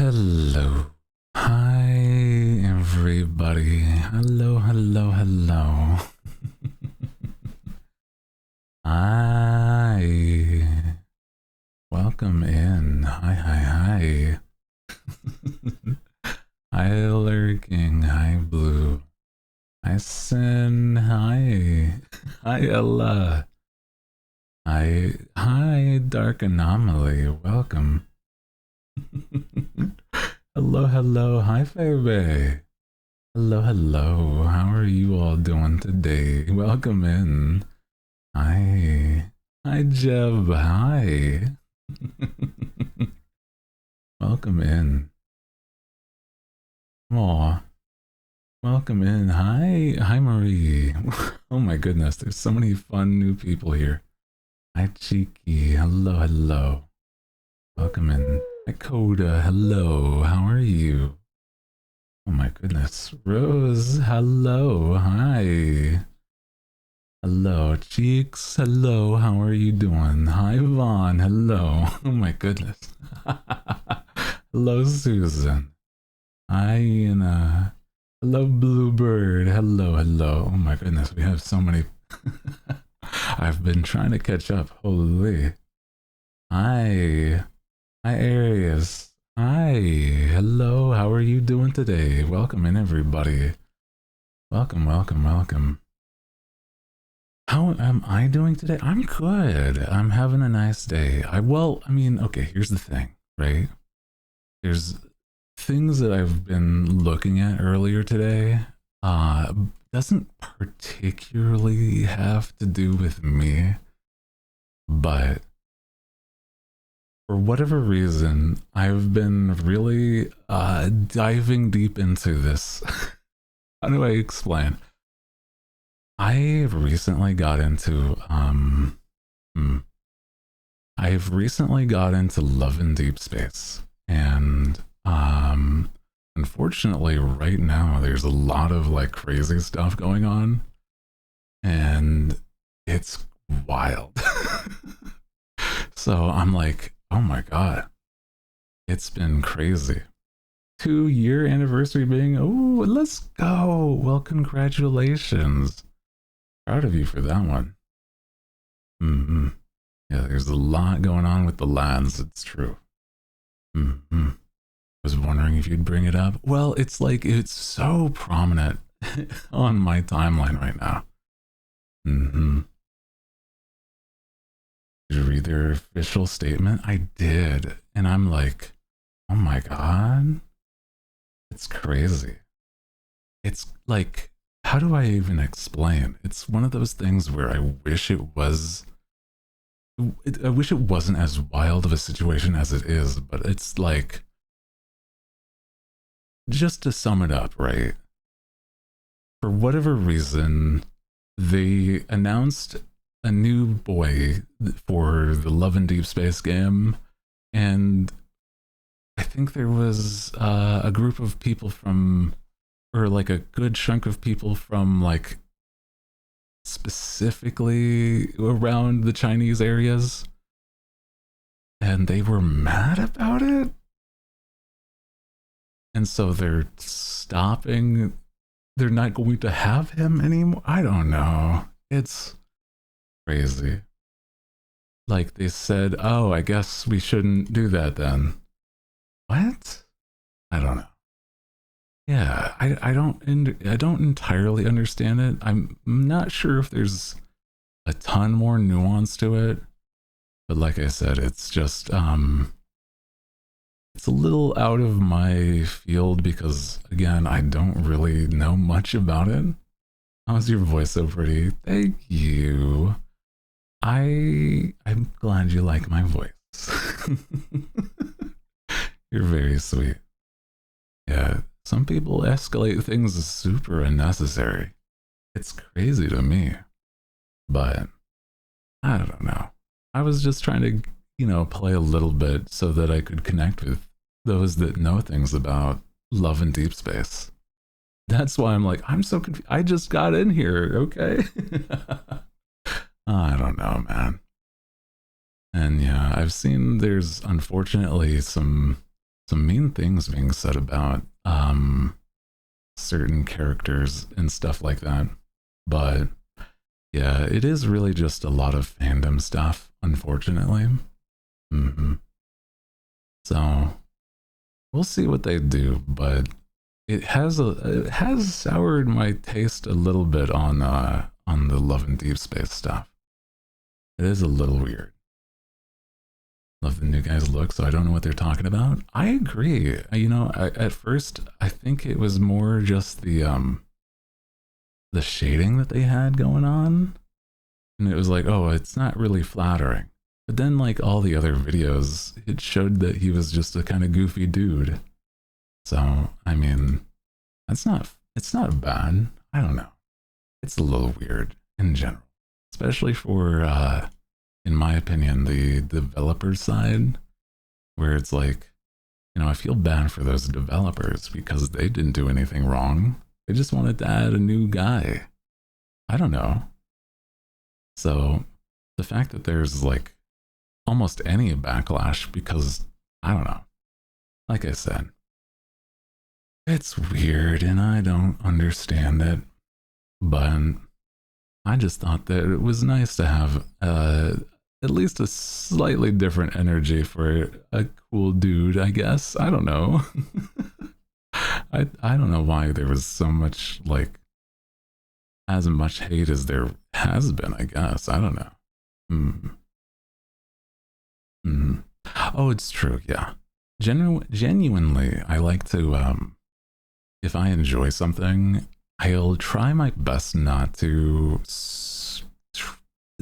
Hello. Hi, everybody. Hello, hello, hello. Hi. Welcome in. Hi, hi, hi. Hi, Lurking. Hi, Blue. Hi, Sin. Hi. Hi, Ella. Hi, Dark Anomaly. Welcome. Hello, hello. Hi, Febe. Hello, hello. How are you all doing today? Welcome in. Hi. Hi, Jeb. Hi. Welcome in. Aw. Welcome in. Hi. Hi, Marie. Oh my goodness. There's so many fun new people here. Hi, Cheeky. Hello, hello. Welcome in. Hi, Coda. Hello. How are you? Oh my goodness. Rose. Hello. Hi. Hello, Cheeks. Hello, how are you doing? Hi, Vaughn. Hello. Oh my goodness. Hello, Susan. Hi, Anna. Hello, Bluebird. Hello, hello. Oh my goodness, we have so many. I've been trying to catch up. Holy. Hi. Hi, Arius. Hi. Hello, how are you doing today? Welcome in, everybody. Welcome, welcome, welcome. How am I doing today? I'm good. I'm having a nice day. I mean, okay, here's the thing, right? There's things that I've been looking at earlier today. Doesn't particularly have to do with me, but for whatever reason, I've been really diving deep into this. How do I explain? I've recently got into I've recently got into Love in Deep Space, and unfortunately right now there's a lot of like crazy stuff going on, and it's wild. So I'm like, oh my god, it's been crazy. 2-year anniversary being, oh, let's go. Well, congratulations. Proud of you for that one. Yeah, there's a lot going on with the lands. It's true. I was wondering if you'd bring it up. Well, it's like it's so prominent on my timeline right now. Did you read their official statement? I did. And I'm like, oh my god. It's crazy. It's like, how do I even explain? It's one of those things where I wish it was. I wish it wasn't as wild of a situation as it is, but it's like, just to sum it up, right? For whatever reason, they announced a new boy for the Love and Deep Space game, and I think there was a group of people from, or like a good chunk of people from like specifically around the Chinese areas, and they were mad about it. And so they're stopping. They're not going to have him anymore. I don't know. It's crazy. Like they said, oh, I guess we shouldn't do that then. What? I don't know. Yeah, I don't entirely understand it. I'm not sure if there's a ton more nuance to it. But like I said, it's just it's a little out of my field because again, I don't really know much about it. How's your voice so pretty? Thank you. I'm glad you like my voice. You're very sweet. Yeah, some people escalate things super unnecessary. It's crazy to me. But I don't know. I was just trying to, play a little bit so that I could connect with those that know things about love and deep space. That's why I'm like, I'm so confused. I just got in here, okay? I don't know, man. And yeah, I've seen there's unfortunately some some mean things being said about certain characters and stuff like that. But yeah, it is really just a lot of fandom stuff, unfortunately. So we'll see what they do, but it has soured my taste a little bit on the Love and Deep Space stuff. It is a little weird. Love the new guy's look, so I don't know what they're talking about. I agree. You know, at first I think it was more just the shading that they had going on, and it was like, oh, it's not really flattering. But then, like all the other videos, it showed that he was just a kind of goofy dude. So, I mean, it's not bad. I don't know. It's a little weird in general, especially for, in my opinion, the developer side, where it's like, you know, I feel bad for those developers because they didn't do anything wrong. They just wanted to add a new guy. I don't know. So the fact that there's like almost any backlash because, I don't know, like I said, it's weird and I don't understand it, but I just thought that it was nice to have at least a slightly different energy for a cool dude, I guess. I don't know. I don't know why there was so much, like, as much hate as there has been, I guess. I don't know. Oh, it's true, yeah. Genuinely, I like to, if I enjoy something, I'll try my best not to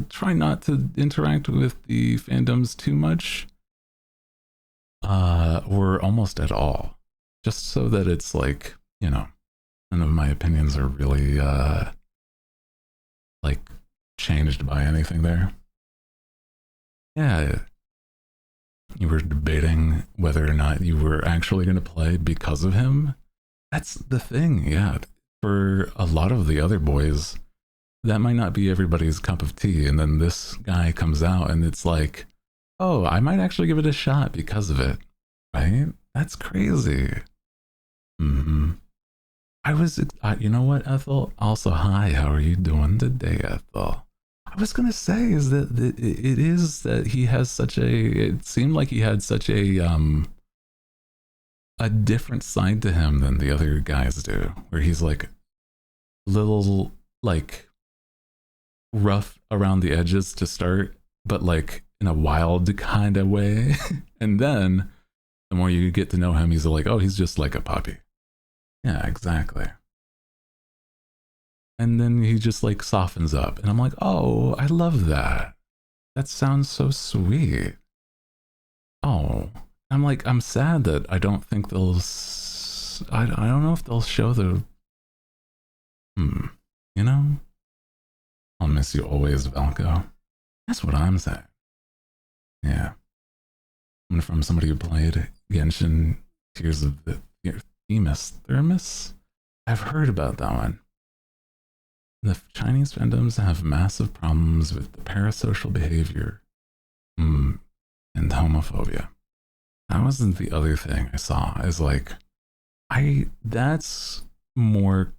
try not to interact with the fandoms too much, or almost at all, just so that it's like, you know, none of my opinions are really like changed by anything there. Yeah, you were debating whether or not you were actually going to play because of him. That's the thing, yeah. For a lot of the other boys, that might not be everybody's cup of tea, and then this guy comes out and it's like, oh, I might actually give it a shot because of it, right? That's crazy. I was, you know what, Ethel? Also, hi, how are you doing today, Ethel? I was gonna say is that it is that he has such a, it seemed like he had such a different side to him than the other guys do, where he's like a little like rough around the edges to start, but like in a wild kind of way. And then the more you get to know him, he's like, oh, he's just like a puppy. Yeah, exactly. And then he just like softens up, and I'm like, oh, I love that. That sounds so sweet. Oh, I'm like, I'm sad that I don't think they'll, I don't know if they'll show the, you know? I'll miss you always, Valko. That's what I'm saying. Yeah. Coming from somebody who played Genshin Tears of the Thermos? I've heard about that one. The Chinese fandoms have massive problems with the parasocial behavior and homophobia. That wasn't the other thing I saw. Is like, that's more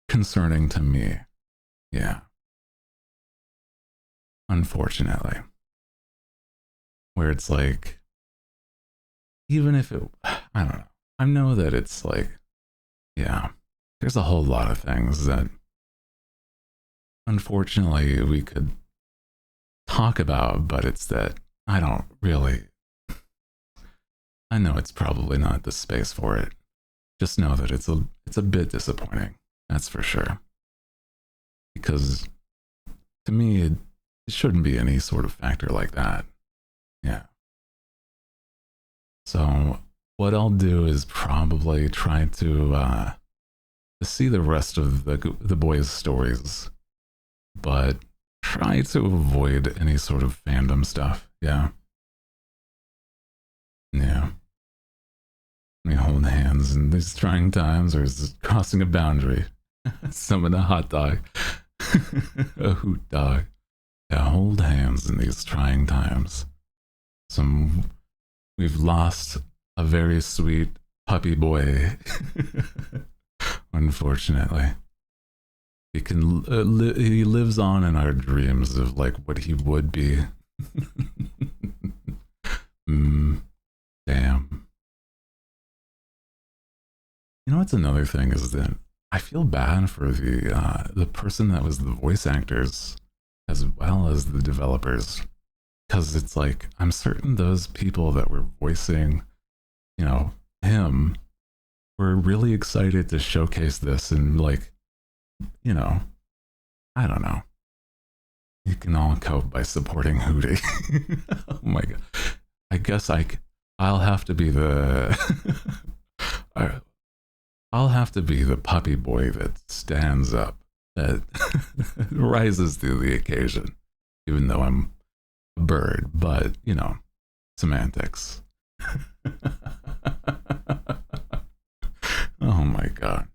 concerning to me. Yeah. Unfortunately. Where it's like, even if it, I don't know. I know that it's like, yeah, there's a whole lot of things that unfortunately we could talk about, but it's that I don't really, I know it's probably not the space for it. Just know that it's a bit disappointing. That's for sure. Because to me, it shouldn't be any sort of factor like that. Yeah. So what I'll do is probably try to see the rest of the boys' stories, but try to avoid any sort of fandom stuff. Yeah. Yeah. We hold hands in these trying times, or is it crossing a boundary? Summon a hot dog. A hoot dog. Yeah, hold hands in these trying times. We've lost a very sweet puppy boy. Unfortunately, he can he lives on in our dreams of like what he would be. Damn. You know what's another thing is that I feel bad for the person that was the voice actors as well as the developers, because it's like I'm certain those people that were voicing, you know, him were really excited to showcase this and like, you know, I don't know. You can all cope by supporting Hooty. Oh my god. I guess I'll have to be the I'll have to be the puppy boy that stands up, that rises to the occasion, even though I'm a bird, but you know, semantics. Oh my god.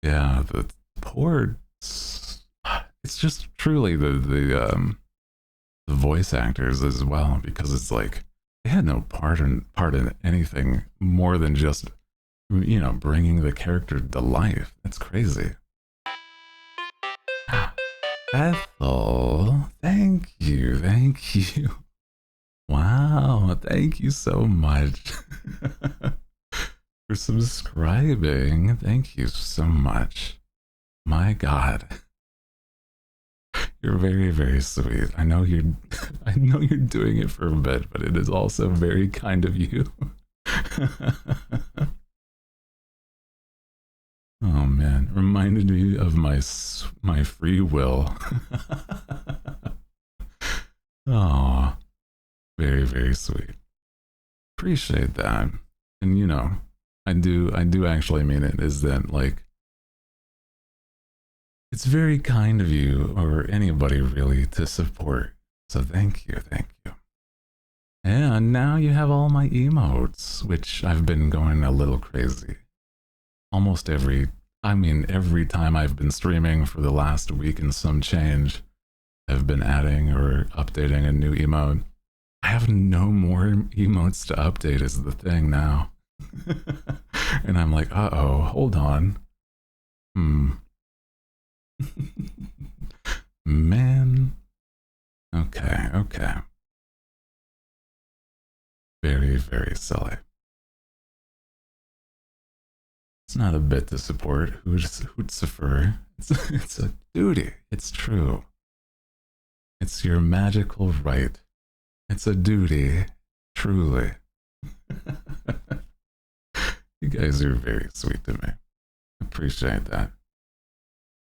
Yeah, the poor. It's just truly the voice actors as well, because it's like they had no part in anything more than just, you know, bringing the character to life. That's crazy. Ethel, thank you. Wow, thank you so much for subscribing. Thank you so much. My god. You're very, very sweet. I know you're doing it for a bit, but it is also very kind of you. Oh man, reminded me of my free will. Oh, very, very sweet. Appreciate that. And you know, I do actually mean it, is that like it's very kind of you, or anybody really, to support. So thank you. And now you have all my emotes, which I've been going a little crazy. Almost every time I've been streaming for the last week and some change, I've been adding or updating a new emote. I have no more emotes to update is the thing now. And I'm like, uh-oh, hold on. Man. Okay. Very, very silly. It's not a bit to support Hootsufer. It's a duty. It's true. It's your magical right. It's a duty. Truly. You guys are very sweet to me. Appreciate that.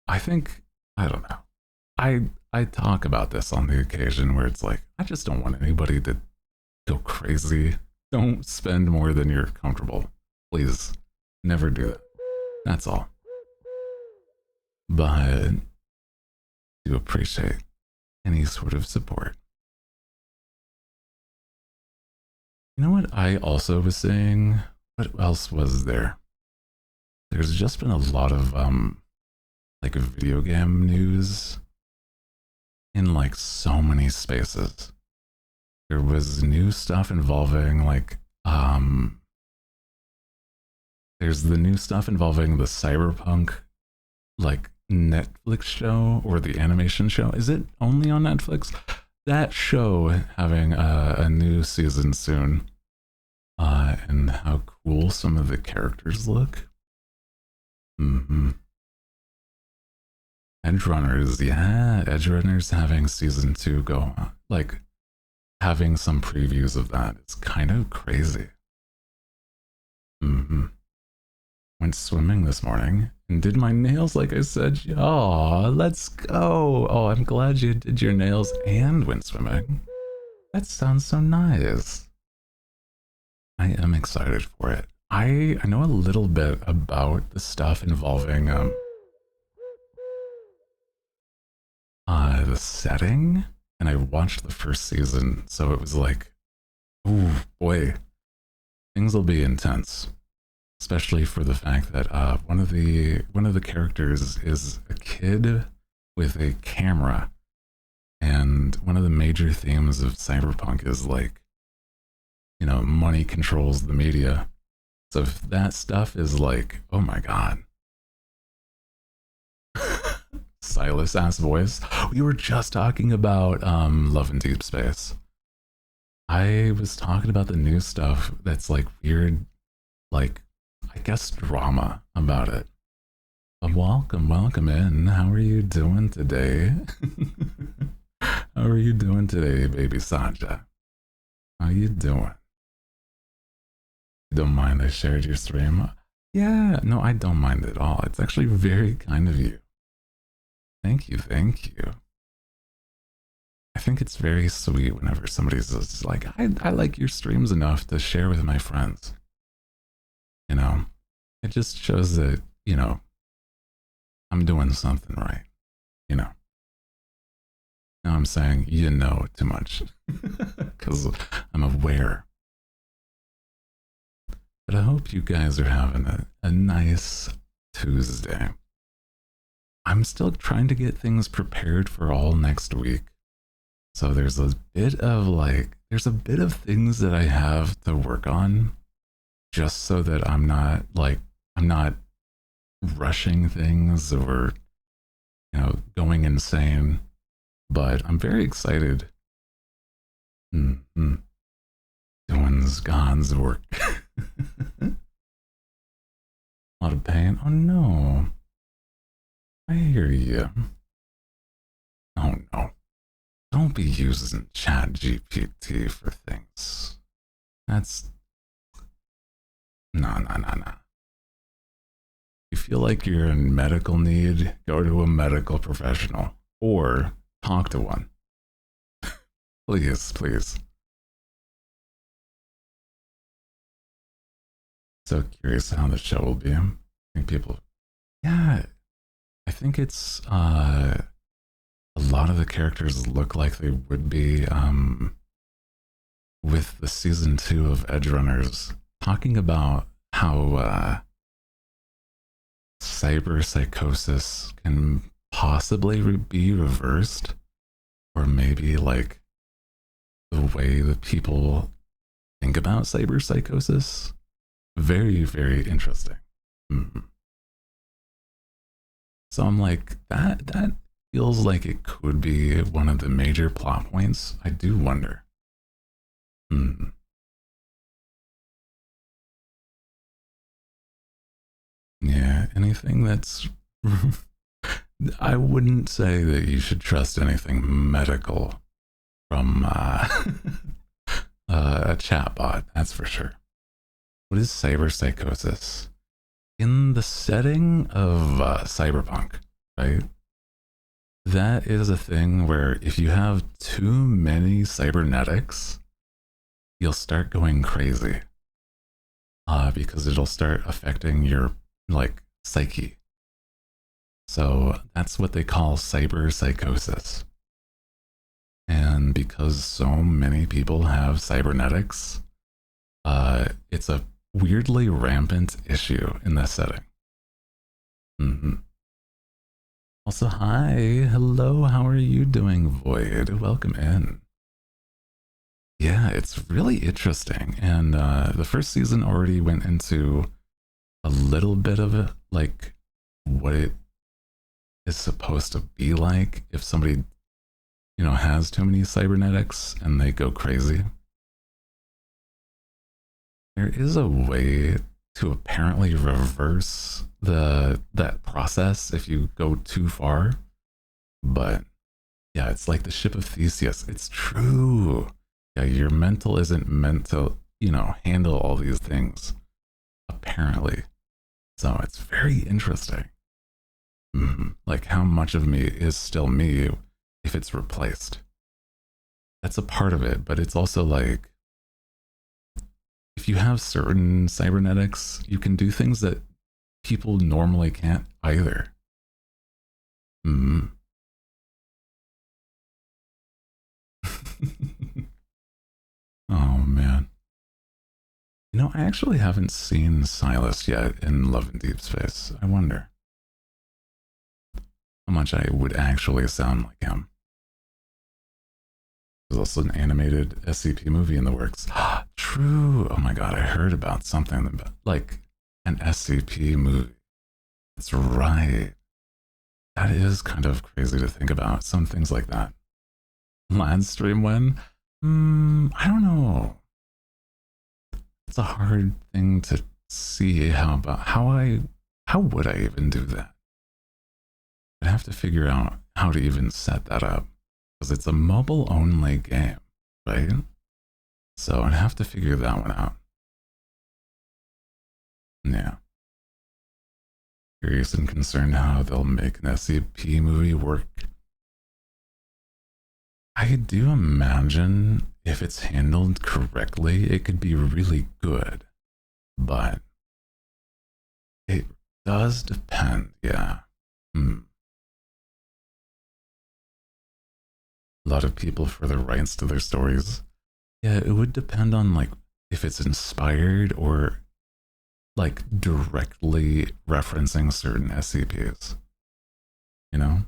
I don't know. I talk about this on the occasion where it's like, I just don't want anybody to go crazy. Don't spend more than you're comfortable. Please, never do that. That's all. But I do appreciate any sort of support. You know what I also was saying? What else was there? There's just been a lot of like video game news in like so many spaces. There was new stuff involving like there's the new stuff involving the Cyberpunk like Netflix show, or the animation show. Is it only on Netflix? That show having a new season soon. And how cool some of the characters look. Edgerunners, yeah, Edgerunners having season 2 go on. Like, having some previews of that. It's kind of crazy. Went swimming this morning and did my nails like I said. Oh, let's go. Oh, I'm glad you did your nails and went swimming. That sounds so nice. I am excited for it. I know a little bit about the stuff involving the setting, and I watched the first season, so it was like, ooh boy, things will be intense, especially for the fact that one of the characters is a kid with a camera, And one of the major themes of cyberpunk is like, money controls the media. So if that stuff is like, oh my god, Silas ass voice. We were just talking about Love in Deep Space. I was talking about the new stuff that's like weird, like I guess drama about it. Welcome in. How are you doing today? How are you doing today, baby Sanja? How you doing? You don't mind I shared your stream? Yeah, no, I don't mind at all. It's actually very kind of you. Thank you, thank you. I think it's very sweet whenever somebody's just like, I like your streams enough to share with my friends. It just shows that, I'm doing something right. Now I'm saying, too much because I'm aware. But I hope you guys are having a nice Tuesday. I'm still trying to get things prepared for all next week. So there's a bit of things that I have to work on just so that I'm not rushing things or, going insane. But I'm very excited. Doing God's work. A lot of pain. Oh no. I hear you. Oh no. Don't be using Chat GPT for things. That's... No. You feel like you're in medical need, go to a medical professional. Or talk to one. Please. So curious how the show will be. I think people... Yeah. I think it's... a lot of the characters look like they would be with the season 2 of Edge Runners, talking about how cyber psychosis can possibly be reversed, or maybe like the way that people think about cyber psychosis. Very, very interesting. Mm-hmm. So I'm like, that feels like it could be one of the major plot points. I do wonder. Yeah, anything that's... I wouldn't say that you should trust anything medical from a chatbot, that's for sure. What is cyber psychosis? In the setting of cyberpunk, right? That is a thing where if you have too many cybernetics, you'll start going crazy. Because it'll start affecting your, psyche. So that's what they call cyber psychosis. And because so many people have cybernetics, it's a weirdly rampant issue in this setting. Also, hi, hello, how are you doing, Void? Welcome in. Yeah, it's really interesting. And the first season already went into a little bit of it, like what it is supposed to be like if somebody, has too many cybernetics and they go crazy. There is a way to apparently reverse that process if you go too far. But yeah, it's like the ship of Theseus. It's true. Yeah, your mental isn't meant to, handle all these things, apparently. So it's very interesting. Like how much of me is still me if it's replaced. That's a part of it, but it's also like, if you have certain cybernetics, you can do things that people normally can't either. Oh man. I actually haven't seen Silas yet in Love in Deep Space. I wonder how much I would actually sound like him. There's also an animated SCP movie in the works. True. Oh my god, I heard about something about like an SCP movie. That's right. That is kind of crazy to think about. Some things like that. Land stream when? I don't know. It's a hard thing to see how would I even do that? I'd have to figure out how to even set that up. Because it's a mobile only game, right? So I'd have to figure that one out. Yeah. Curious and concerned how they'll make an SCP movie work. I do imagine if it's handled correctly, it could be really good. But it does depend, yeah. A lot of people for the rights to their stories. Yeah, it would depend on like if it's inspired or like directly referencing certain SCPs. You know?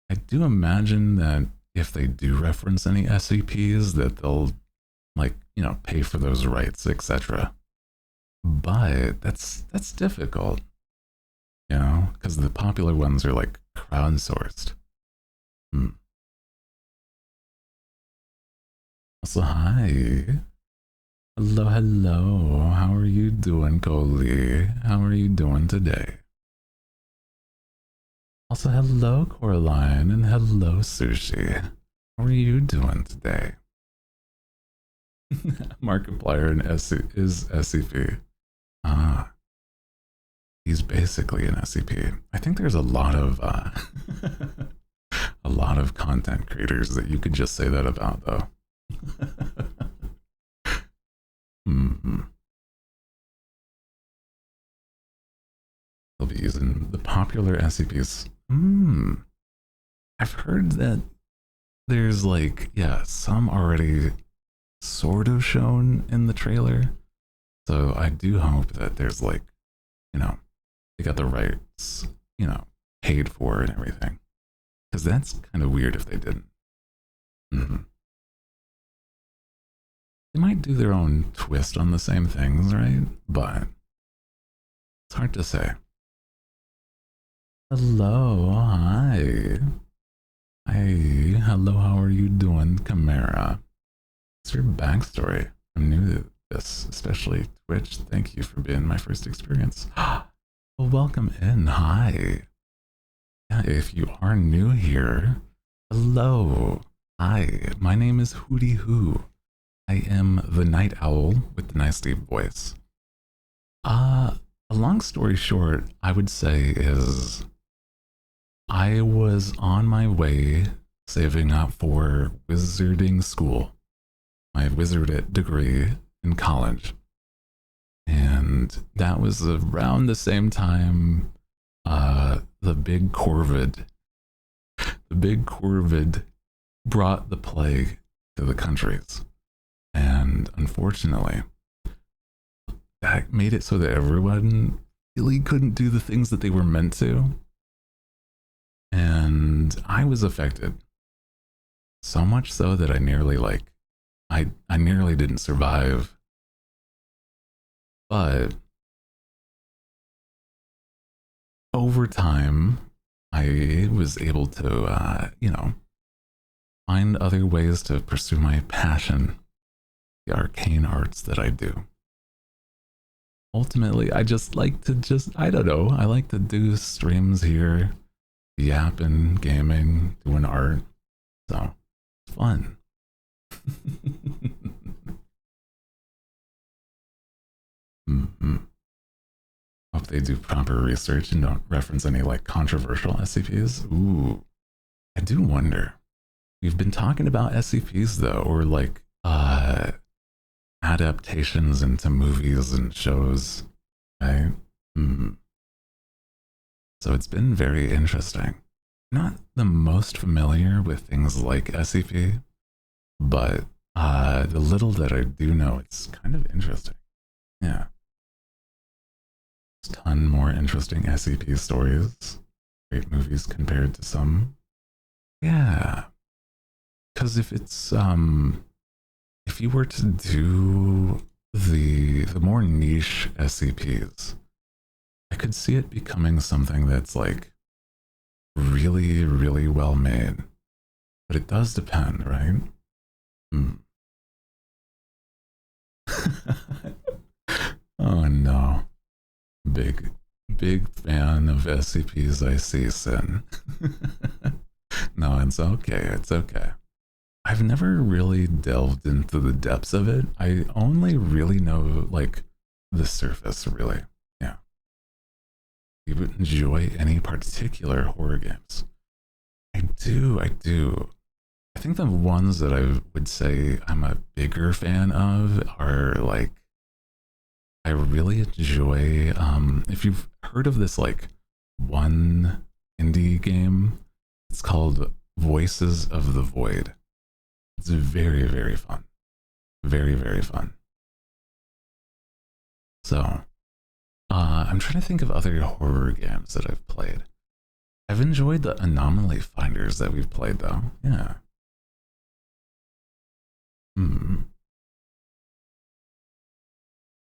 I do imagine that if they do reference any SCPs that they'll like, pay for those rights, etc. But that's difficult. Because the popular ones are like crowdsourced. Also, hi. Hello, hello. How are you doing, Coley? How are you doing today? Also, hello, Coraline, and hello, Sushi. How are you doing today? Markiplier is SCP. Ah. He's basically an SCP. I think there's a lot of a lot of content creators that you could just say that about, though. They'll be using the popular SCPs. I've heard that there's like, some already sort of shown in the trailer. So I do hope that there's like, they got the rights, paid for and everything. Because that's kind of weird if they didn't. They might do their own twist on the same things, right? But it's hard to say. Hello, hi. Hey, hello, how are you doing, Chimera? What's your backstory? I'm new to this, especially Twitch. Thank you for being my first experience. Well, welcome in. Hi. Yeah, if you are new here, hello. Hi, my name is Hooty Hoo. I am the night owl with the nice deep voice. A long story short, I would say is I was on my way saving up for wizarding school, my wizard degree in college. And that was around the same time the big Corvid brought the plague to the countries. And unfortunately, that made it so that everyone really couldn't do the things that they were meant to. And I was affected. So much so that I nearly I nearly didn't survive. But over time, I was able to, find other ways to pursue my passion, the arcane arts that I do. Ultimately, I just like to I don't know, I like to do streams here, yapping, gaming, doing art. So, it's fun. Hope they do proper research and don't reference any like controversial SCPs. Ooh, I do wonder. We've been talking about SCPs though, or like adaptations into movies and shows, right? So it's been very interesting. Not the most familiar with things like SCP, but the little that I do know, it's kind of interesting. Yeah. There's a ton more interesting SCP stories. Great movies compared to some. Yeah. because if you were to do the more niche SCPs, I could see it becoming something that's like really, really well made. But it does depend, right? Hmm. Oh no. Big, big fan of SCPs I see, Sin. No, it's okay. It's okay. I've never really delved into the depths of it. I only really know, like, the surface, really. Yeah. You would enjoy any particular horror games? I do, I do. I think the ones that I would say I'm a bigger fan of are like, I really enjoy, if you've heard of this, like, one indie game, it's called Voices of the Void. It's very, very fun. Very, very fun. So, I'm trying to think of other horror games that I've played. I've enjoyed the Anomaly Finders that we've played, though. Yeah. Hmm.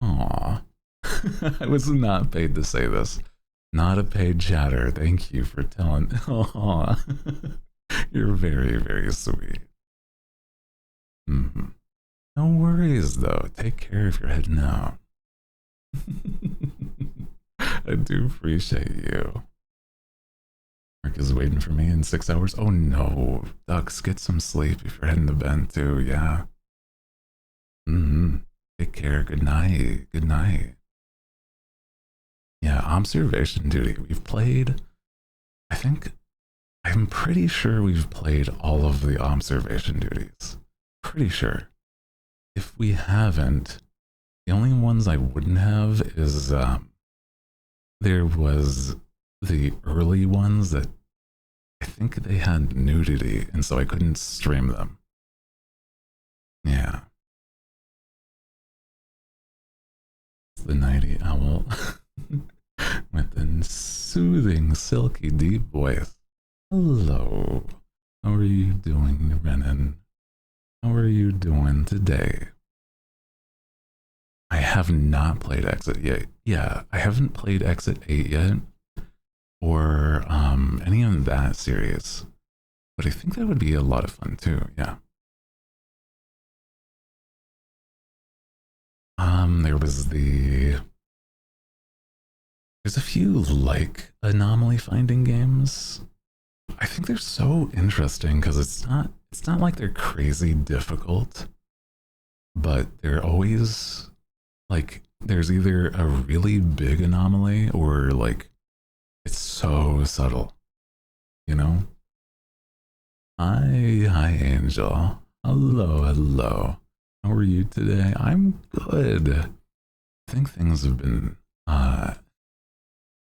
Aw. I was not paid to say this. Not a paid chatter. Thank you for telling. Aw. You're very, very sweet. Mm-hmm. No worries, though. Take care if you're heading out. I do appreciate you. Mark is waiting for me in 6 hours. Oh no, Ducks, get some sleep if you're heading to bed too. Yeah. Mm-hmm. Take care. Good night. Good night. Yeah, observation duty. We've played. I think. I'm pretty sure we've played all of the observation duties. Pretty sure. If we haven't, the only ones I wouldn't have is there was the early ones that I think they had nudity, and so I couldn't stream them. Yeah. It's the nighty owl with the soothing, silky, deep voice. Hello. How are you doing, Renan? How are you doing today? I have not played Exit yet. Yeah, I haven't played Exit 8 yet, or any of that series. But I think that would be a lot of fun too, yeah. There was there's a few like anomaly finding games. I think they're so interesting because it's not like they're crazy difficult, but they're always like there's either a really big anomaly or like it's so subtle, you know? Hi, Angel. Hello, hello. How are you today? I'm good. I think things have been a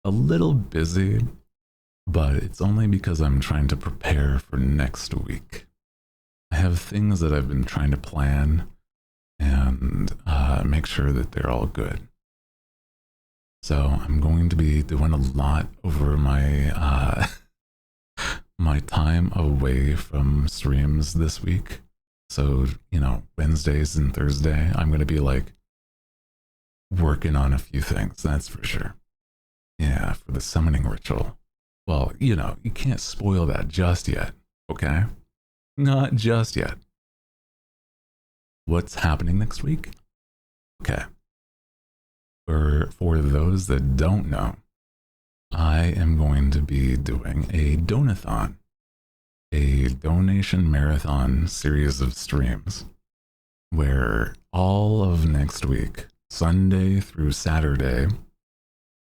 little busy, but it's only because I'm trying to prepare for next week. I have things that I've been trying to plan and make sure that they're all good. So I'm going to be doing a lot over my my time away from streams this week. So, Wednesdays and Thursday, I'm going to be like working on a few things, that's for sure. Yeah, for the summoning ritual. Well, you can't spoil that just yet, okay? Not just yet. What's happening next week? Okay. For those that don't know, I am going to be doing a donathon, a donation marathon series of streams where all of next week, Sunday through Saturday,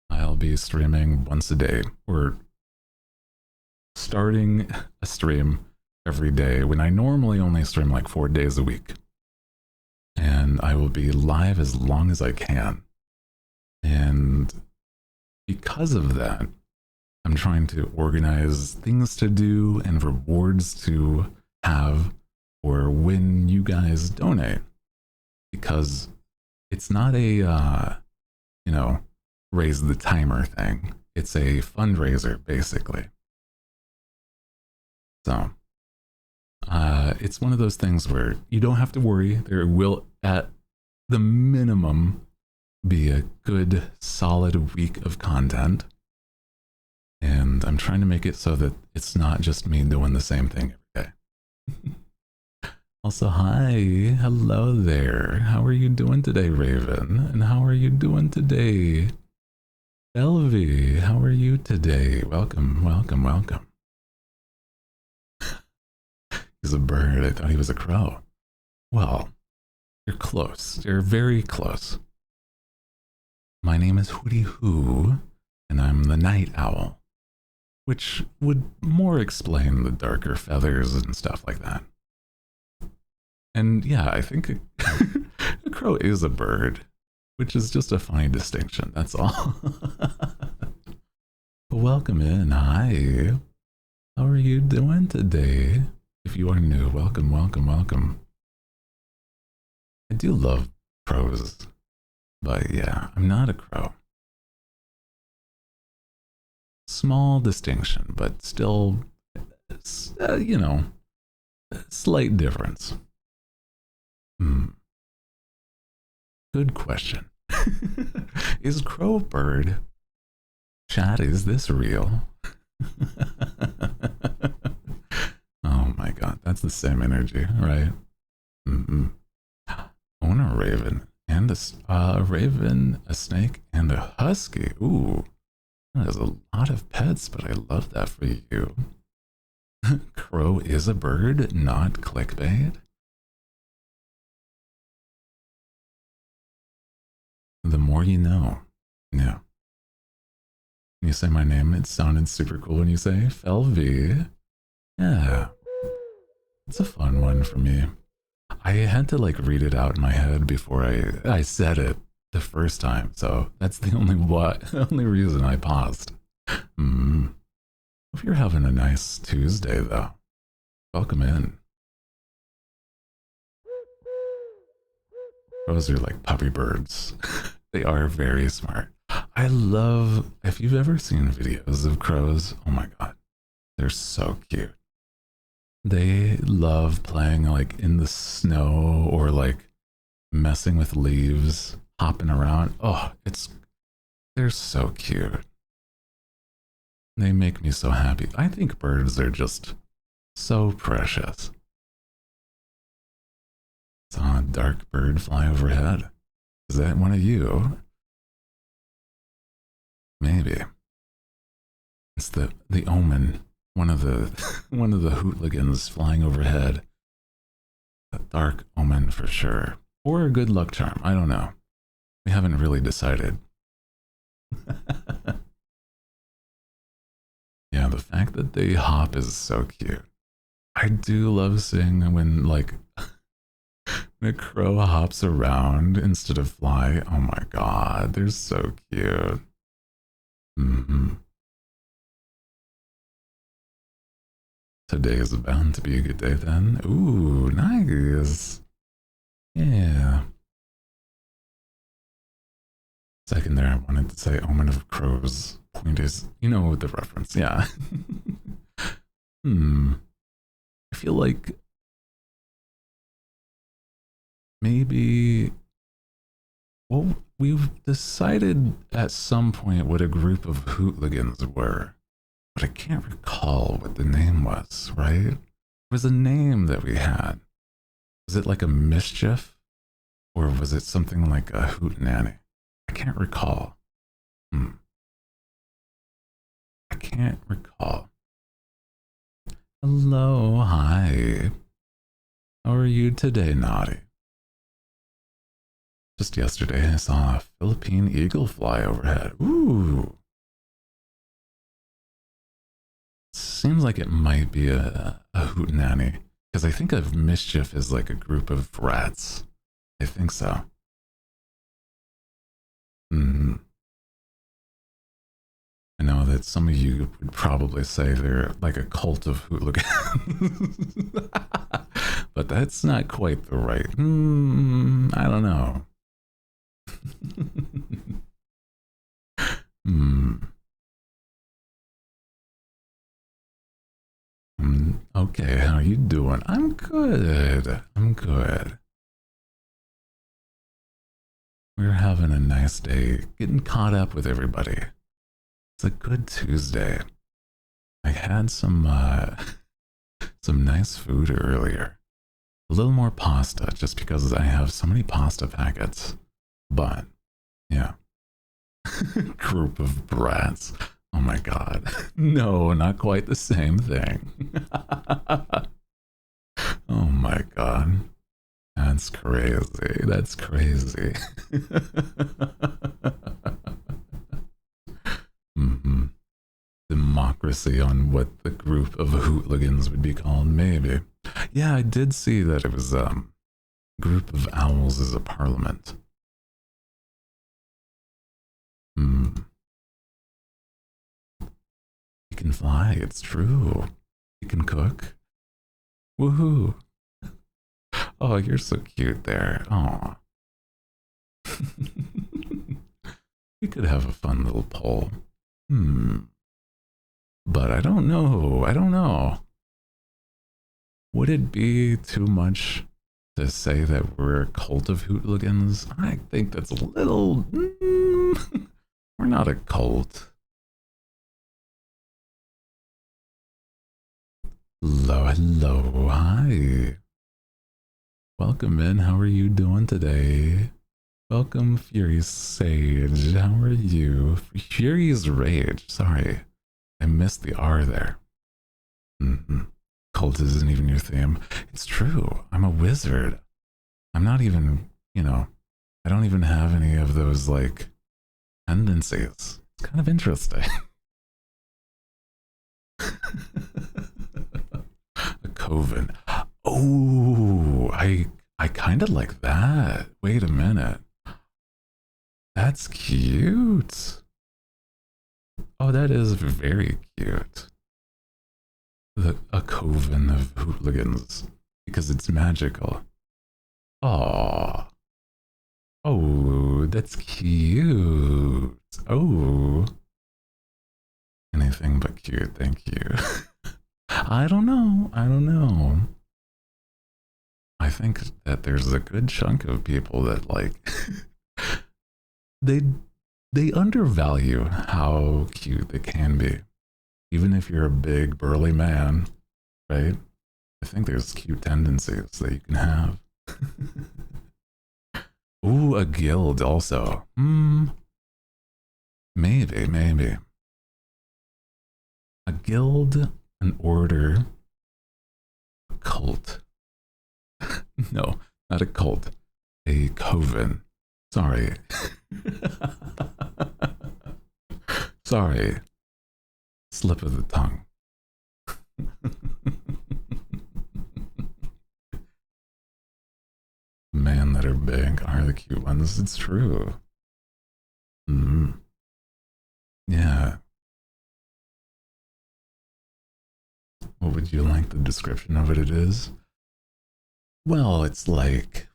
I'll be streaming once a day. We're starting a stream every day when I normally only stream like 4 days a week. And I will be live as long as I can. And because of that, I'm trying to organize things to do and rewards to have for when you guys donate. Because it's not a, raise the timer thing. It's a fundraiser, basically. So It's one of those things where you don't have to worry. There will, at the minimum, be a good, solid week of content. And I'm trying to make it so that it's not just me doing the same thing every day. Also, hi, hello there. How are you doing today, Raven? And how are you doing today, Elvie? How are you today? Welcome, welcome, welcome. He's a bird. I thought he was a crow. Well, you're close. You're very close. My name is Hooty Hoo, and I'm the night owl, which would more explain the darker feathers and stuff like that. And yeah, I think a crow is a bird, which is just a funny distinction, that's all. Welcome in, hi. How are you doing today? If you are new, welcome, welcome, welcome. I do love crows, but yeah, I'm not a crow. Small distinction, but still, you know, slight difference. Good question. Is crow bird? Chat, is this real? Oh my god, that's the same energy, right? Own a raven and a raven, a snake, and a husky. Ooh, that is a lot of pets, but I love that for you. Crow is a bird, not clickbait. The more you know. Yeah. When you say my name, it sounded super cool when you say Felvy. Yeah. It's a fun one for me. I had to like read it out in my head before I said it the first time, so that's the only reason I paused. Hope you're having a nice Tuesday though. Welcome in. Those are like puppy birds. They are very smart. I love, if you've ever seen videos of crows, oh my god, they're so cute. They love playing like in the snow or like messing with leaves, hopping around. Oh, they're so cute. They make me so happy. I think birds are just so precious. Saw a dark bird fly overhead. Is that one of you? Maybe. It's the omen. One of the hooligans flying overhead. A dark omen for sure. Or a good luck charm. I don't know. We haven't really decided. Yeah, the fact that they hop is so cute. I do love seeing when like a crow hops around instead of fly. Oh my god, they're so cute. Today is bound to be a good day then. Ooh, nice. Yeah. Second there, I wanted to say omen of crows. Point is, you know the reference, yeah. I feel like maybe, well, we've decided at some point what a group of hooligans were, but I can't recall what the name was, right? It was a name that we had. Was it like a mischief? Or was it something like a hootenanny? I can't recall. I can't recall. Hello, hi. How are you today, Naughty? Just yesterday, I saw a Philippine eagle fly overhead. Ooh. Seems like it might be a hootenanny, because I think of mischief as like a group of rats. I think so. I know that some of you would probably say they're like a cult of hooligans. But that's not quite the right. I don't know. Okay, how are you you doing? I'm good. I'm good. We're having a nice day, getting caught up with everybody. It's a good Tuesday. I had some nice food earlier. A little more pasta, just because I have so many pasta packets. But, yeah. Group of brats. Oh my god. No, not quite the same thing. Oh my god. That's crazy. That's crazy. Mm-hmm. Democracy on what the group of hooligans would be called, maybe. Yeah, I did see that it was group of owls as a parliament. Hmm. You can fly, it's true. You can cook. Woohoo. Oh, you're so cute there. Aw. We could have a fun little poll. But I don't know. I don't know. Would it be too much to say that we're a cult of hooligans? I think that's a little... we're not a cult. Hello, hello, hi. Welcome in, how are you doing today? Welcome, Furious Sage, how are you? Furious Rage, sorry. I missed the R there. Cult isn't even your theme. It's true, I'm a wizard. I'm not even, you know, I don't even have any of those, like, tendencies. It's kind of interesting. A coven. Oh, I kind of like that. Wait a minute. That's cute. Oh, that is very cute. A coven of hooligans, because it's magical. Aww. Oh, that's cute. Oh. Anything but cute, thank you. I don't know. I don't know. I think that there's a good chunk of people that like they undervalue how cute they can be. Even if you're a big burly man, right? I think there's cute tendencies that you can have. Ooh, a guild also. Maybe. A guild, an order, a cult. No, not a cult. A coven. Sorry. Sorry. Slip of the tongue. Man that are big are the cute ones. It's true. Yeah. What would you like the description of it is? Well, it's like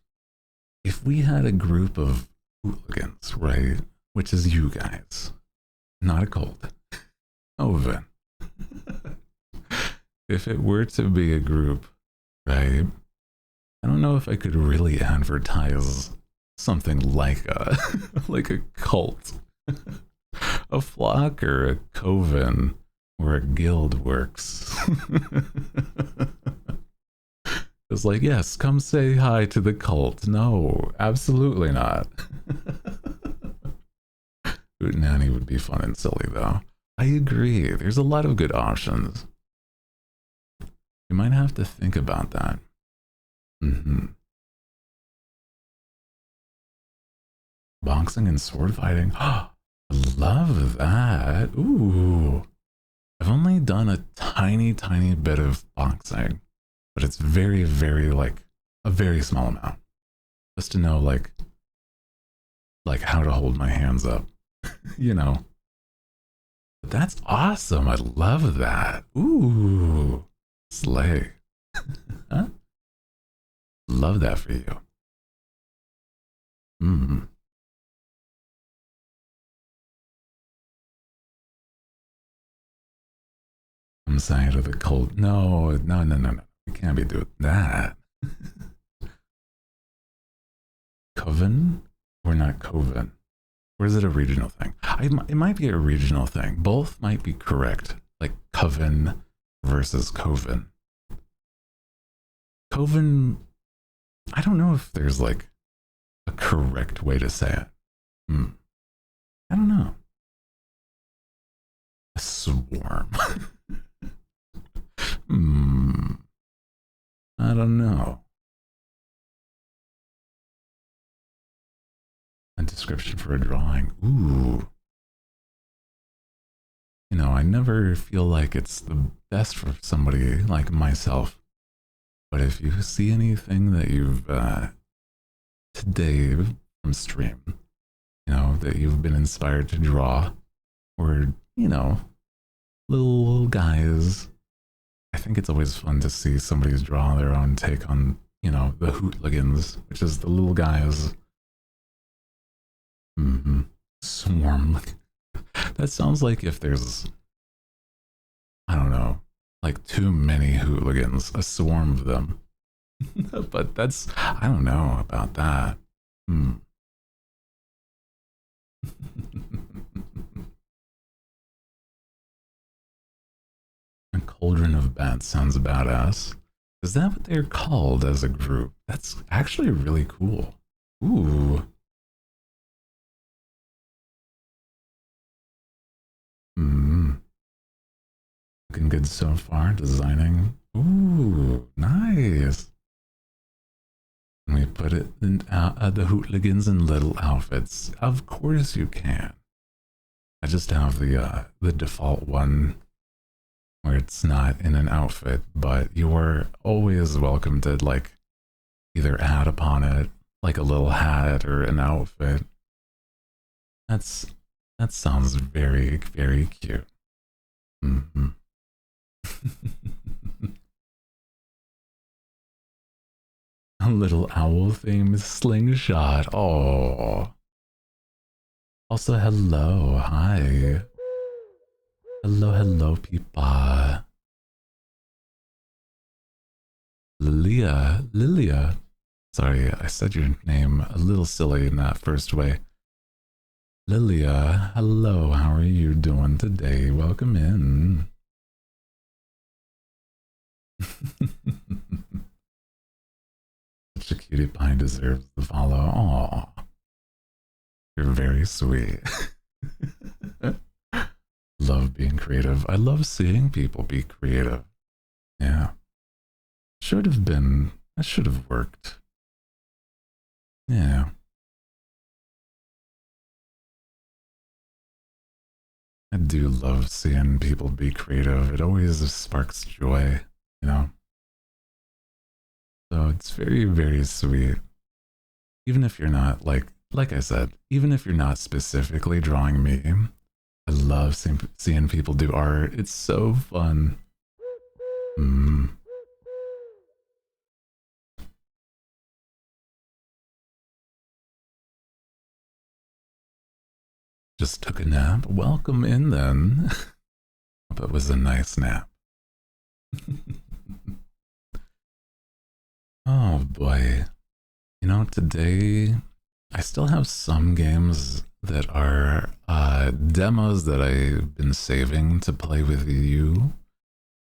if we had a group of hooligans, right? Which is you guys, not a cult. Oven. If it were to be a group, right? I don't know if I could really advertise something like a like a cult. A flock or a coven or a guild works. It's like, yes, come say hi to the cult. No, absolutely not. Hootenanny would be fun and silly, though. I agree. There's a lot of good options. You might have to think about that. Boxing and sword fighting. I love that. Ooh. I've only done a tiny bit of boxing, but it's very, like a very small amount. Just to know like how to hold my hands up, you know. But that's awesome. I love that. Ooh, slay. Huh? Love that for you. I'm side of the cult. No. We can't be doing that. Coven? Or not Coven? Or is it a regional thing? It might be a regional thing. Both might be correct. Like Coven versus Coven. Coven, I don't know if there's like a correct way to say it. I don't know. A swarm. I don't know. A description for a drawing. Ooh. You know, I never feel like it's the best for somebody like myself. But if you see anything that you've today from stream, you know, that you've been inspired to draw, or, you know, little guys, I think it's always fun to see somebody's draw their own take on, you know, the hooligans, which is the little guys. Swarm. That sounds like if there's, I don't know, like too many hooligans, a swarm of them. But that's, I don't know about that. A cauldron of bats sounds badass. Is that what they're called as a group? That's actually really cool. Ooh. Looking good so far, designing. Ooh, nice. And we put it in the hooligans in little outfits. Of course you can. I just have the default one where it's not in an outfit, but you are always welcome to like either add upon it like a little hat or an outfit. That sounds very, very cute. A little owl themed slingshot. Oh. Also, hello. Hi. Hello, people. Lilia. Sorry, I said your name a little silly in that first way. Lilia, hello. How are you doing today? Welcome in. Such a cutie pie deserves the follow. Aw. You're very sweet. Love being creative. I love seeing people be creative. Yeah. That should have worked. Yeah. I do love seeing people be creative. It always sparks joy, you know? So it's very, very sweet. Even if you're not, like I said, even if you're not specifically drawing me, I love seeing people do art. It's so fun. Just took a nap. Welcome in then. Hope it was a nice nap. Oh boy. You know, today I still have some games that are demos that I've been saving to play with you,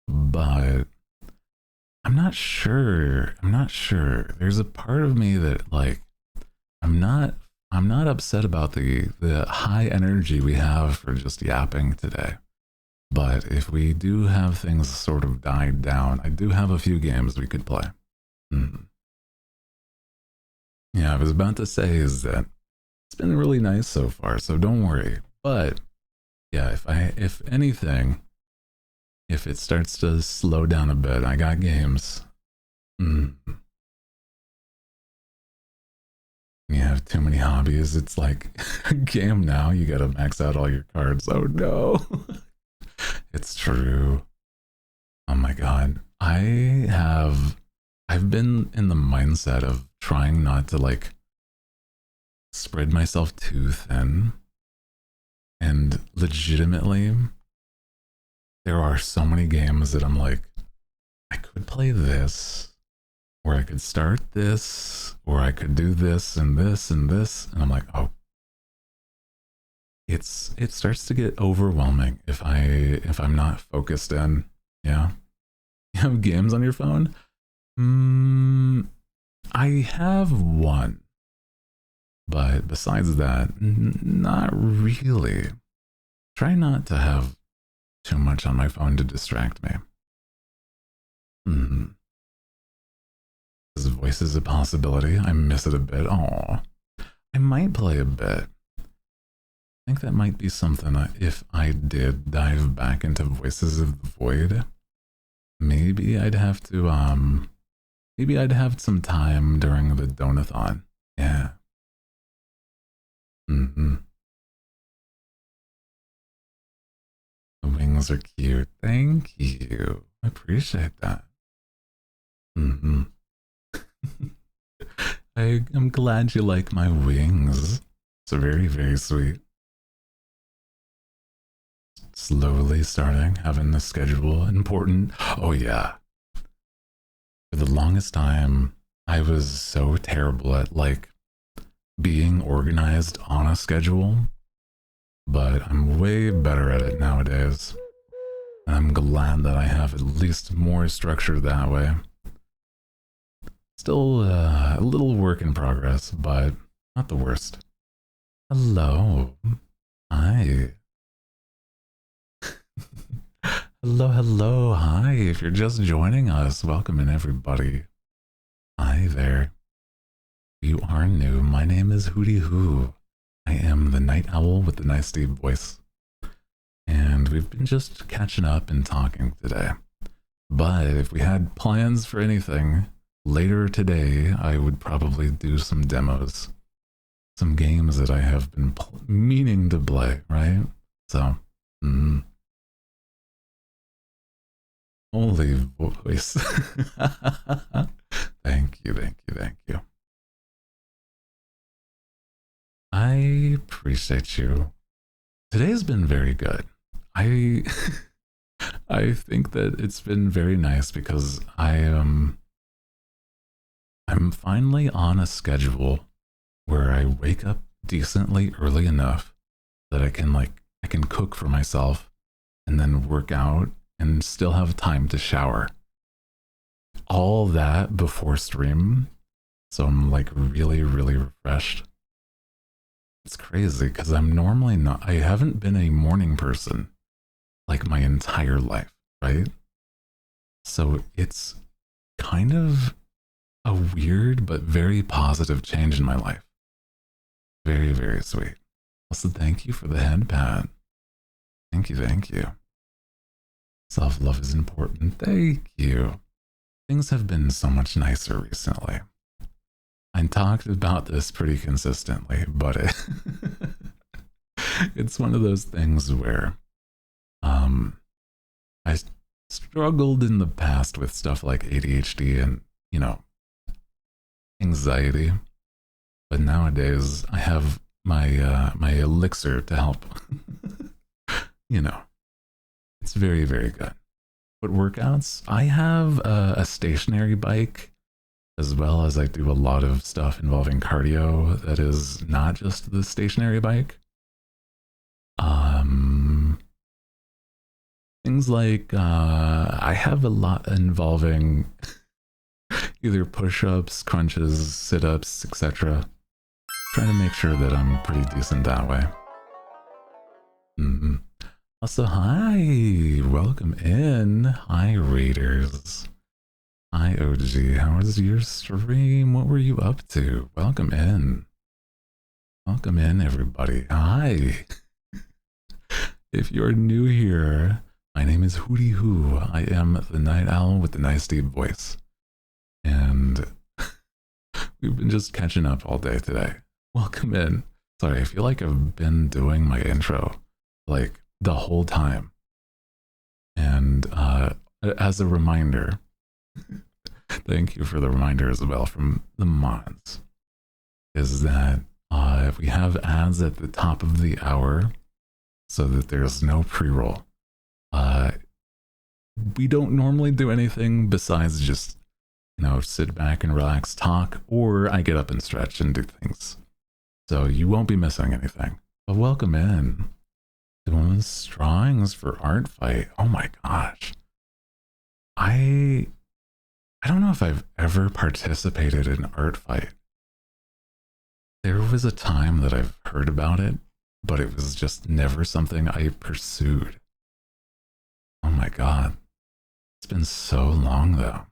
but I'm not sure. There's a part of me that like I'm not upset about the high energy we have for just yapping today. But if we do have things sort of died down, I do have a few games we could play. Yeah, I was about to say is that it's been really nice so far, so don't worry. But yeah, if anything, if it starts to slow down a bit, I got games. You have too many hobbies. It's like a game now. You gotta max out all your cards. Oh no. It's true. Oh my god. I've been in the mindset of trying not to like spread myself too thin. And legitimately, there are so many games that I'm like, I could play this, or I could start this, or I could do this and this and this. And I'm like, oh, it starts to get overwhelming if I'm not focused in. Yeah. You have games on your phone? I have one. But besides that, not really. Try not to have too much on my phone to distract me. This voice is a possibility. I miss it a bit. Aw. I might play a bit. I think that might be something if I did dive back into Voices of the Void. Maybe I'd have to, maybe I'd have some time during the Donathon. Yeah. The wings are cute. Thank you. I appreciate that. I'm glad you like my wings. It's very, very sweet. Slowly starting, having the schedule important. Oh yeah. For the longest time, I was so terrible at like being organized on a schedule, but I'm way better at it nowadays. I'm glad that I have at least more structure that way. Still a little work in progress, but not the worst. Hello. Hi. Hello, hi. If you're just joining us, welcome in everybody. Hi there. If you are new, my name is Hooty Hoo. I am the night owl with the nice deep voice. And we've been just catching up and talking today. But if we had plans for anything, later today I would probably do some demos. Some games that I have been meaning to play, right? So, holy voice. Thank you. I appreciate you. Today's been very good. I think that it's been very nice because I'm finally on a schedule where I wake up decently early enough that I can cook for myself and then work out and still have time to shower. All that before stream. So I'm like really, really refreshed. It's crazy because I'm normally not, I haven't been a morning person like my entire life, right? So it's kind of a weird but very positive change in my life. Very, very sweet. Also, thank you for the head pat. Thank you. Self-love is important. Thank you. Things have been so much nicer recently. I talked about this pretty consistently, but it's one of those things where I struggled in the past with stuff like ADHD and, anxiety. But nowadays I have my my elixir to help. It's very, very good. But workouts, I have a stationary bike, as well as I do a lot of stuff involving cardio that is not just the stationary bike. Things like I have a lot involving either push-ups, crunches, sit-ups, etc. Trying to make sure that I'm pretty decent that way. Also, hi, welcome in. Hi, Raiders. Hi, OG. How was your stream? What were you up to? Welcome in. Welcome in, everybody. Hi. If you're new here, my name is Hooty Hoo. I am the night owl with the nice deep voice. And we've been just catching up all day today. Welcome in. Sorry, I feel like I've been doing my intro like the whole time. And as a reminder, thank you for the reminder as well from the mods, is that we have ads at the top of the hour so that there's no pre-roll. we don't normally do anything besides just, sit back and relax, talk, or I get up and stretch and do things. So you won't be missing anything. But welcome in. Doing drawings for Art Fight. Oh my gosh. I don't know if I've ever participated in Art Fight. There was a time that I've heard about it, but it was just never something I pursued. Oh my god. It's been so long though.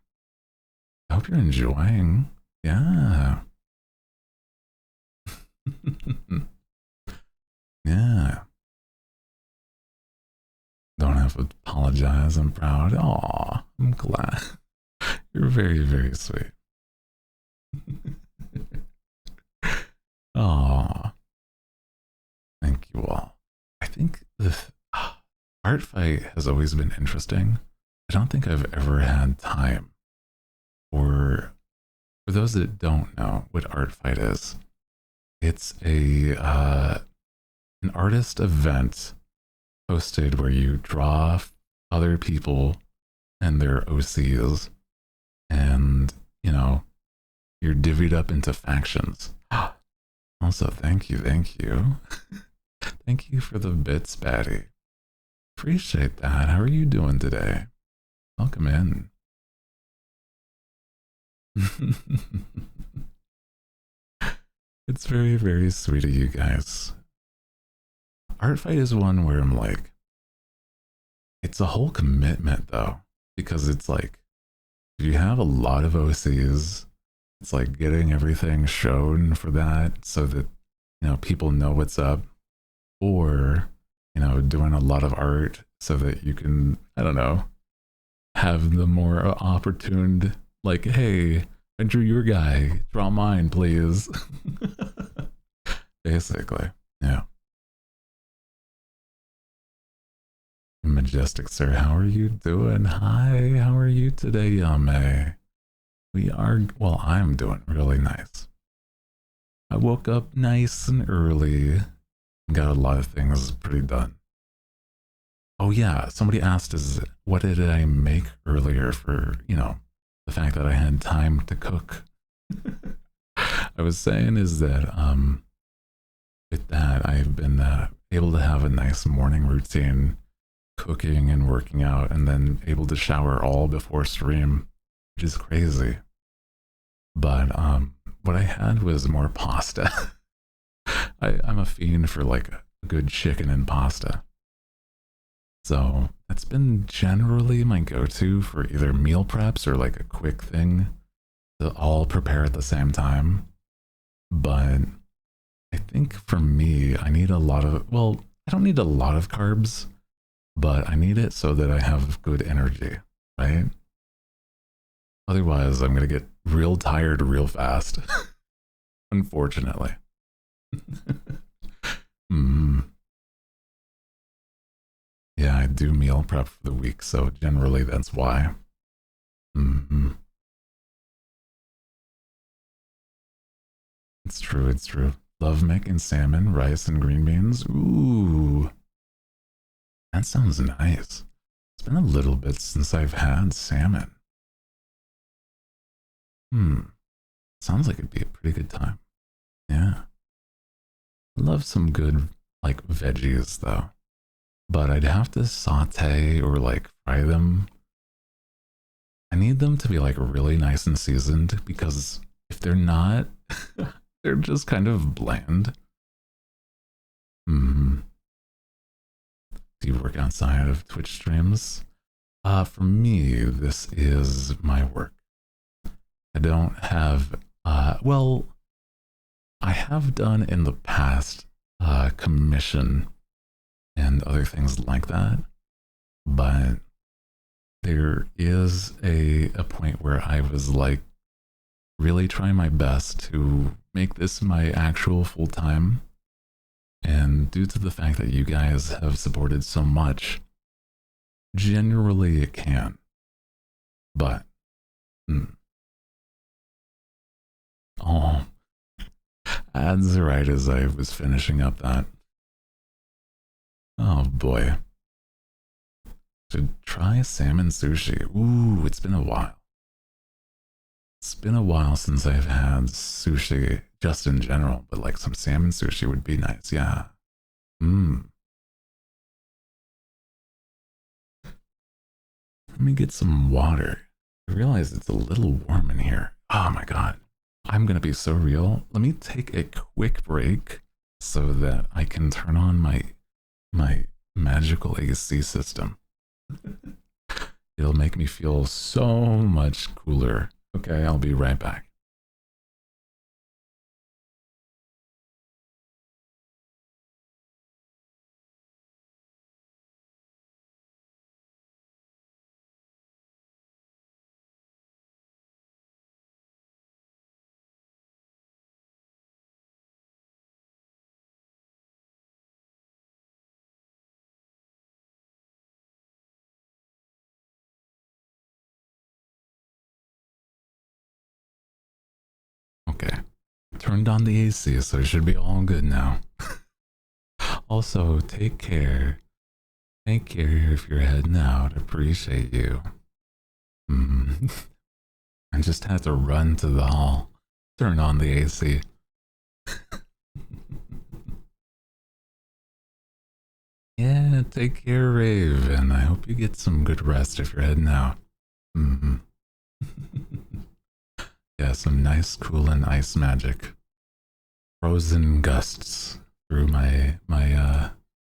I hope you're enjoying. Yeah. Yeah. Don't have to apologize. I'm proud. Aw, I'm glad. You're very, very sweet. Aw. Thank you all. I think the Art Fight has always been interesting. I don't think I've ever had time. Or for those that don't know what Art Fight is, it's an artist event hosted where you draw other people and their OCs, and you're divvied up into factions. Also, thank you. Thank you for the bits, Batty. Appreciate that. How are you doing today? Welcome in. It's very, very sweet of you guys. Art Fight is one where I'm like, it's a whole commitment though, because it's like, if you have a lot of OCs, it's like getting everything shown for that so that, people know what's up, or, doing a lot of art so that you can, I don't know, have the more opportune, like, hey, I drew your guy, draw mine, please. Basically, yeah. Majestic sir, how are you doing? Hi, how are you today, Yame? I'm doing really nice. I woke up nice and early, got a lot of things pretty done. Oh yeah, somebody asked, what did I make earlier for, the fact that I had time to cook. I was saying is that, with that, I've been able to have a nice morning routine, cooking and working out, and then able to shower all before stream, which is crazy. But what I had was more pasta. I'm a fiend for like a good chicken and pasta. So that's been generally my go-to for either meal preps or like a quick thing to all prepare at the same time. But I think for me, I need a lot of, I don't need a lot of carbs, but I need it so that I have good energy, right? Otherwise, I'm going to get real tired real fast, unfortunately. Yeah, I do meal prep for the week, so generally that's why. It's true. Love making salmon, rice, and green beans. Ooh, that sounds nice. It's been a little bit since I've had salmon. Sounds like it'd be a pretty good time. Yeah. I love some good, like, veggies, though. But I'd have to saute or, like, fry them. I need them to be, like, really nice and seasoned, because if they're not, they're just kind of bland. Do you work outside of Twitch streams? For me, this is my work. I don't have, I have done in the past commission and other things like that, but there is a point where I was like really trying my best to make this my actual full-time, and due to the fact that you guys have supported so much, generally it can, but oh, ads right as I was finishing up that. Oh boy. Should try salmon sushi. Ooh, it's been a while. It's been a while since I've had sushi, just in general, but like some salmon sushi would be nice. Yeah. Mmm. Let me get some water. I realize it's a little warm in here. Oh my god. I'm gonna be so real. Let me take a quick break so that I can turn on my magical AC system. It'll make me feel so much cooler. Okay, I'll be right back. Okay, turned on the AC, so it should be all good now. Also, take care. Take care if you're heading out. Appreciate you. I just had to run to the hall, turn on the AC. Yeah, take care, Rave, and I hope you get some good rest if you're heading out. Yeah, some nice, cool, and ice magic. Frozen gusts through my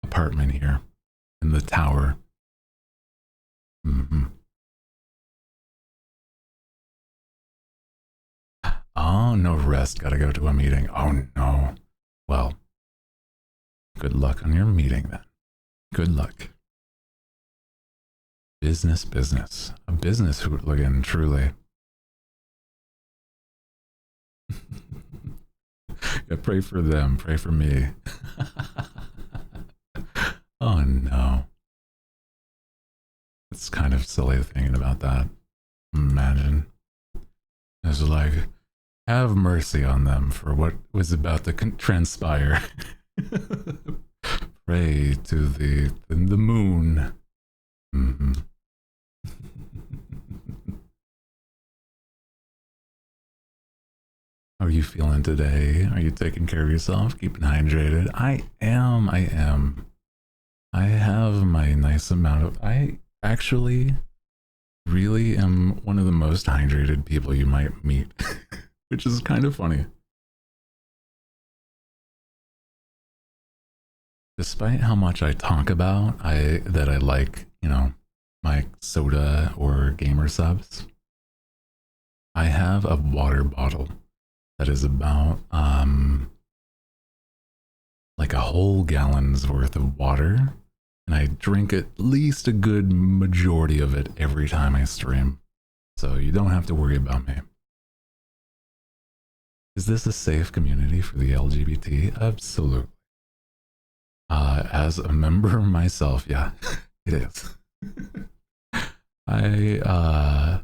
apartment here in the tower. Oh, no rest. Gotta go to a meeting. Oh no. Well, good luck on your meeting then. Good luck. Business, business. A business hooligan, truly. Yeah, pray for them. Pray for me. Oh no. It's kind of silly thinking about that. Imagine. It's like, have mercy on them for what was about to transpire. Pray to the moon. How are you feeling today? Are you taking care of yourself? Keeping hydrated? I am. I have my nice amount of... I actually really am one of the most hydrated people you might meet, which is kind of funny. Despite how much I talk about that I like, you know, my soda or gamer subs, I have a water bottle that is about like a whole gallon's worth of water, and I drink at least a good majority of it every time I stream, so you don't have to worry about me. Is this a safe community for the LGBT? Absolutely. As a member myself, yeah, it is. I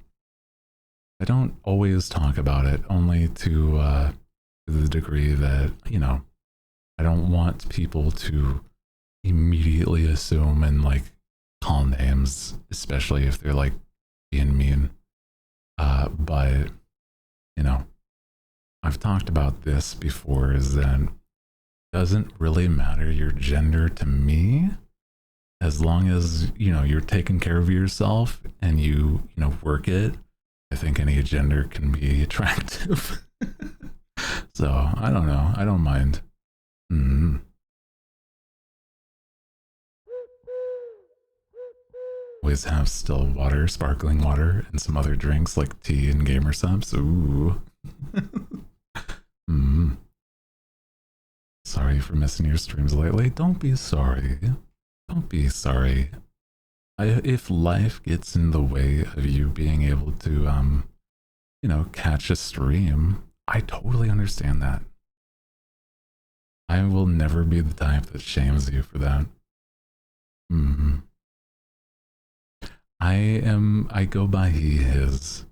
don't always talk about it, only to the degree that, you know, I don't want people to immediately assume and like call names, especially if they're like being mean. But, you know, I've talked about this before, is that it doesn't really matter your gender to me, as long as, you know, you're taking care of yourself and you know, work it. I think any gender can be attractive. So, I don't know. I don't mind. Always have still water, sparkling water, and some other drinks like tea and gamer subs. Ooh. Sorry for missing your streams lately. Don't be sorry. Don't be sorry. If life gets in the way of you being able to, you know, catch a stream, I totally understand that. I will never be the type that shames you for that. I go by he, his.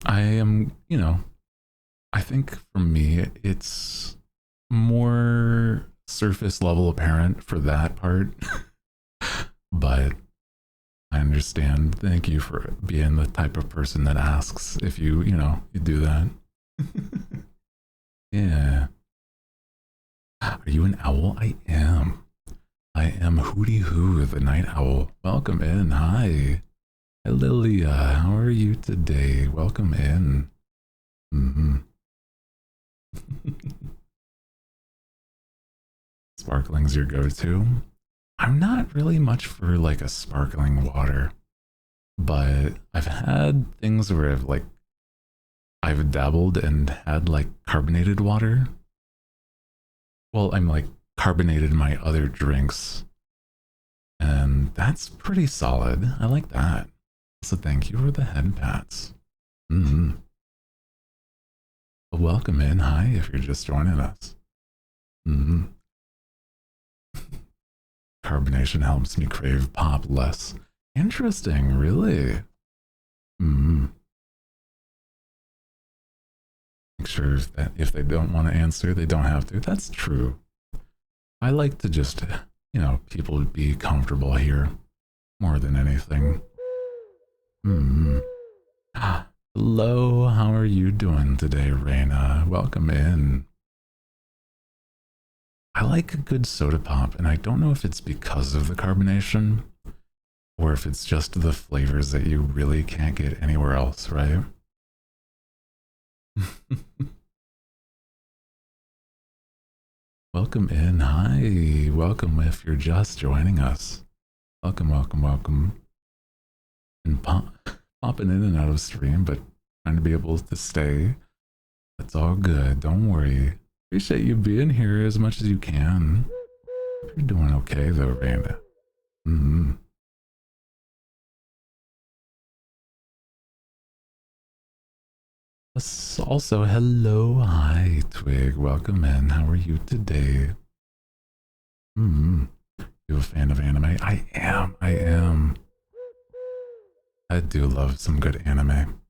I am, you know, I think for me, it's more surface level apparent for that part. but I understand. Thank you for being the type of person that asks if you do that. Yeah. Are you an owl? I am. I am Hooty Hoo, the night owl. Welcome in. Hi. Hi, Lilia. How are you today? Welcome in. Sparkling's your go-to? I'm not really much for like a sparkling water, but I've had things where I've dabbled and had like carbonated water. Well, I'm like carbonated my other drinks, and that's pretty solid. I like that. So thank you for the head pats. Welcome in. Hi, if you're just joining us. Carbonation helps me crave pop less. Interesting, really. Make sure that if they don't want to answer, they don't have to. That's true. I like to just, people be comfortable here more than anything. Hello, how are you doing today, Raina? Welcome in. I like a good soda pop, and I don't know if it's because of the carbonation or if it's just the flavors that you really can't get anywhere else, right? Welcome in. Hi. Welcome if you're just joining us. Welcome, welcome, welcome. And popping in and out of stream, but trying to be able to stay. That's all good. Don't worry. Appreciate you being here as much as you can. You're doing okay though, Randa. Also, hello, hi, Twig. Welcome in. How are you today? You a fan of anime? I am. I do love some good anime.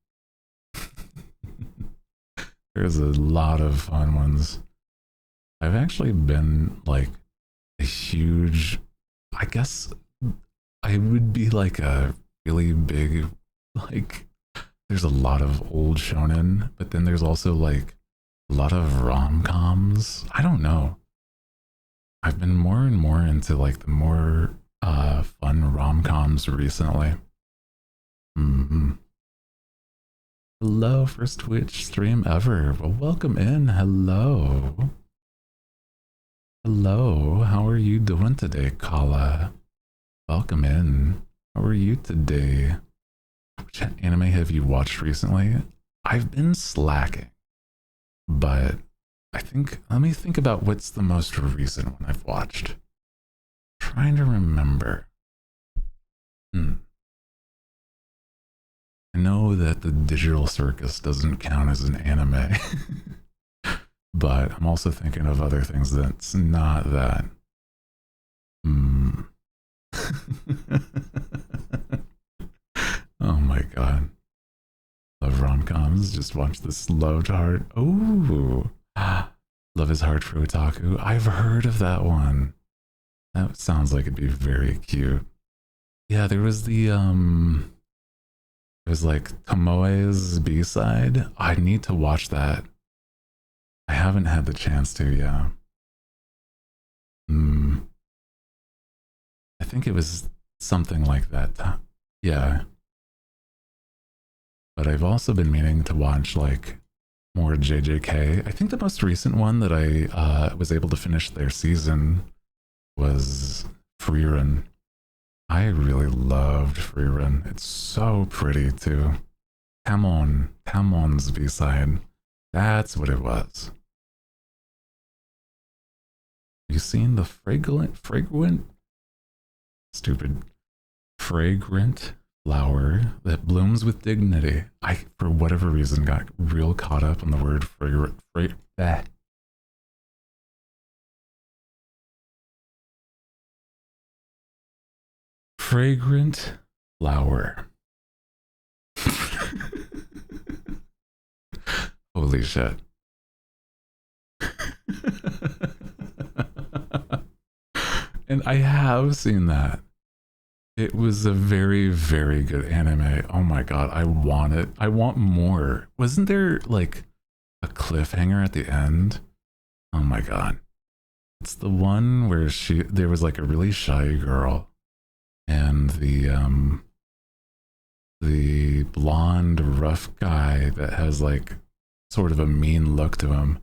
There's a lot of fun ones. I've actually been like a huge, I guess I would be like a really big, like, there's a lot of old shonen, but then there's also like a lot of rom-coms. I don't know. I've been more and more into like the more fun rom-coms recently. Hello, first Twitch stream ever. Well, welcome in. Hello. Hello, how are you doing today, Kala? Welcome in. How are you today? Which anime have you watched recently? I've been slacking, but let me think about what's the most recent one I've watched. I'm trying to remember. I know that the Digital Circus doesn't count as an anime, but I'm also thinking of other things that's not that. Oh my god. Love rom-coms. Just watch this Loved Heart. Oh, Love is Hard for Otaku. I've heard of that one. That sounds like it'd be very cute. Yeah, there was the it was like Tomoe's B-side. I need to watch that. I haven't had the chance to, yeah. I think it was something like that. Yeah. But I've also been meaning to watch like more JJK. I think the most recent one that I was able to finish their season was Freerun. I really loved Freerun. It's so pretty too. Tamon's B-side. That's what it was. Have you seen the fragrant flower that blooms with dignity? I, for whatever reason, got real caught up on the word fragrant. Fragrant flower. Holy shit. And I have seen that. It was a very, very good anime. Oh my god, I want it. I want more. Wasn't there like a cliffhanger at the end? Oh my god. It's the one where there was like a really shy girl and the blonde rough guy that has like sort of a mean look to him.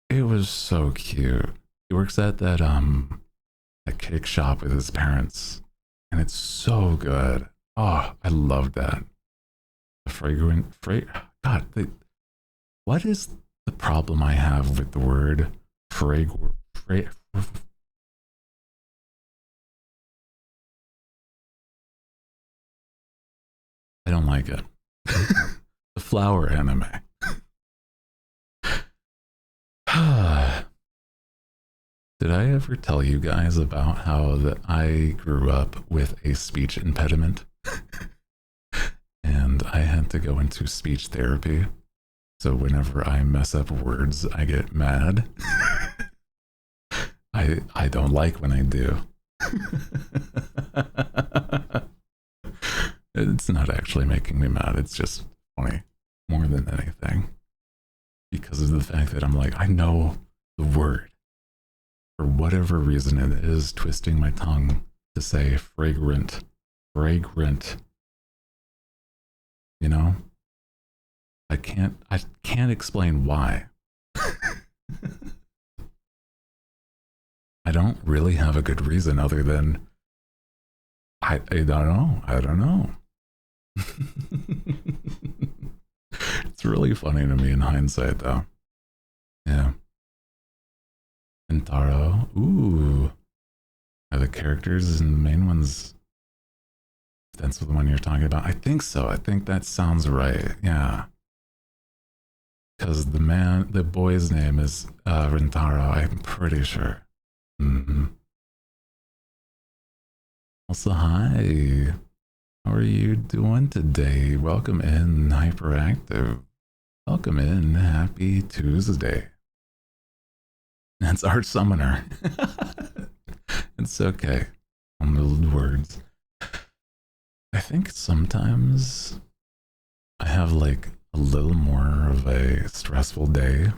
It was so cute. He works at that cake shop with his parents, and it's so good. Oh, I love that. The God, what is the problem I have with the word I don't like it. The flower anime. Did I ever tell you guys about how that I grew up with a speech impediment? And I had to go into speech therapy. So whenever I mess up words, I get mad. I don't like when I do. It's not actually making me mad. It's just funny more than anything. Because of the fact that I'm like, I know the word. For whatever reason it is, twisting my tongue to say fragrant. Fragrant. You know? I can't explain why. I don't really have a good reason other than I don't know. I don't know. It's really funny to me in hindsight though. Yeah. And Taro. Ooh. Are the characters and the main ones that's the one you're talking about? I think so. I think that sounds right. Yeah. Because the boy's name is Rintaro, I'm pretty sure. Mm-hmm. Also, hi. How are you doing today? Welcome in, Hyperactive. Welcome in. Happy Tuesday. That's Art Summoner. It's okay. Little words. I think sometimes I have like a little more of a stressful day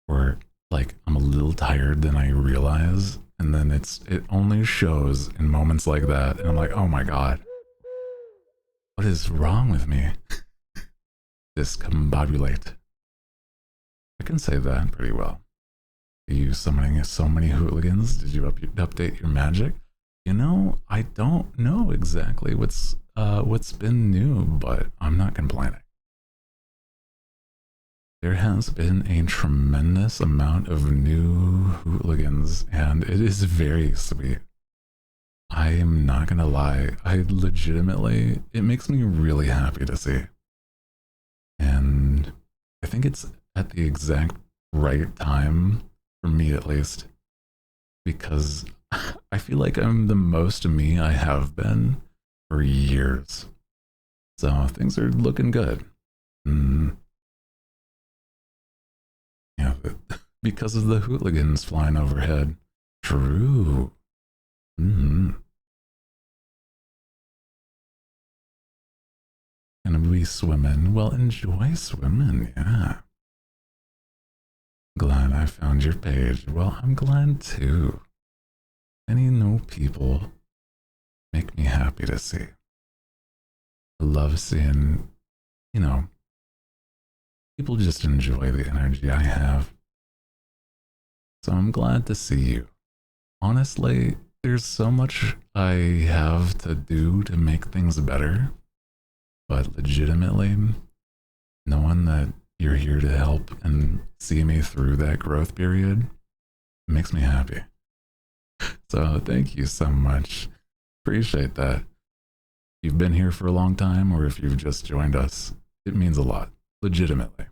where like I'm a little tired than I realize, and then it only shows in moments like that, and I'm like, oh my god, what is wrong with me? Discombobulate. I can say that pretty well. Are you summoning so many hooligans? Did you update your magic? You know, I don't know exactly what's been new, but I'm not complaining. There has been a tremendous amount of new hooligans, and it is very sweet. I am not gonna lie, I legitimately, it makes me really happy to see. And I think it's at the exact right time, for me at least, because I feel like I'm the most me I have been for years. So things are looking good. Yeah, because of the hooligans flying overhead. True. Gonna be swimming. Well, enjoy swimming, yeah. Glad I found your page. Well, I'm glad too. Any new people make me happy to see. I love seeing, you know, people just enjoy the energy I have. So I'm glad to see you. Honestly, there's so much I have to do to make things better, but legitimately, knowing that you're here to help and see me through that growth period makes me happy. So thank you so much. Appreciate that. You've been here for a long time, or if you've just joined us, it means a lot, legitimately.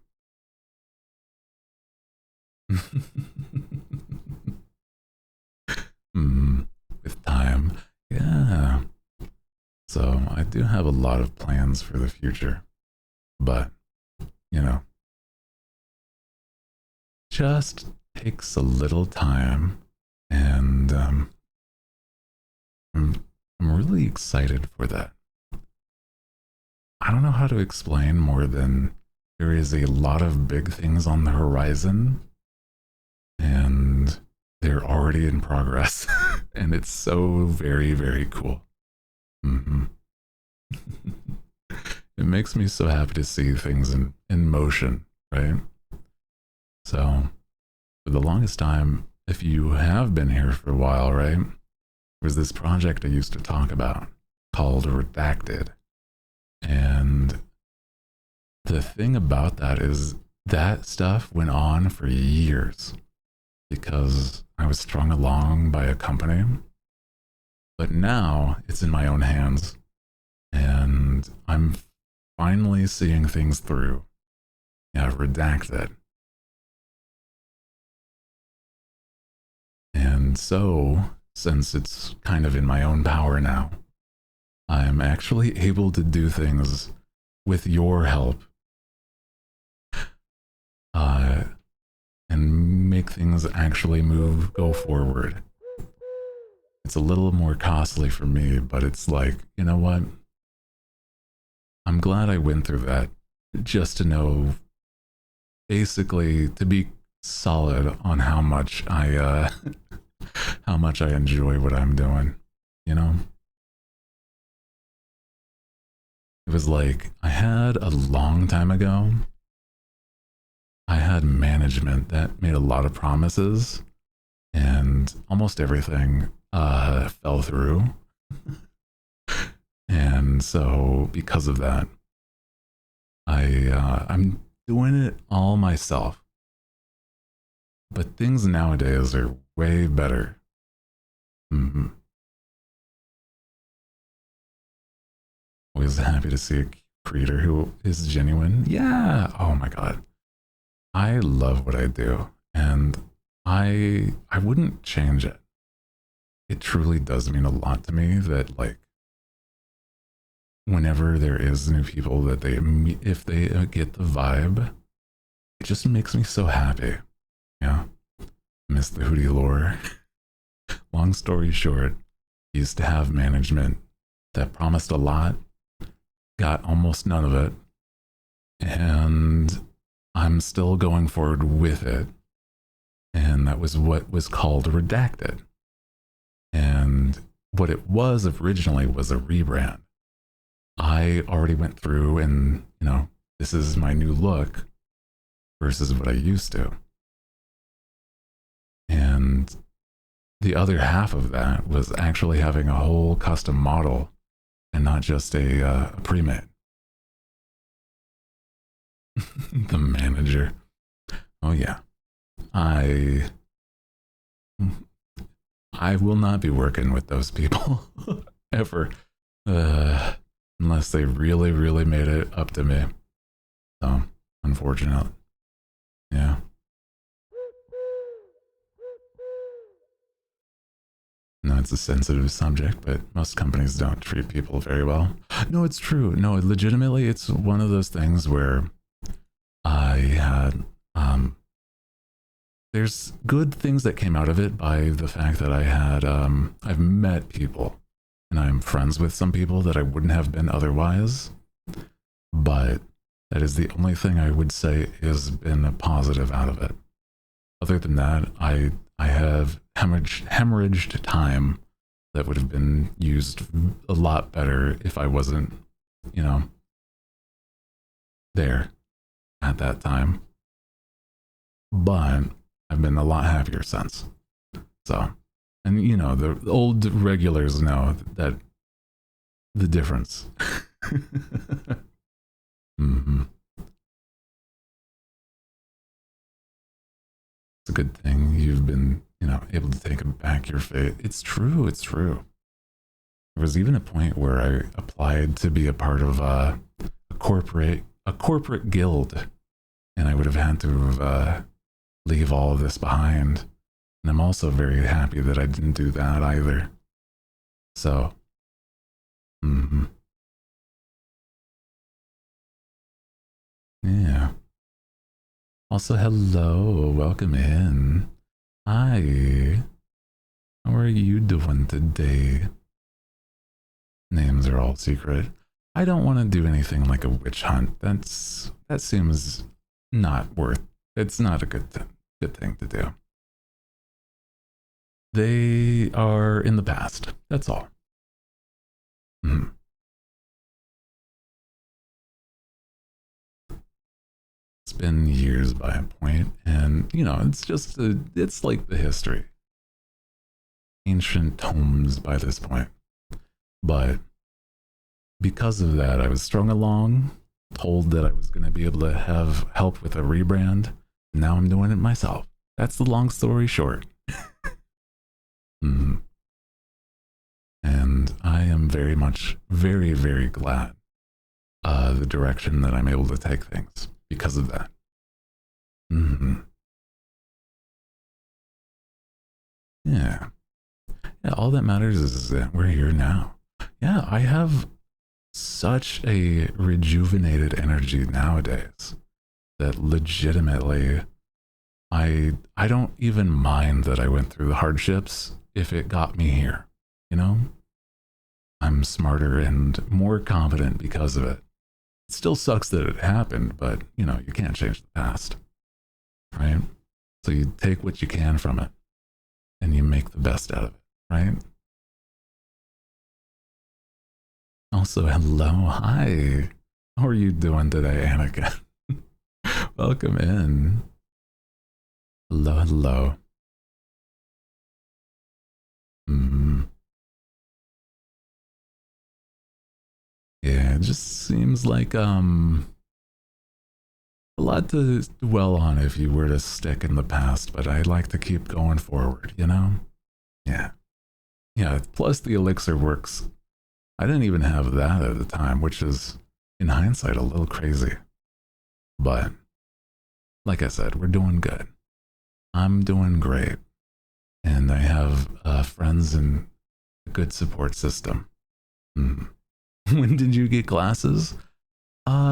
With time, yeah. So I do have a lot of plans for the future, but you know, just takes a little time, and I'm really excited for that. I don't know how to explain more than there is a lot of big things on the horizon, and they're already in progress. And it's so very, very cool. Mm-hmm. It makes me so happy to see things in motion, right? So, for the longest time, if you have been here for a while, right, there was this project I used to talk about called Redacted. And the thing about that is that stuff went on for years because I was strung along by a company. But now it's in my own hands, and I'm finally seeing things through. Yeah, Redacted. And so, since it's kind of in my own power now, I'm actually able to do things with your help and make things actually go forward. It's a little more costly for me, but it's like, you know what? I'm glad I went through that just to know, basically, to be solid on how much I enjoy what I'm doing, you know? It was like, I had a long time ago, I had management that made a lot of promises, and almost everything fell through. And so, because of that, I'm doing it all myself. But things nowadays are way better. Mm-hmm. Always happy to see a creator who is genuine. Yeah. Oh my god. I love what I do, and I wouldn't change it. It truly does mean a lot to me that, like, whenever there is new people that they meet, if they get the vibe, it just makes me so happy. Yeah. Miss the Hooty lore. Long story short, I used to have management that promised a lot, got almost none of it, and I'm still going forward with it. And that was what was called Redacted. And what it was originally was a rebrand. I already went through and, you know, this is my new look versus what I used to. And the other half of that was actually having a whole custom model and not just a pre-made. The manager. Oh yeah. I will not be working with those people ever, unless they really, really made it up to me. So, unfortunate. Yeah. No, it's a sensitive subject, but most companies don't treat people very well. No, it's true. No, legitimately, it's one of those things where I had, there's good things that came out of it by the fact that I had, I've met people and I'm friends with some people that I wouldn't have been otherwise. But that is the only thing I would say has been a positive out of it. Other than that, I have hemorrhaged time that would have been used a lot better if I wasn't, you know, there at that time. But I've been a lot happier since. So, and you know, the old regulars know that the difference. Mm-hmm. It's a good thing you've been, you know, able to take back your fate. It's true. It's true. There was even a point where I applied to be a part of a corporate guild, and I would have had to leave all of this behind. And I'm also very happy that I didn't do that either. So, yeah. Also, hello, welcome in. Hi. How are you doing today? Names are all secret. I don't want to do anything like a witch hunt. That seems not worth. It's not a good thing to do. They are in the past. That's all. Mm. It's been years by a point, and you know, it's like the history. Ancient tomes by this point. But because of that, I was strung along, told that I was going to be able to have help with a rebrand. And now I'm doing it myself. That's the long story short. Mm. And I am very much, very, very glad the direction that I'm able to take things because of that. Mm-hmm. Yeah. Yeah, all that matters is that we're here now. Yeah, I have such a rejuvenated energy nowadays that legitimately I don't even mind that I went through the hardships if it got me here, you know? I'm smarter and more confident because of it. It still sucks that it happened, but you know, you can't change the past, right? So you take what you can from it and you make the best out of it, right? Also, hello, hi. How are you doing today, Anakin? Welcome in. Hello, hello. Mm-hmm. Yeah, it just seems like a lot to dwell on if you were to stick in the past, but I like to keep going forward, you know? Yeah. Yeah, plus the elixir works. I didn't even have that at the time, which is, in hindsight, a little crazy. But, like I said, we're doing good. I'm doing great. And I have friends and a good support system. Mm. When did you get glasses?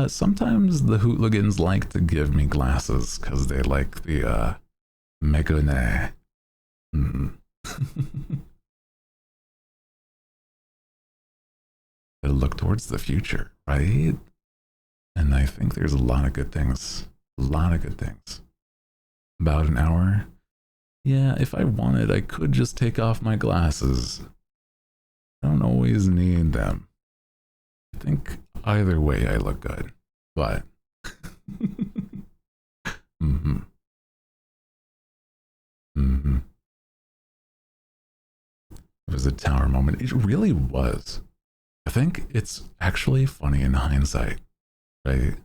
Sometimes the hooligans like to give me glasses because they like the megane. Mm. Gotta look towards the future, right? And I think there's a lot of good things. A lot of good things. About an hour. Yeah, if I wanted, I could just take off my glasses. I don't always need them. I think either way I look good, but mm-hmm. Mm-hmm. It was a tower moment. It really was. I think it's actually funny in hindsight, right?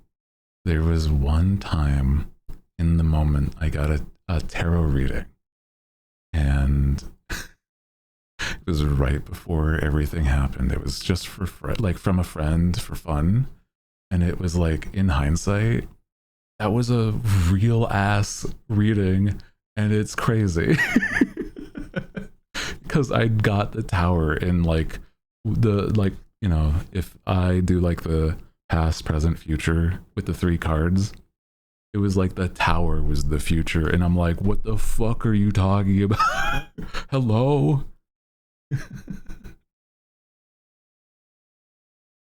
There was one time in the moment I got a tarot reading, and it was right before everything happened. It was just for like from a friend for fun, and it was like in hindsight, that was a real ass reading, and it's crazy because I got the tower in like you know, if I do like the past, present, future with the 3 cards, it was like the tower was the future, and I'm like, what the fuck are you talking about? Hello?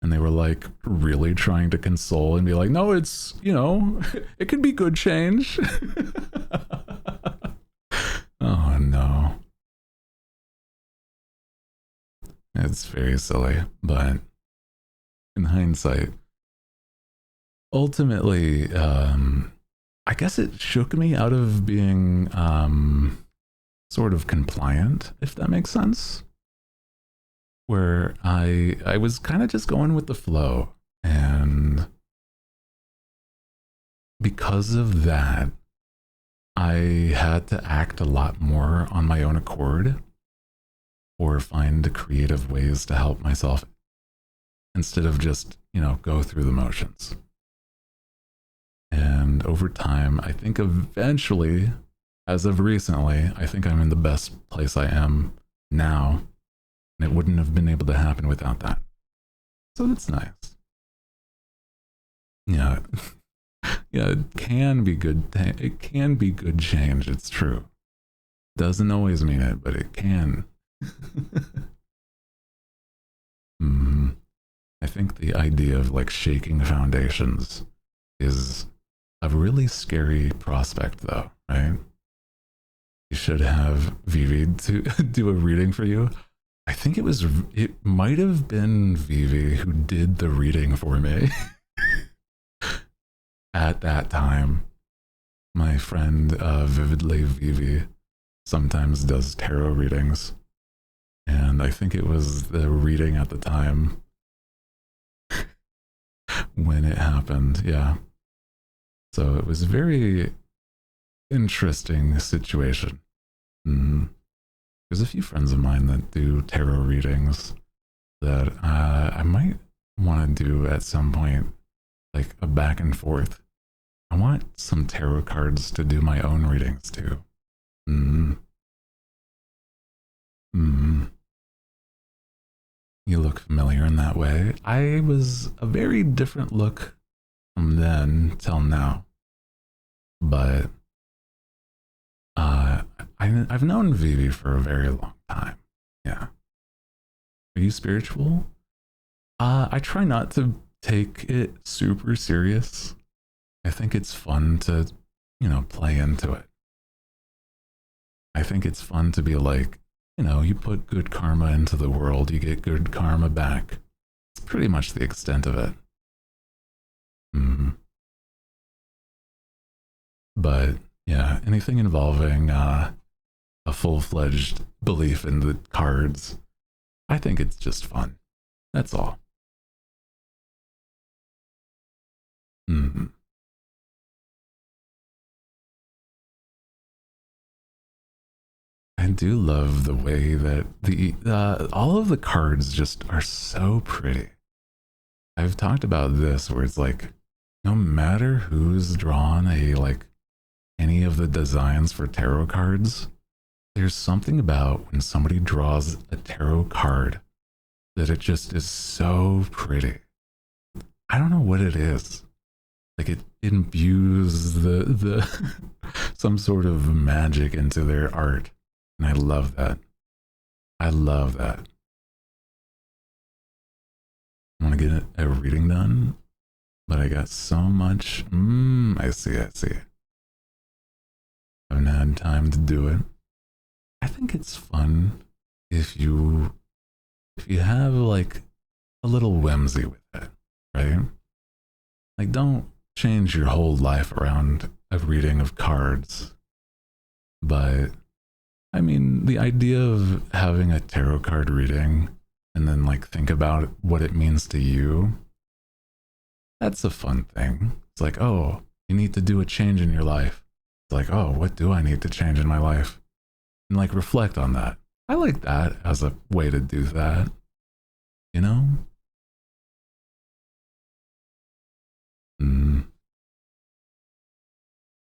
And they were like really trying to console and be like, no, it's, you know, it could be good change. Oh no. It's very silly, but in hindsight, ultimately, I guess it shook me out of being sort of compliant, if that makes sense. Where I was kind of just going with the flow, and because of that, I had to act a lot more on my own accord or find creative ways to help myself instead of just, you know, go through the motions. And over time, I think eventually, as of recently, I think I'm in the best place I am now. And it wouldn't have been able to happen without that. So that's nice. Yeah. Yeah, it can be good. It can be good change. It's true. Doesn't always mean it, but it can. Mm, I think the idea of like shaking foundations is a really scary prospect, though, right? You should have Vivi to do a reading for you. I think it might have been Vivi who did the reading for me at that time. My friend Vividly Vivi sometimes does tarot readings, and I think it was the reading at the time when it happened. Yeah. So it was a very interesting situation. Mm. There's a few friends of mine that do tarot readings that I might want to do at some point, like a back and forth. I want some tarot cards to do my own readings too. Mm. Mm. You look familiar in that way. I was a very different look from then till now, but uh, I've known Vivi for a very long time. Yeah. Are you spiritual? I try not to take it super serious. I think it's fun to, play into it. I think it's fun to be like, you put good karma into the world, you get good karma back. It's pretty much the extent of it. Mm. But yeah, anything involving a full-fledged belief in the cards, I think it's just fun. That's all. Mm. I do love the way that the all of the cards just are so pretty. I've talked about this where it's like, no matter who's drawn any of the designs for tarot cards, there's something about when somebody draws a tarot card that it just is so pretty. I don't know what it is. Like it imbues the some sort of magic into their art. And I love that. I love that. I want to get a reading done, but I got so much. I see, I see. Haven't had time to do it. I think it's fun if you have like a little whimsy with it, right? Like don't change your whole life around a reading of cards. But I mean, the idea of having a tarot card reading and then like think about what it means to you, that's a fun thing. It's like, oh, you need to do a change in your life. It's like, oh, what do I need to change in my life? And like reflect on that. I like that as a way to do that, you know? Mm.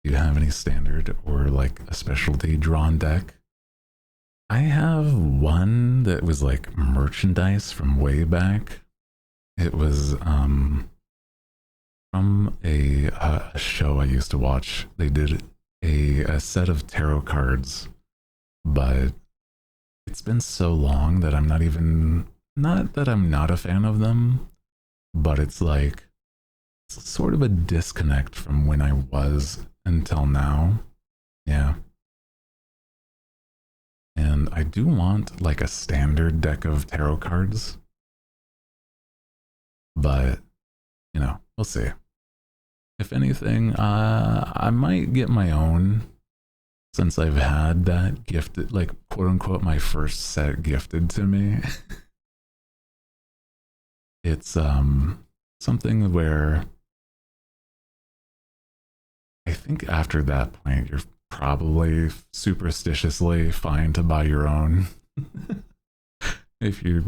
Do you have any standard or like a specialty drawn deck? I have one that was like merchandise from way back. It was from a show I used to watch. They did a set of tarot cards, but it's been so long that I'm not that I'm not a fan of them, but it's like it's sort of a disconnect from when I was until now. Yeah. And I do want like a standard deck of tarot cards, but we'll see. If anything, I might get my own since I've had that gifted, like quote unquote, my first set gifted to me. It's something where I think after that point, you're probably superstitiously fine to buy your own if you're,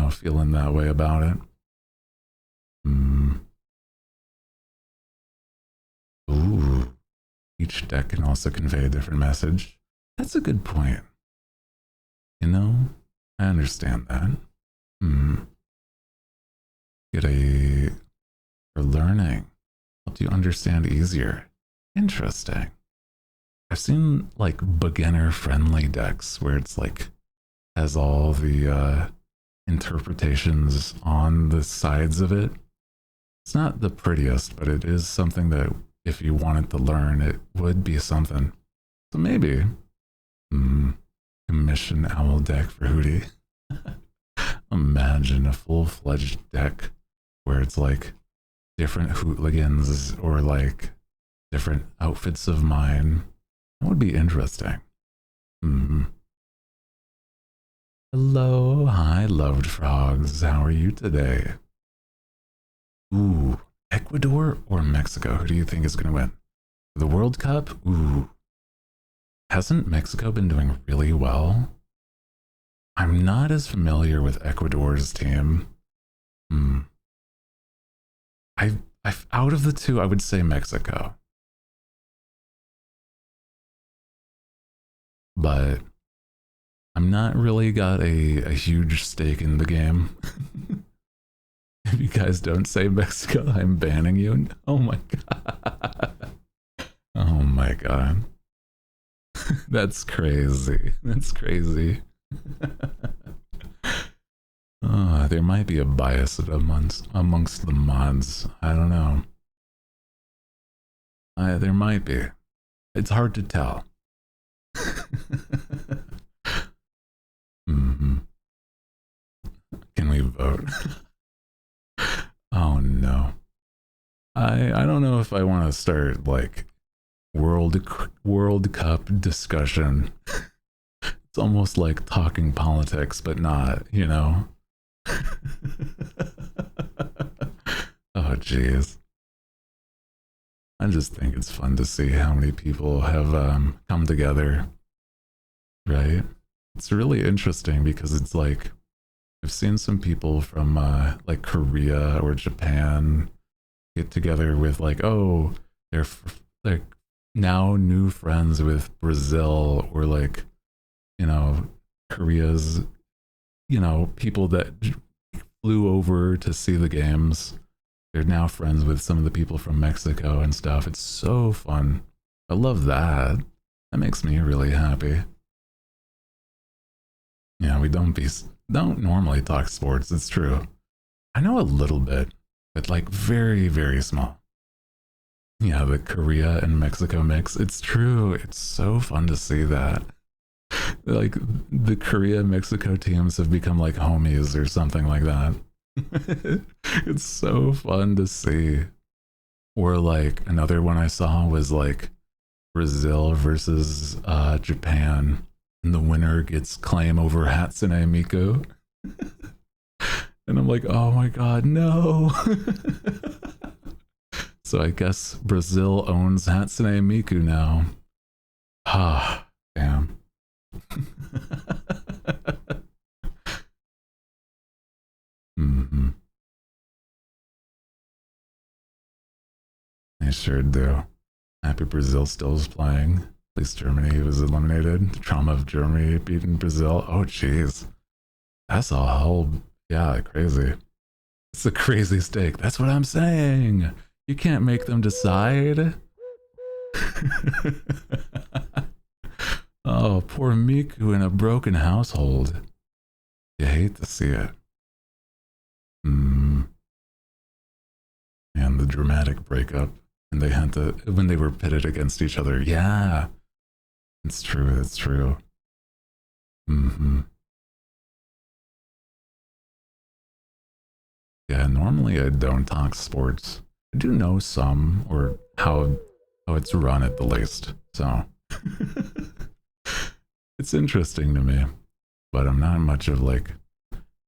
feeling that way about it. Mm. Ooh. Each deck can also convey a different message. That's a good point. I understand that. Hmm. Get for learning. Help you understand easier. Interesting. I've seen like beginner friendly decks where it's like has all the interpretations on the sides of it. It's not the prettiest, but it is something that if you wanted to learn, it would be something. So maybe commission owl deck for Hooty. Imagine a full-fledged deck where it's like different hooligans or like different outfits of mine. That would be interesting. Hello, hi, loved frogs. How are you today? Ooh, Ecuador or Mexico? Who do you think is going to win? The World Cup? Ooh. Hasn't Mexico been doing really well? I'm not as familiar with Ecuador's team. Out of the two, I would say Mexico. But I'm not really got a huge stake in the game. If you guys don't say Mexico, I'm banning you. Oh my god. Oh my god. That's crazy. That's crazy. There might be a bias amongst the mods. I don't know. There might be. It's hard to tell. Can we vote? Oh no. I don't know if I want to start like World Cup discussion. It's almost like talking politics, but not, you know. Oh jeez. I just think it's fun to see how many people have come together, right? It's really interesting because it's like I've seen some people from like Korea or Japan get together with like, oh, they're like now new friends with Brazil, or like, you know, Korea's, you know, people that flew over to see the games. They're now friends with some of the people from Mexico and stuff. It's so fun. I love that. That makes me really happy. Yeah, we don't normally talk sports. It's true. I know a little bit, but like very, very small. Yeah, the Korea and Mexico mix. It's true. It's so fun to see that. Like the Korea Mexico teams have become like homies or something like that. It's so fun to see. Or like another one I saw was like Brazil versus Japan, and the winner gets claim over Hatsune Miku. And I'm like, oh my god, no. So I guess Brazil owns Hatsune Miku now. Ah, damn. I sure do. Happy Brazil still is playing. At least Germany was eliminated. The trauma of Germany beating Brazil. Oh, jeez. That's a whole, yeah, crazy. It's a crazy stake. That's what I'm saying. You can't make them decide. Oh, poor Miku in a broken household. You hate to see it. And the dramatic breakup. And they had to, when they were pitted against each other. Yeah. It's true, it's true. Yeah, normally I don't talk sports. I do know some, or how it's run at the least. So it's interesting to me. But I'm not much of like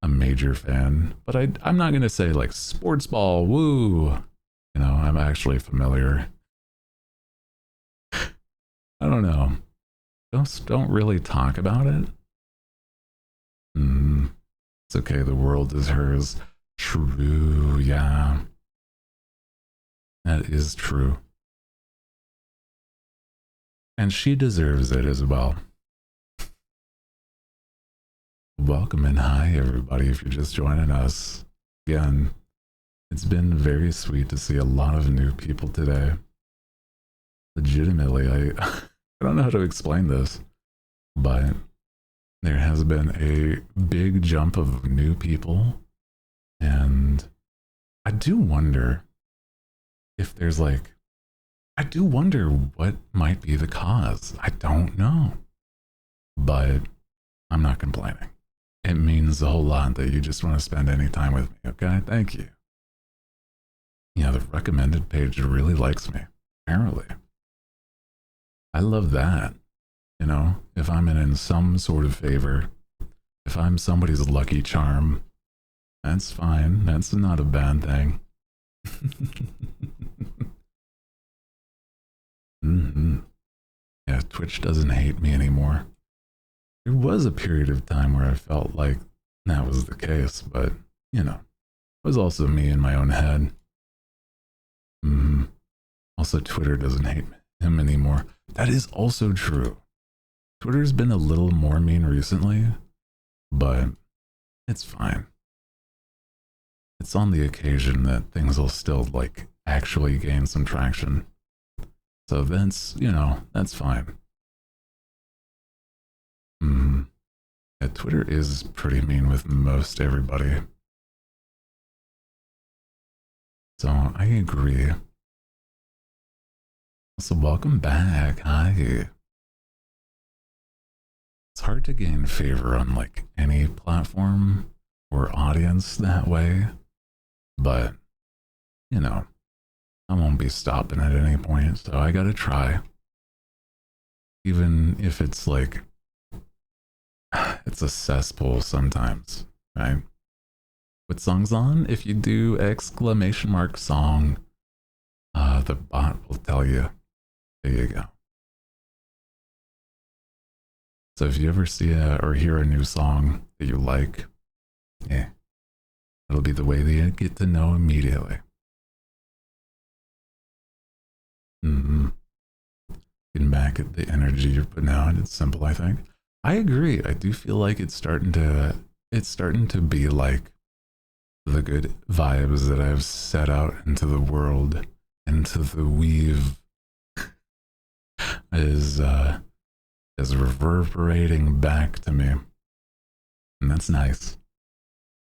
a major fan. But I'm not gonna say like sports ball, woo. You know, I'm actually familiar. I don't know. Just don't really talk about it. It's okay, the world is hers. True, yeah. That is true. And she deserves it as well. Welcome and hi everybody if you're just joining us. Again, it's been very sweet to see a lot of new people today. Legitimately, I don't know how to explain this, but there has been a big jump of new people, and I do wonder if there's like, I do wonder what might be the cause. I don't know, but I'm not complaining. It means a whole lot that you just want to spend any time with me, okay? Thank you. Yeah, the recommended page really likes me, apparently. I love that. You know, if I'm in some sort of favor, if I'm somebody's lucky charm, that's fine. That's not a bad thing. Yeah, Twitch doesn't hate me anymore. There was a period of time where I felt like that was the case, but, you know, it was also me in my own head. Also, Twitter doesn't hate him anymore. That is also true. Twitter's been a little more mean recently, but it's fine. It's on the occasion that things will still, like, actually gain some traction. So that's, you know, that's fine. Yeah, Twitter is pretty mean with most everybody. So I agree. So welcome back. Hi. It's hard to gain favor on like any platform or audience that way, but you know, I won't be stopping at any point, so I gotta try. Even if it's like, it's a cesspool sometimes, right? What song's on? If you do exclamation mark song, the bot will tell you. There you go. So if you ever see or hear a new song that you like, yeah, it'll be the way that you get to know immediately. Getting back at the energy you're putting out, it's simple, I think. I agree. I do feel like it's starting to be like the good vibes that I've set out into the world, into the weave, is reverberating back to me, and that's nice.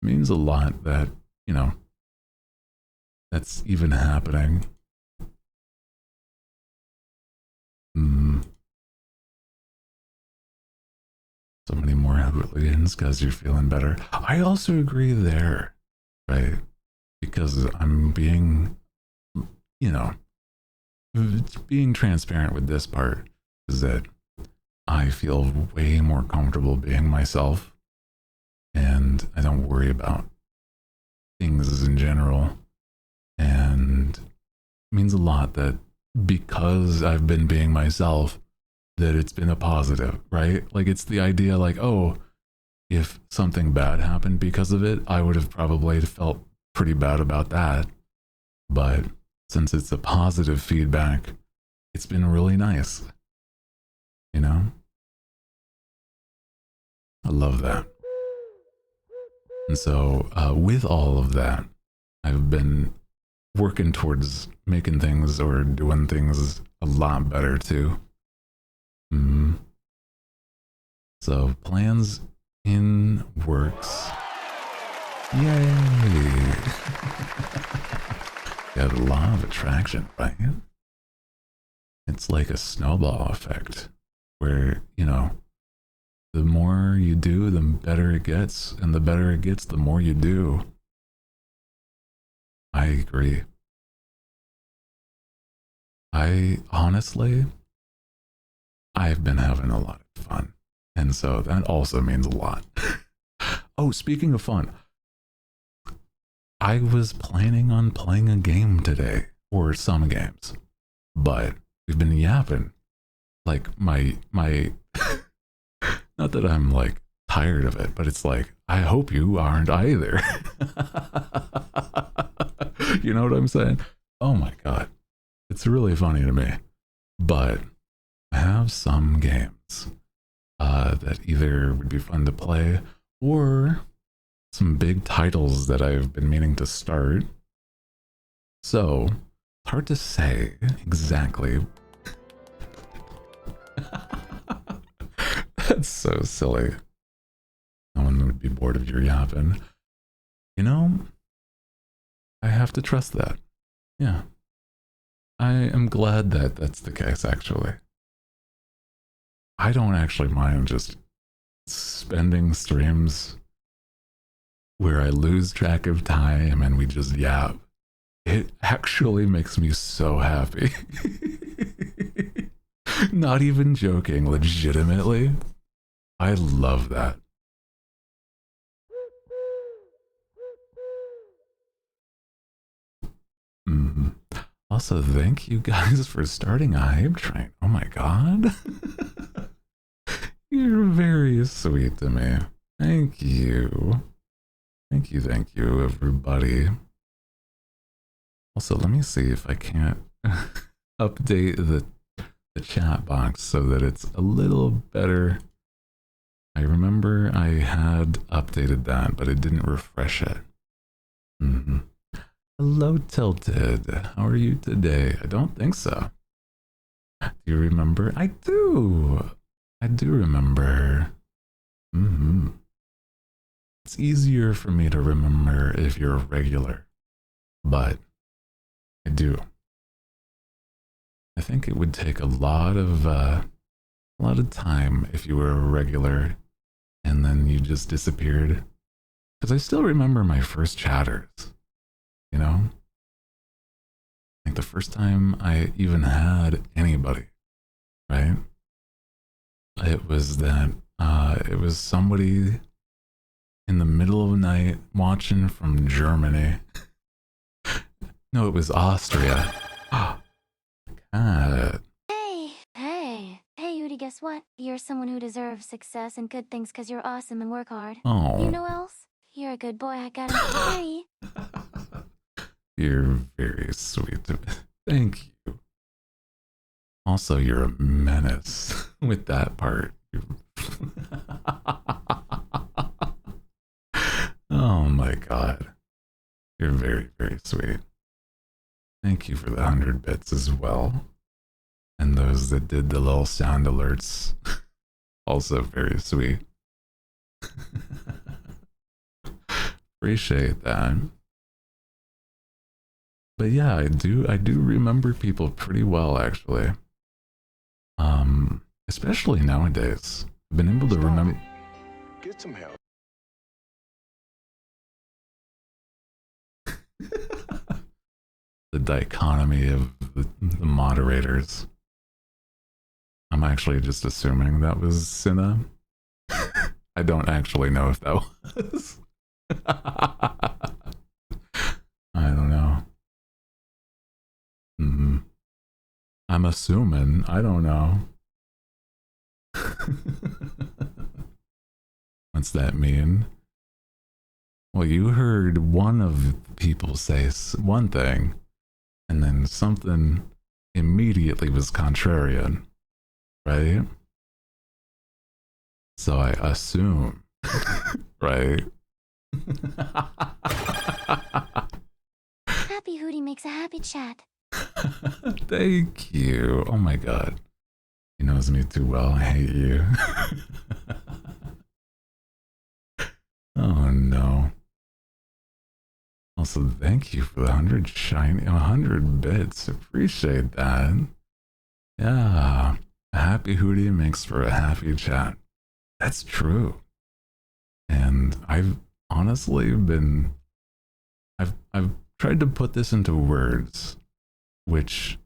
It means a lot that, you know, that's even happening. So many more hooligans because you're feeling better. I also agree there, right? Because I'm being, you know, being transparent with this part is that I feel way more comfortable being myself, and I don't worry about things in general. And it means a lot that because I've been being myself, that it's been a positive, right? Like it's the idea like, oh, if something bad happened because of it, I would have probably felt pretty bad about that. But since it's a positive feedback, it's been really nice. You know? I love that. And so with all of that, I've been working towards making things or doing things a lot better too. So plans in works. Yay! Yeah, the law of attraction, right? It's like a snowball effect where, you know, the more you do, the better it gets, and the better it gets, the more you do. I agree. Honestly, I've been having a lot of fun. And so that also means a lot. Oh, speaking of fun, I was planning on playing a game today, or some games, but we've been yapping. Like my not that I'm like tired of it, but it's like, I hope you aren't either. You know what I'm saying? Oh my God. It's really funny to me. But I have some games that either would be fun to play or some big titles that I've been meaning to start. So, it's hard to say exactly. That's so silly. bored of your yapping. You know, I have to trust that. Yeah. I am glad that that's the case, actually. I don't actually mind just spending streams where I lose track of time and we just yap. It actually makes me so happy. Not even joking, legitimately. I love that. Mm-hmm. Also, thank you guys for starting a hype train. Oh my god. You're very sweet to me. Thank you. Thank you, everybody. Also, let me see if I can't update the chat box so that it's a little better. I remember I had updated that, but it didn't refresh it. Mm-hmm. Hello, Tilted. How are you today? I don't think so. Do you remember? I do. I do remember. Mm-hmm. It's easier for me to remember if you're a regular, but I do. I think it would take a lot of time if you were a regular and then you just disappeared. Because I still remember my first chatters, you know? Like the first time I even had anybody, right? It was that, it was somebody in the middle of the night watching from Germany. No, it was Austria. God. Hey, Hooty, guess what? You're someone who deserves success and good things because you're awesome and work hard. Oh. You know else? You're a good boy, I got him free. You're very sweet. Thank you. Also, you're a menace with that part. Oh my god. You're very, very sweet. Thank you for the 100 bits as well. And those that did the little sound alerts. Also very sweet. Appreciate that. But yeah, I do remember people pretty well, actually. Especially nowadays. I've been able to remember. Get some help. The dichotomy of the moderators. I'm actually just assuming that was Cinna. I don't actually know if that was. I don't know. Mm-hmm. I'm assuming. I don't know. What's that mean? Well, you heard one of people say one thing, and then something immediately was contrarian, right? So I assume, right? Happy Hooty makes a happy chat. Thank you. Oh my god. He knows me too well. I hate you. Oh no. Also, thank you for the 100 bits. Appreciate that. Yeah. A happy Hooty makes for a happy chat. That's true. And I've honestly been I've tried to put this into words, which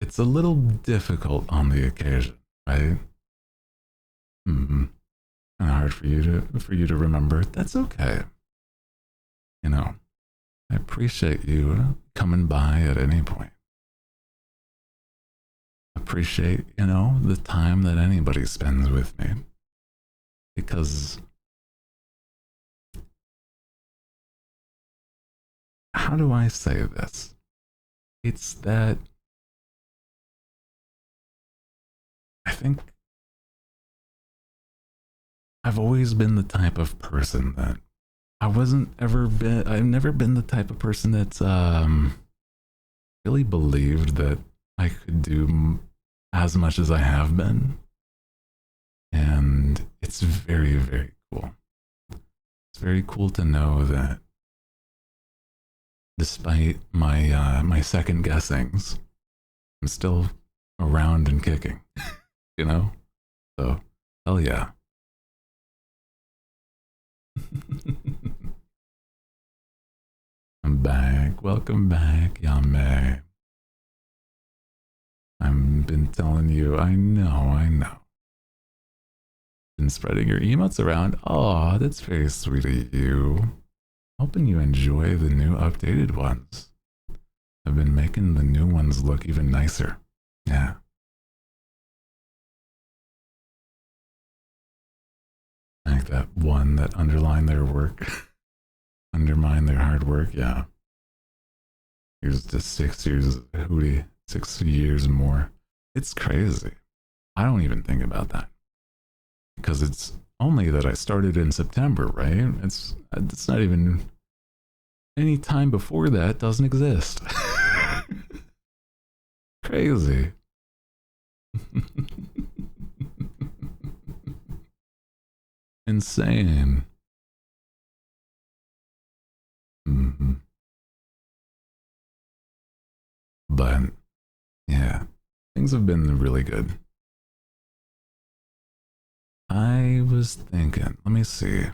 it's a little difficult on the occasion, right? Mm-hmm. And hard for you to remember. That's okay. You know, I appreciate you coming by at any point. Appreciate, you know, the time that anybody spends with me. Because how do I say this? It's that I think I've always been the type of person that I've never been the type of person that's really believed that I could do as much as I have been. And it's very, very cool. It's very cool to know that despite my second guessings, I'm still around and kicking, you know? So, hell yeah. I'm back. Welcome back, Yame. I've been telling you, I know. Been spreading your emotes around. Oh, that's very sweet of you. Hoping you enjoy the new updated ones. I've been making the new ones look even nicer. Yeah. Like that one that underlined their work, undermined their hard work. Yeah. Here's to 6 years of Hooty, 6 years more. It's crazy. I don't even think about that because it's only that I started in September, right? It's not even any time before that doesn't exist. Crazy. Insane. Mm-hmm. But yeah, things have been really good. I was thinking, let me see.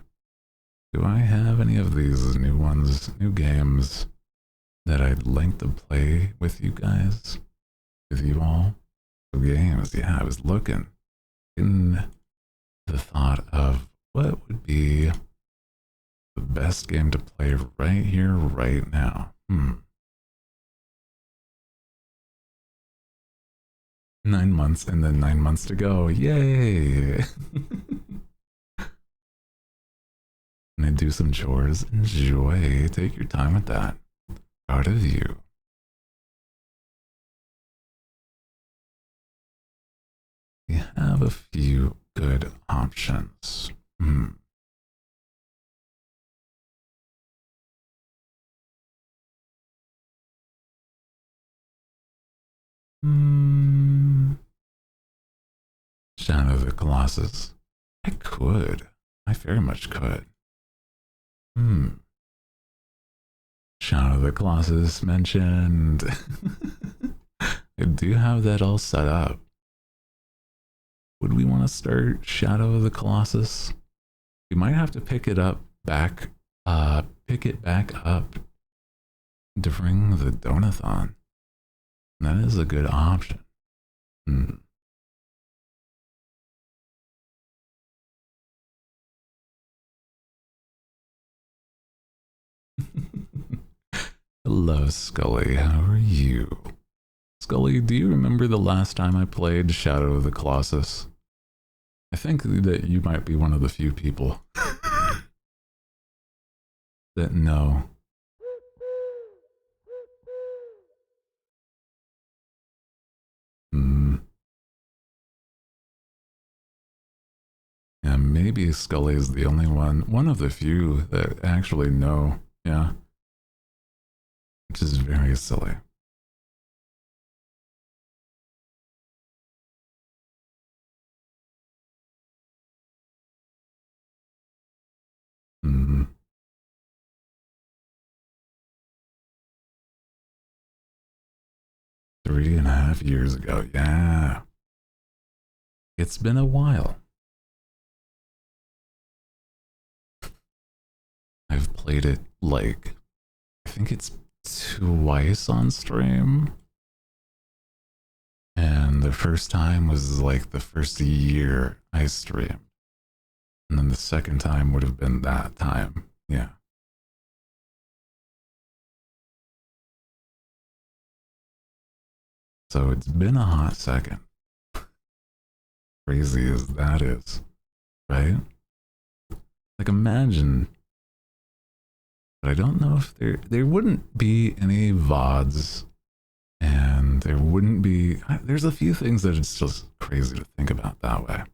Do I have any of these new ones, new games that I'd like to play with you guys? With you all? Games, yeah, I was looking in the thought of what would be the best game to play right here, right now. 9 months and then 9 months to go. Yay! And I do some chores. Enjoy. Take your time with that. Proud of you. We have a few good options. Shadow of the Colossus. I could. I very much could. Shadow of the Colossus mentioned. I do have that all set up. Would we want to start Shadow of the Colossus? We might have to pick it back up during the Donathon. That is a good option. Hello, Scully. How are you? Scully, do you remember the last time I played Shadow of the Colossus? I think that you might be one of the few people that know. Yeah, maybe Scully is the only one of the few that actually know. Yeah. Which is very silly. Mm-hmm. 3.5 years ago. Yeah. It's been a while. I've played it like, I think it's twice on stream. And the first time was like the first year I streamed. And then the second time would have been that time. Yeah. So it's been a hot second. Crazy as that is, right? Like imagine, but I don't know if there wouldn't be any VODs and there wouldn't be, there's a few things that it's just crazy to think about that way.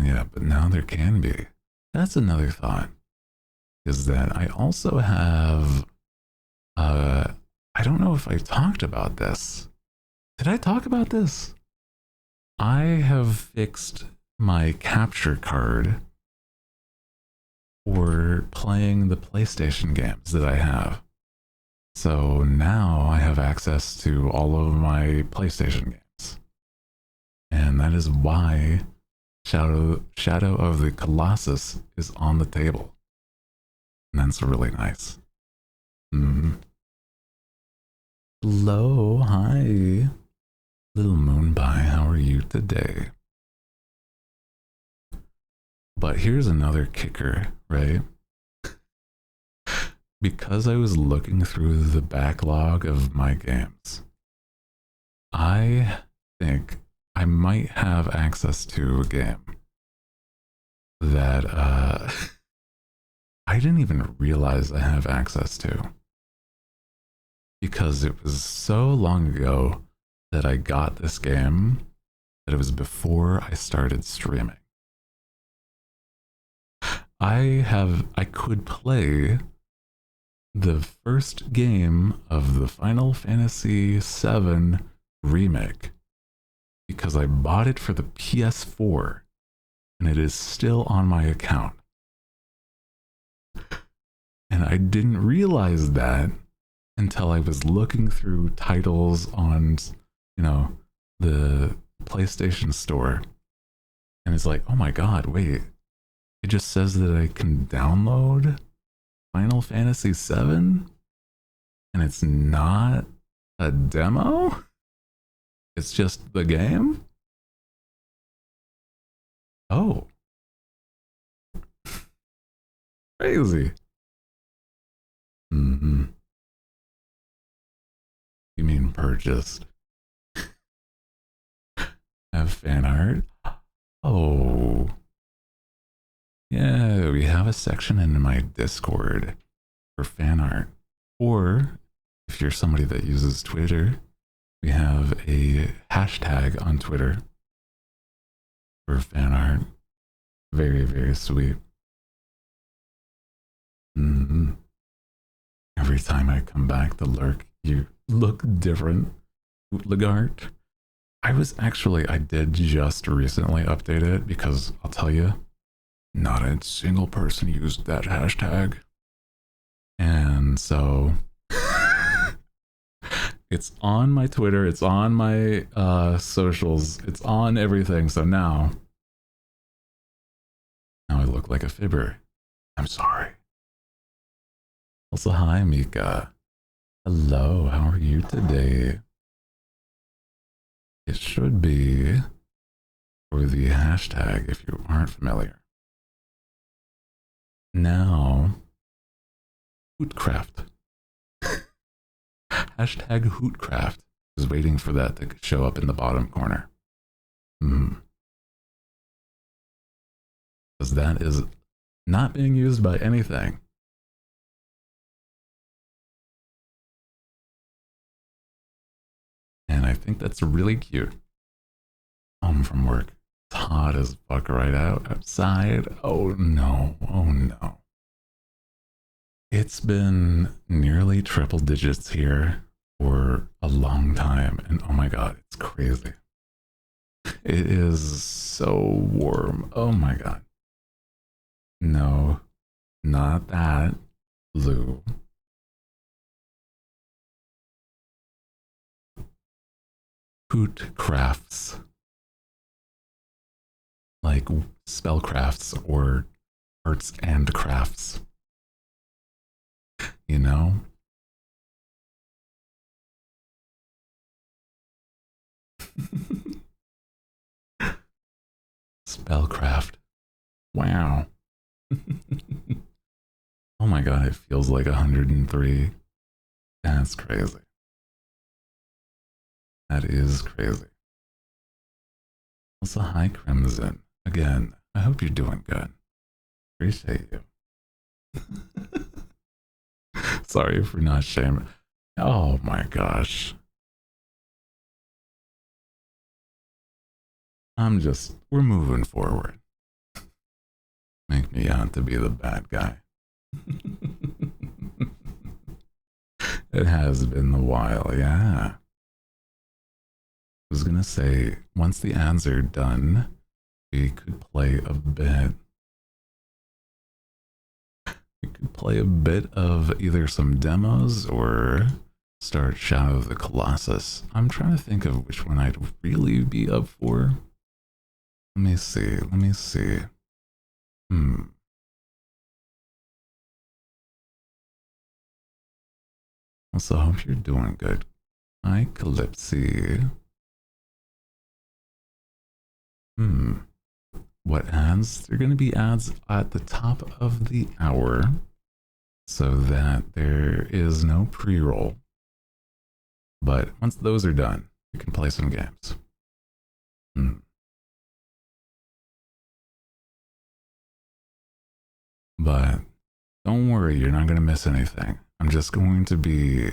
Yeah, but now there can be. That's another thought. Is that I also have, I I don't know if I talked about this. Did I talk about this? I have fixed my capture card for playing the PlayStation games that I have. So now I have access to all of my PlayStation games. And that is why Shadow of the Colossus is on the table. And that's really nice. Hello, hi. Little Moon Pie, how are you today? But here's another kicker, right? Because I was looking through the backlog of my games, I think I might have access to a game that I didn't even realize I have access to. Because it was so long ago that I got this game that it was before I started streaming. I could play the first game of the Final Fantasy VII remake because I bought it for the PS4 and it is still on my account. And I didn't realize that until I was looking through titles on, the PlayStation Store. And it's like, oh my god, wait. It just says that I can download Final Fantasy VII? And it's not a demo? It's just the game? Oh. Crazy. You mean purchased? Have fan art? Oh. Yeah, we have a section in my Discord for fan art. Or, if you're somebody that uses Twitter, we have a hashtag on Twitter for fan art. Very, very sweet. Every time I come back to lurk, you look different. Bootlegart. I did just recently update it because I'll tell you, not a single person used that hashtag. And so it's on my Twitter, it's on my socials, it's on everything. So now I look like a fibber. I'm sorry. Also, hi, Mika. Hello, how are you today? It should be for the hashtag if you aren't familiar. Now, Hootcraft. Hashtag Hootcraft is waiting for that to show up in the bottom corner. Because that is not being used by anything. And I think that's really cute. Home from work. It's hot as fuck right outside. Oh no. Oh no. It's been nearly triple digits here for a long time. And oh my god, it's crazy. It is so warm. Oh my god. No, not that, Lou. Hoot crafts. Like spellcrafts or arts and crafts. You know? Spellcraft. Wow. Oh my god, it feels like 103. That's crazy. That is crazy. Also, hi Crimson. Again, I hope you're doing good. Appreciate you. Sorry for not shaming. Oh my gosh. We're moving forward. Make me out to be the bad guy. It has been a while, yeah. I was gonna say, once the ads are done, we could play a bit. We could play a bit of either some demos or start Shadow of the Colossus. I'm trying to think of which one I'd really be up for. Let me see. Let me see. Also, hope you're doing good. Hi, Calypsy. What ads? They're going to be ads at the top of the hour so that there is no pre-roll. But once those are done, we can play some games. But don't worry, you're not going to miss anything. I'm just going to be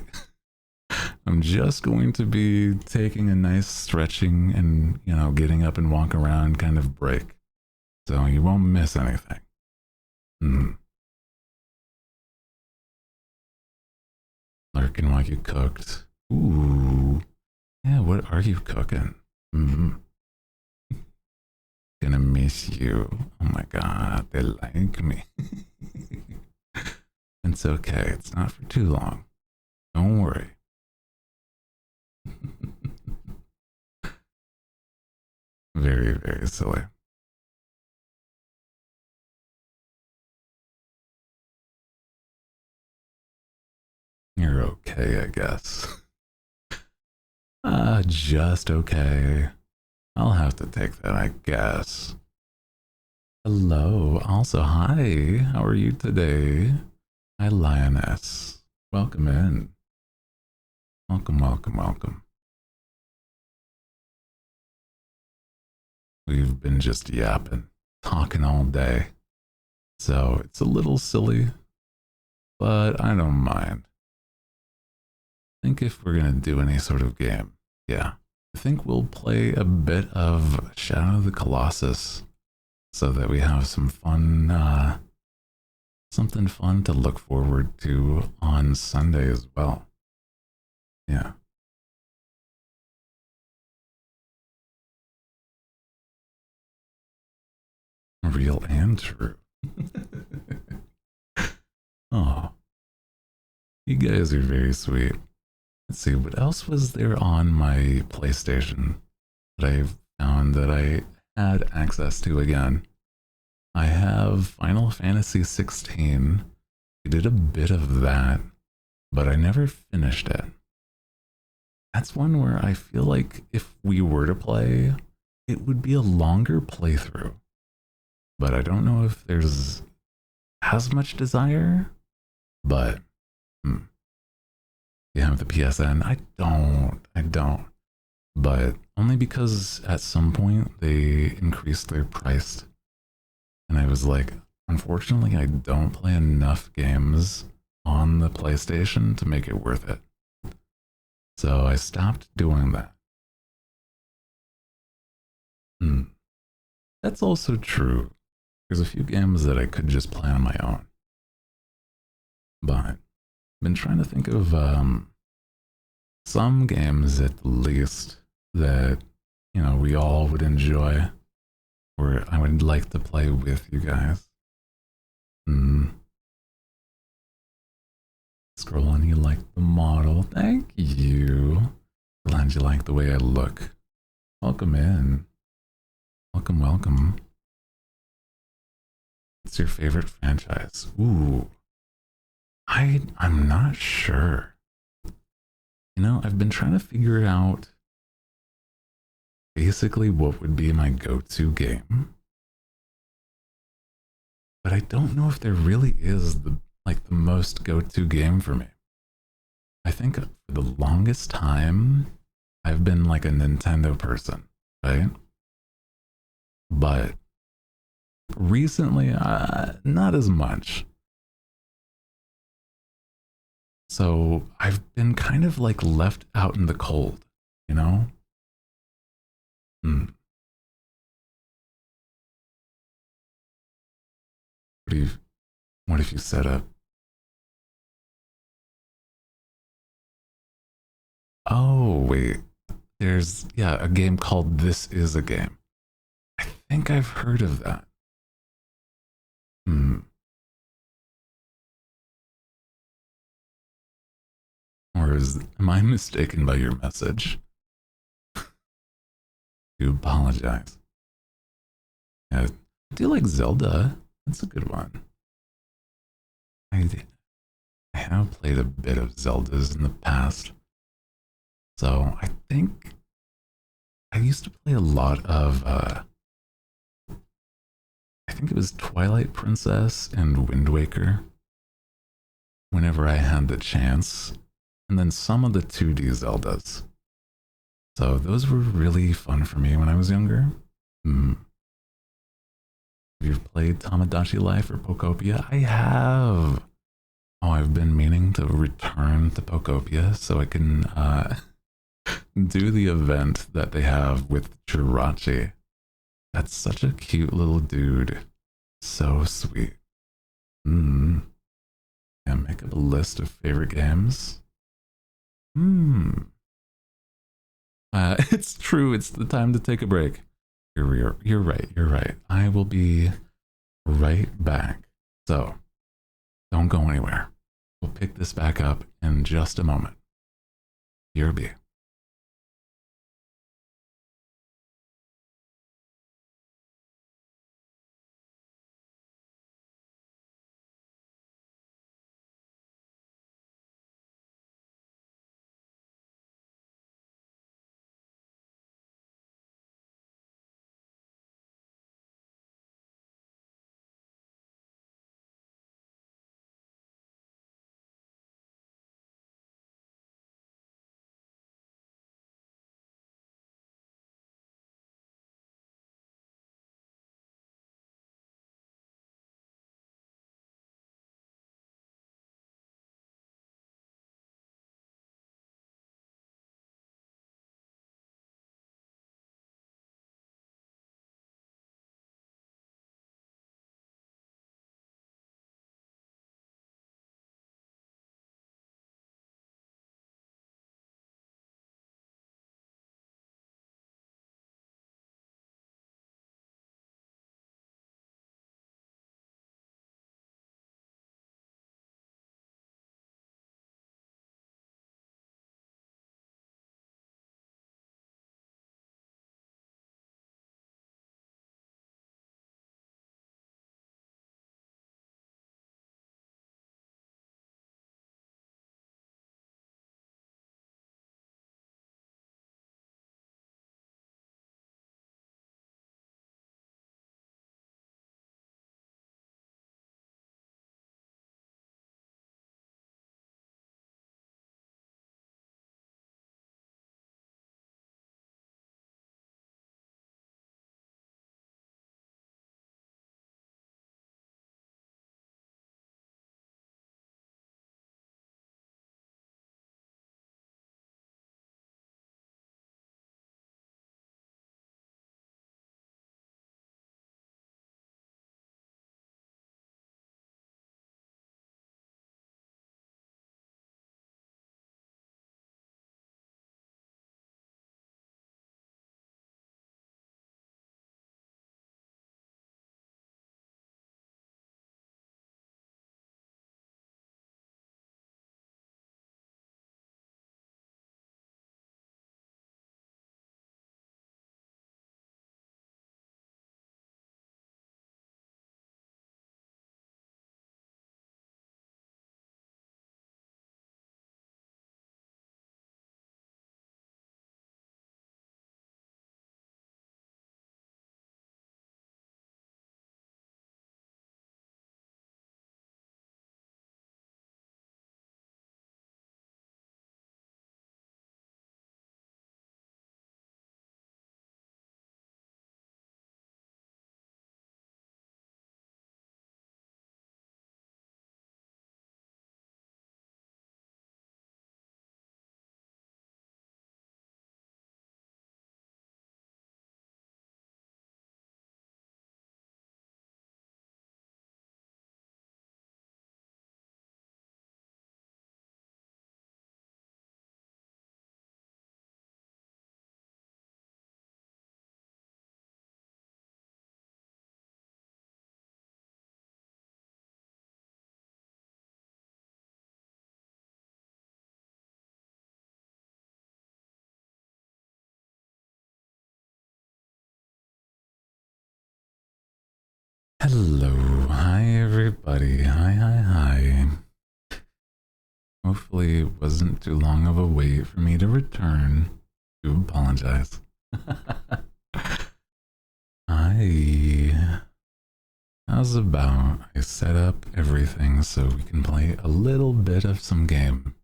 taking a nice stretching and, getting up and walk around kind of break. So you won't miss anything. Lurking while you cooked. Ooh. Yeah, what are you cooking? Gonna miss you. Oh my god, they like me. It's okay, it's not for too long. Don't worry. Very, very silly. You're okay, I guess. Just okay. I'll have to take that, I guess. Hello. Also, hi. How are you today? Hi, Lioness. Welcome in. Welcome, welcome, welcome. We've been just yapping, talking all day. So it's a little silly, but I don't mind. I think if we're going to do any sort of game, yeah, I think we'll play a bit of Shadow of the Colossus so that we have some fun, something fun to look forward to on Sunday as well. Yeah. Real and true. Oh, you guys are very sweet. Let's see, what else was there on my PlayStation that I found that I had access to again? I have Final Fantasy 16. I did a bit of that, but I never finished it. That's one where I feel like if we were to play, it would be a longer playthrough. But I don't know if there's as much desire. But you have the PSN? I don't. But only because at some point they increased their price. And I was like, unfortunately, I don't play enough games on the PlayStation to make it worth it. So I stopped doing that. That's also true. There's a few games that I could just play on my own. But I've been trying to think of some games at least that, we all would enjoy, or I would like to play with you guys. Scrolling, you like the model. Thank you. Glad you like the way I look. Welcome in. Welcome, welcome. What's your favorite franchise? Ooh. I'm not sure. I've been trying to figure out basically what would be my go-to game. But I don't know if there really is the most go-to game for me. I think for the longest time, I've been like a Nintendo person, right? But recently, not as much. So I've been kind of like left out in the cold, you know? What if you set up? Oh, wait. There's, yeah, a game called This Is a Game. I think I've heard of that. Hmm. Am I mistaken by your message? Do apologize. Yeah, I do like Zelda. That's a good one. I, I have played a bit of Zeldas in the past. So I think I used to play a lot of, I think it was Twilight Princess and Wind Waker whenever I had the chance. And then some of the 2D Zeldas. So those were really fun for me when I was younger. Hmm. Have you played Tamagotchi Life or Pokopia? I have. Oh, I've been meaning to return to Pokopia so I can do the event that they have with Jirachi. That's such a cute little dude. So sweet. Hmm. Yeah, make up a list of favorite games. Hmm. It's true. It's the time to take a break. You're right. You're right. I will be right back. So don't go anywhere. We'll pick this back up in just a moment. BRB. Hello, hi everybody, hi. Hopefully it wasn't too long of a wait for me to return. Do apologize. Hi. How's about I set up everything so we can play a little bit of some game?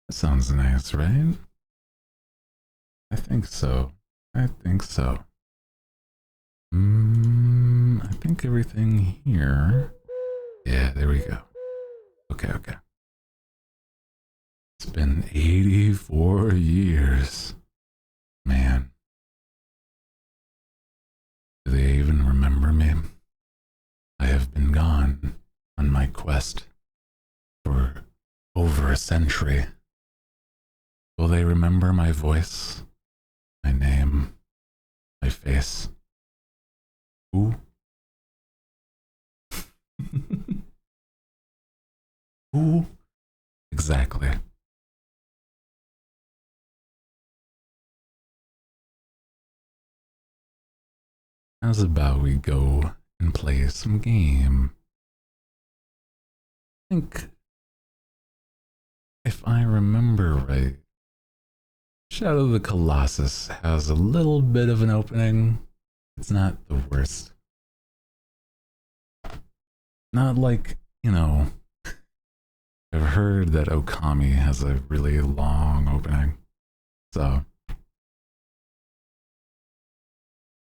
That sounds nice, right? I think so. I think everything here. Yeah, there we go. Okay. It's been 84 years. Man. Do they even remember me? I have been gone on my quest for over a century. Will they remember my voice, my name, my face? Who? Who? Exactly. How's about we go and play some game? I think, if I remember right, Shadow of the Colossus has a little bit of an opening. It's not the worst. Not like, I've heard that Okami has a really long opening. So,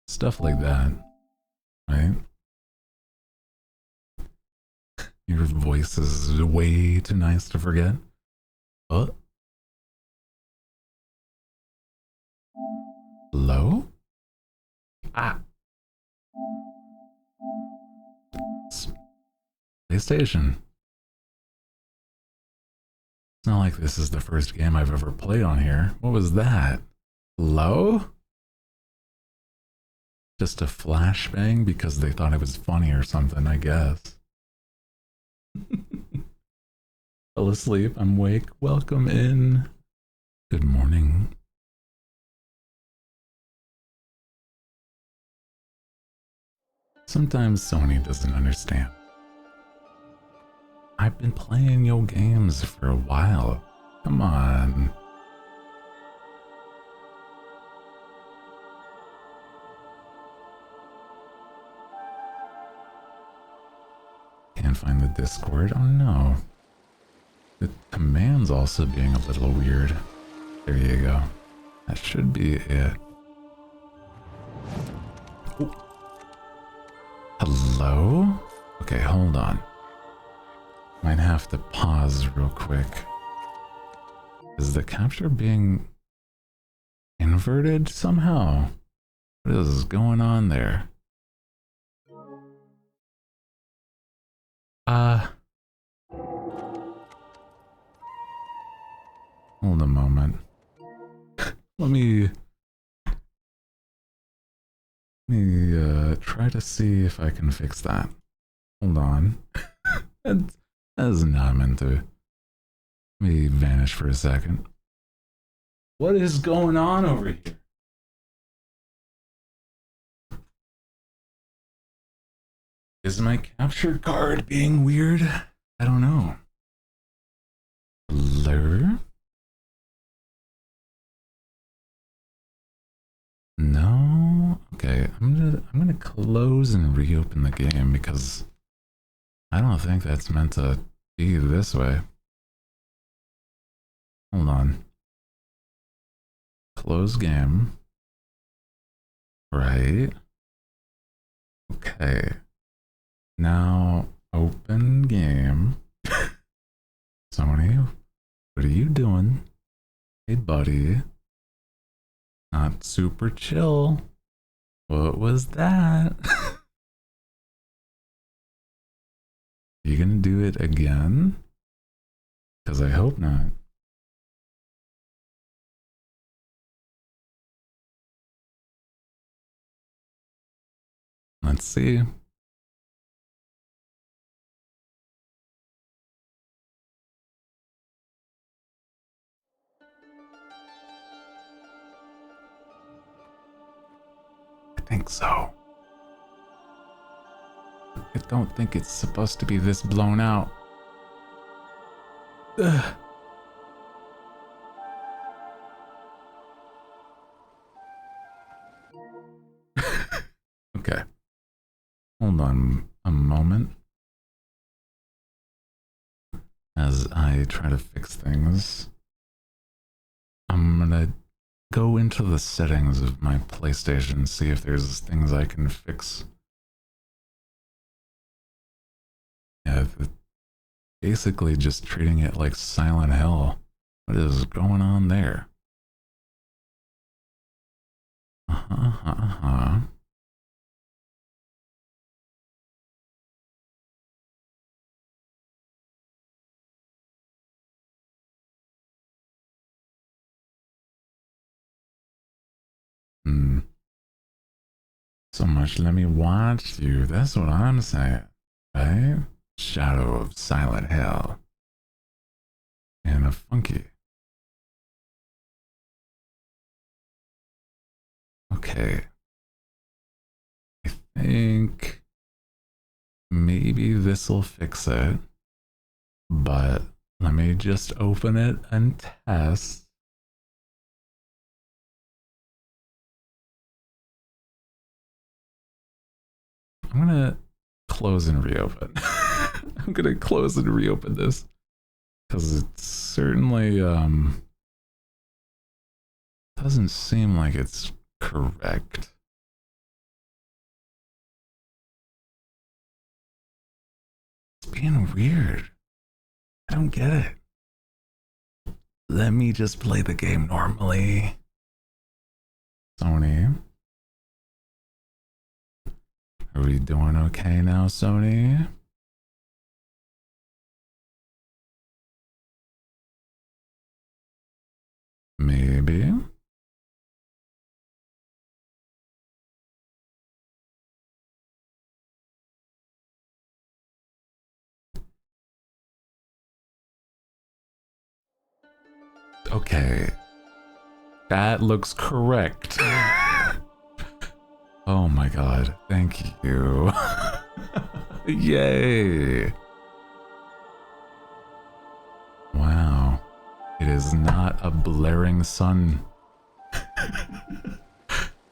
stuff like that, right? Your voice is way too nice to forget. Oh. Hello? Ah. PlayStation. It's not like this is the first game I've ever played on here. What was that? Hello? Just a flashbang because they thought it was funny or something, I guess. Fell asleep. I'm awake. Welcome in. Good morning. Sometimes Sony doesn't understand. I've been playing your games for a while. Come on. Can't find the Discord? Oh no. The command's also being a little weird. There you go. That should be it. Ooh. Hello? Okay, hold on. Might have to pause real quick. Is the capture being inverted somehow? What is going on there? Hold a moment. Let me try to see if I can fix that. Hold on. That is not meant to. Let me vanish for a second. What is going on over here? Is my capture card being weird? I don't know. Blur? No. Okay, I'm gonna close and reopen the game because I don't think that's meant to be this way. Hold on. Close game. Right. Okay. Now open game. Sony, what are you doing? Hey buddy. Not super chill. What was that? Are you gonna do it again? Because I hope not. Let's see. I think so. I don't think it's supposed to be this blown out. Ugh. Okay. Hold on a moment. As I try to fix things, I'm gonna go into the settings of my PlayStation, see if there's things I can fix. Yeah, basically just treating it like Silent Hill. What is going on there? So much, let me watch you. That's what I'm saying, right? Shadow of Silent Hill. And a funky. Okay. I think maybe this'll fix it. But let me just open it and test. I'm gonna close and reopen. I'm gonna close and reopen this because it certainly doesn't seem like it's correct. It's being weird. I don't get it. Let me just play the game normally. Sony. Are we doing okay now, Sony? Maybe. Okay. That looks correct. Oh my god, thank you. Yay! Wow. It is not a blaring sun.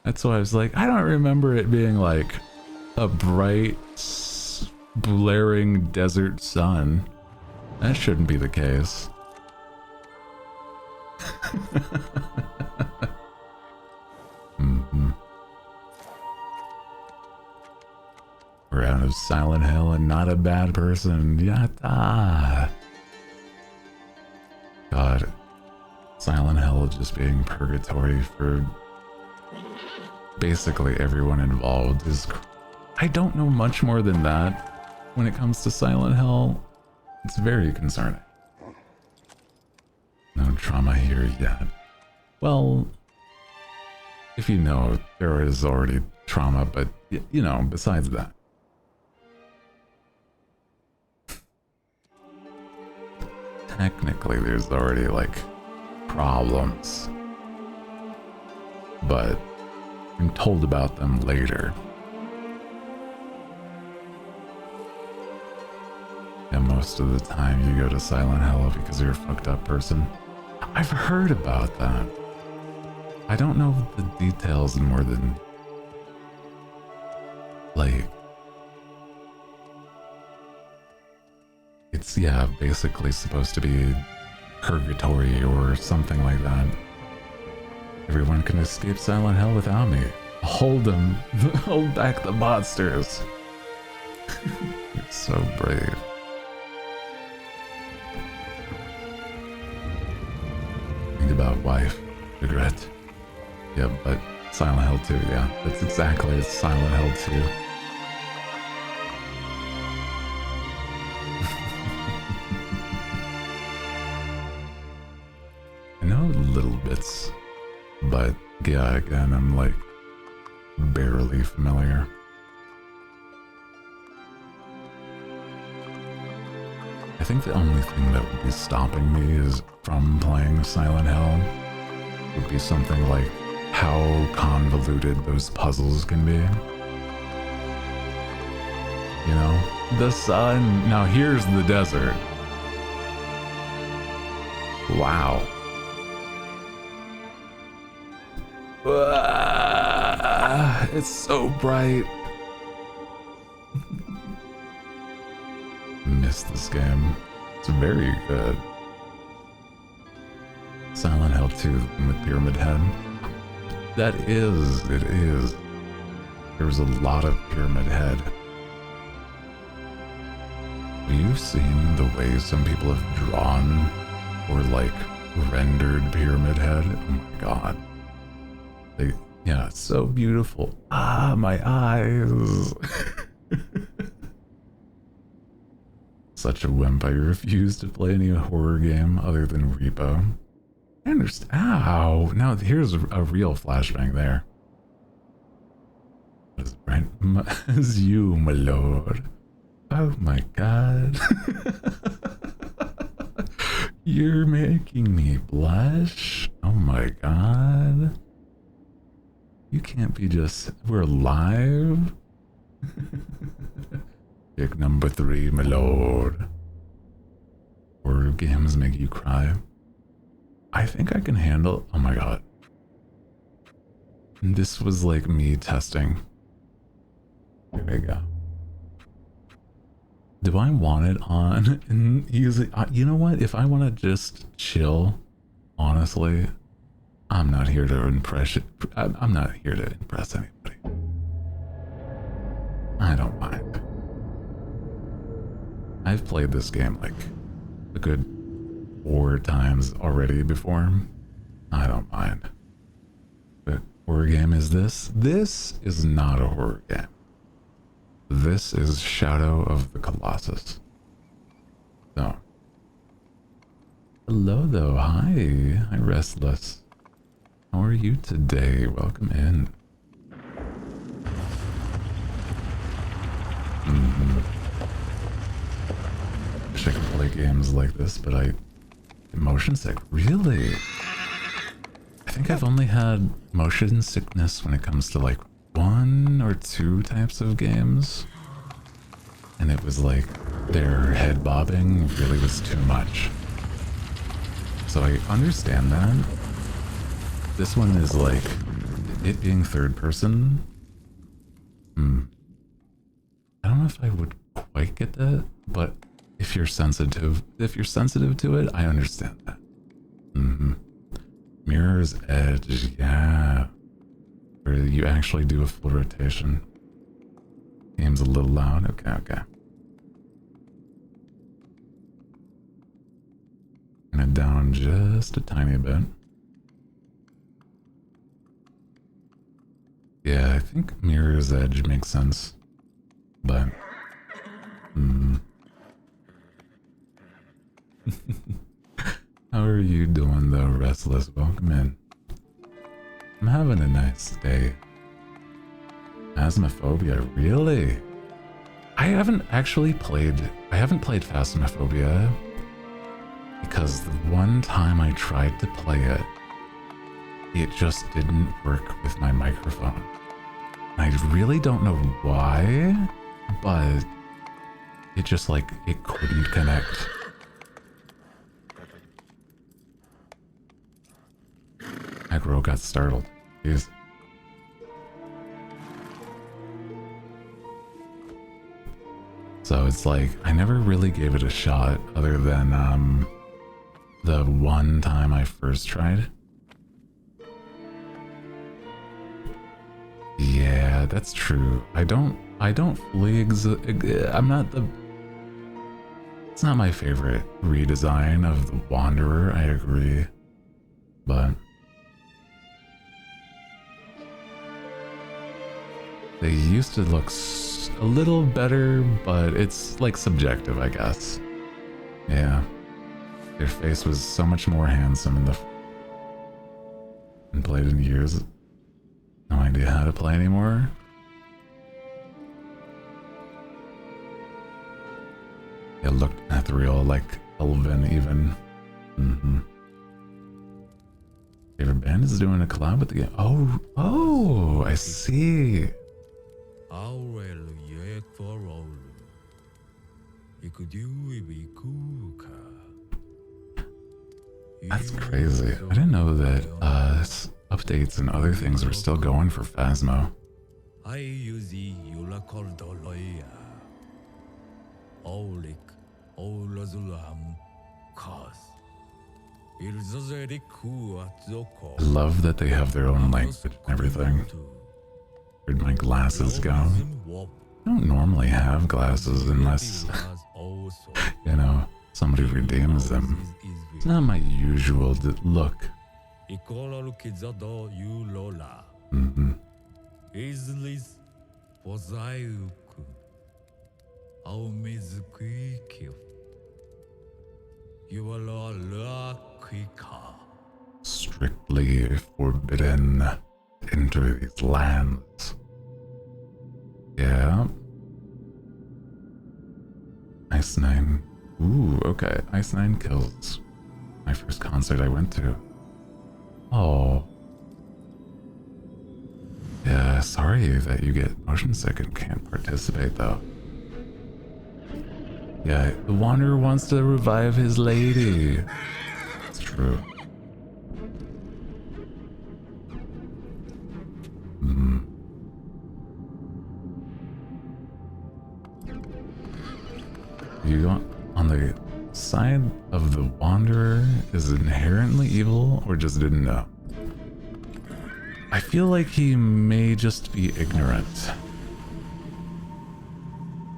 That's why I was like, I don't remember it being like a bright, blaring desert sun. That shouldn't be the case. We're out of Silent Hill and not a bad person. Yatta! God. Silent Hill just being purgatory for basically everyone involved is... I don't know much more than that when it comes to Silent Hill. It's very concerning. No trauma here yet. Well, if you know, there is already trauma, but, you know, besides that. Technically, there's already, like, problems. But I'm told about them later. And most of the time you go to Silent Hill because you're a fucked up person. I've heard about that. I don't know the details more than... like... It's, yeah, basically supposed to be purgatory or something like that. Everyone can escape Silent Hill without me. Hold them. Hold back the monsters. You're so brave. Think about wife. Regret. Yeah, but Silent Hill 2, yeah. That's exactly Silent Hill 2. I know little bits, but yeah, again, I'm like barely familiar. I think the only thing that would be stopping me is from playing Silent Hill would be something like how convoluted those puzzles can be. You know, the sun. Now here's the desert. Wow. It's so bright. Missed this game. It's very good. Silent Hill 2 with Pyramid Head. It is. There was a lot of Pyramid Head. Have you seen the way some people have drawn or like rendered Pyramid Head? Oh my god. Yeah, it's so beautiful. Ah, my eyes. Such a wimp. I refuse to play any horror game other than Repo. I understand. Ow. Now here's a real flashbang there. What is it, right? As you, my lord. Oh my god. You're making me blush. Oh my god. You can't be just... We're live? Pick number 3, my lord. Horror games make you cry. I think I can handle... Oh my god. This was like me testing. Here we go. Do I want it on? And usually, you know what? If I want to just chill, honestly, I'm not here to impress it. I'm not here to impress anybody. I don't mind. I've played this game like a good 4 times already before. I don't mind. But horror game is this? This is not a horror game. This is Shadow of the Colossus. So. Hello though, hi. Hi Restless. How are you today? Welcome in. Wish I could play games like this, but motion sick. Really? I think I've only had motion sickness when it comes to like 1 or 2 types of games. And it was like their head bobbing really was too much. So I understand that. This one is like it being third person. I don't know if I would quite get that, but if you're sensitive to it, I understand that. Mirror's Edge, yeah. Where you actually do a full rotation. Game's a little loud. Okay. Gonna down just a tiny bit. Yeah, I think Mirror's Edge makes sense. But... How are you doing though, Restless? Welcome in. I'm having a nice day. Phasmophobia, really? I haven't played Phasmophobia because the one time I tried to play it, it just didn't work with my microphone. I really don't know why, but it just like, it couldn't connect. Aggro got startled. Jeez. So it's like, I never really gave it a shot other than the one time I first tried. Yeah, that's true. I don't fully it's not my favorite redesign of the Wanderer, I agree. But they used to look a little better, but it's like subjective, I guess. Yeah. Their face was so much more handsome and played in years. No idea how to play anymore. It looked ethereal, like elven even. Favorite band is doing a collab with the game. Oh, I see. That's crazy. I didn't know that updates and other things were still going for Phasmo. I love that they have their own language and everything. Where'd my glasses go? I don't normally have glasses unless, you know, somebody redeems them. It's not my usual look. Mm-hmm. Strictly forbidden to enter these lands. Yeah. Ice 9. Ooh, okay. Ice 9 kills. My first concert I went to. Oh. Yeah, sorry that you get motion sick and can't participate though. Yeah, the Wanderer wants to revive his lady. It's true. You on the side of the Wanderer is inherently evil or just didn't know? I feel like he may just be ignorant.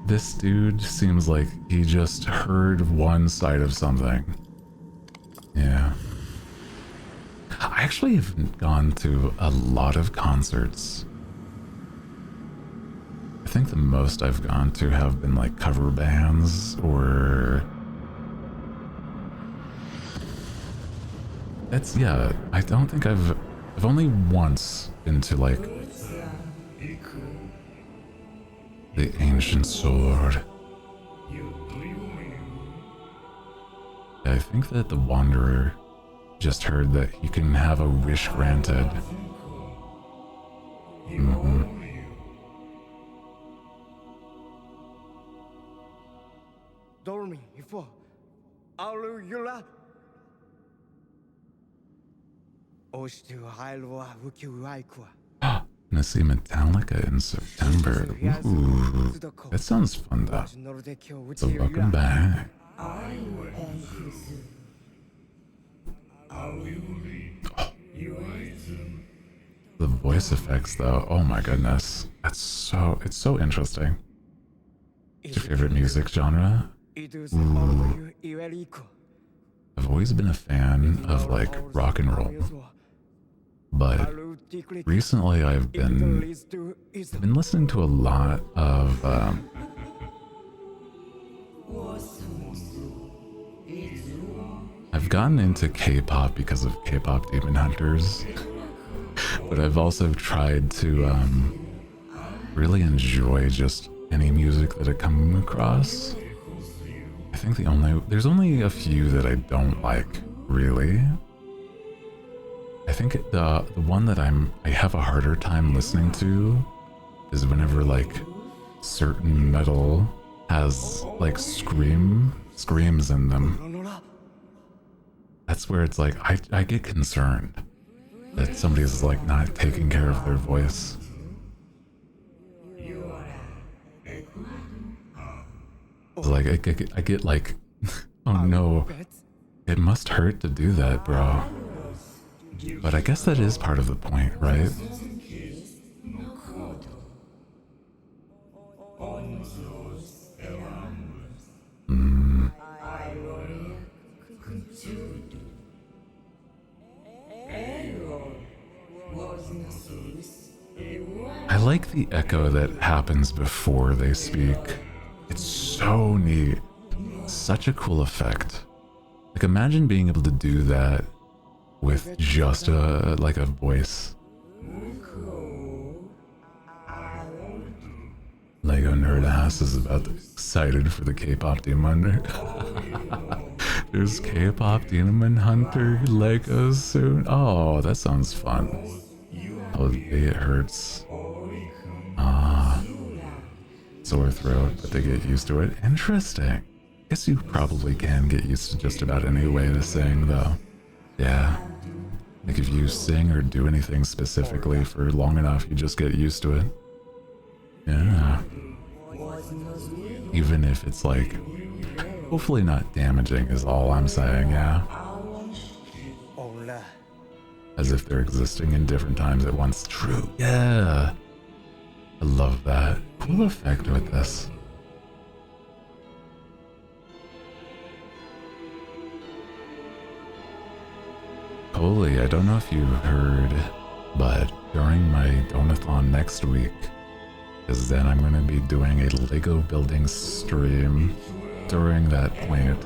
This dude seems like he just heard one side of something. Yeah. I actually have gone to a lot of concerts. I think the most I've gone to have been like cover bands or... It's, yeah, I don't think I've only once been to like the ancient sword. Yeah, I think that the Wanderer just heard that he can have a wish granted. Mm-hmm. Gonna see Metallica in September. Ooh, that sounds fun though. So welcome back. Oh. The voice effects though, oh my goodness. It's so interesting. What's your favorite music genre? Ooh. I've always been a fan of like rock and roll. But recently I've been listening to a lot of I've gotten into K-pop because of K-pop Demon Hunters, but I've also tried to really enjoy just any music that I come across. I think there's only a few that I don't like, really. I think the one that I have a harder time listening to is whenever like certain metal has like screams in them. That's where it's like I get concerned that somebody's like not taking care of their voice. Like I get like, oh no, it must hurt to do that, bro. But I guess that is part of the point, right? I like the echo that happens before they speak. It's so neat. Such a cool effect. Like imagine being able to do that with just like a voice. Lego Nerd Ass is about excited for the K-pop Demon Hunter. There's K-pop Demon Hunter Legos soon. Oh, that sounds fun. Oh, it hurts. Sore throat, but they get used to it. Interesting. Guess you probably can get used to just about any way to sing, though. Yeah. Like if you sing or do anything specifically for long enough, you just get used to it. Yeah. Even if it's like, hopefully not damaging is all I'm saying, yeah. As if they're existing in different times at once. True. Yeah. I love that. Cool effect with this. Holy, I don't know if you heard, but during my donathon next week, is then I'm going to be doing a Lego building stream during that point.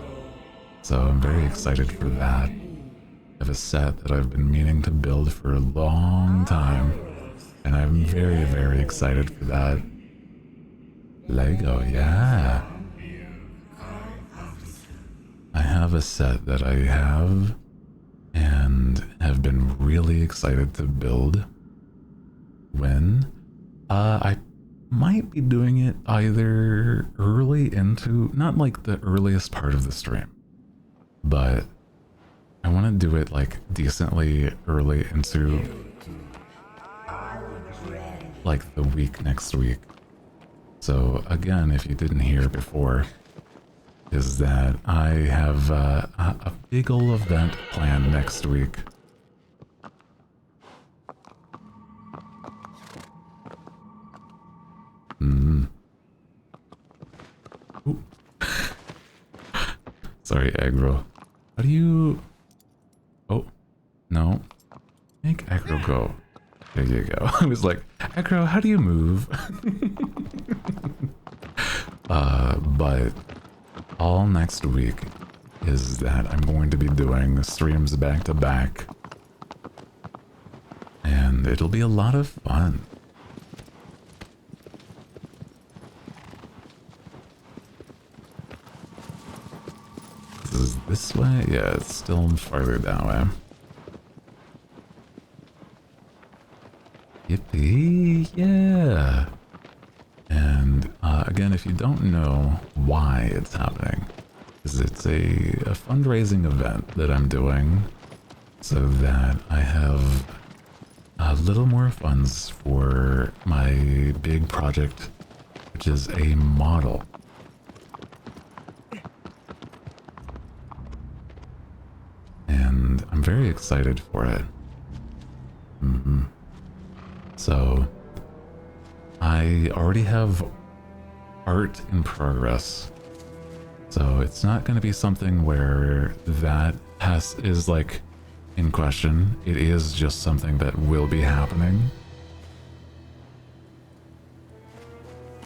So I'm very excited for that. I have a set that I've been meaning to build for a long time, and I'm very, very excited for that. Lego, yeah. I have a set that I have and have been really excited to build when I might be doing it either early into, not like the earliest part of the stream, but I want to do it like decently early into like the week next week. So again, if you didn't hear before, is that I have a big ol' event planned next week. Ooh. Sorry, aggro. How do you... Oh, no. Make aggro go. There you go. I was like, aggro, how do you move? But all next week is that I'm going to be doing streams back to back. And it'll be a lot of fun. Is this way? Yeah, it's still farther that way. Yippee! Yeah! And again, if you don't know why it's happening, is it's a fundraising event that I'm doing so that I have a little more funds for my big project, which is a model. And I'm very excited for it. So I already have art in progress. So it's not going to be something where that is like in question. It is just something that will be happening.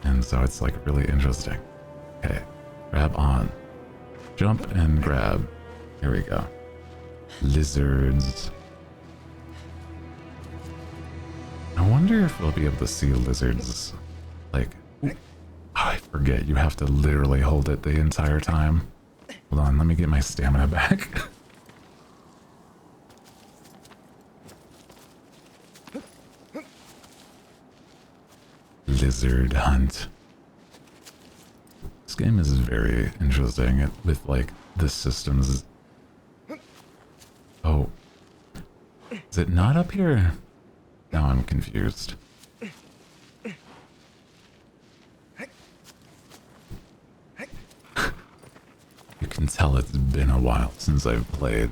And so it's like really interesting. Okay, grab on. Jump and grab. Here we go. Lizards. I wonder if we'll be able to see lizards. Like, oh, I forget, you have to literally hold it the entire time. Hold on, let me get my stamina back. Lizard hunt. This game is very interesting with like the systems. Oh, is it not up here? Now I'm confused. You can tell it's been a while since I've played.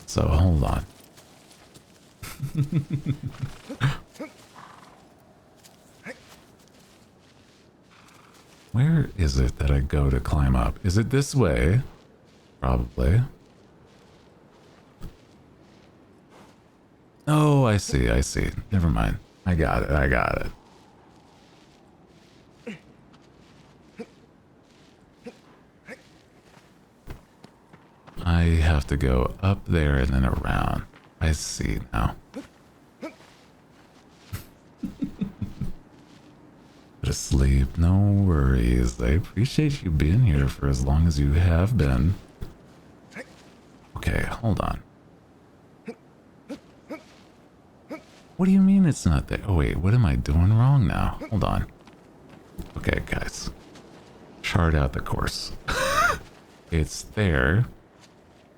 So hold on. Where is it that I go to climb up? Is it this way? Probably. Oh, I see, I see. Never mind. I got it, I got it. I have to go up there and then around. I see now. Asleep, no worries. I appreciate you being here for as long as you have been. Okay, hold on. What do you mean it's not there? Oh wait, what am I doing wrong now? Hold on. Okay, guys. Chart out the course. it's there.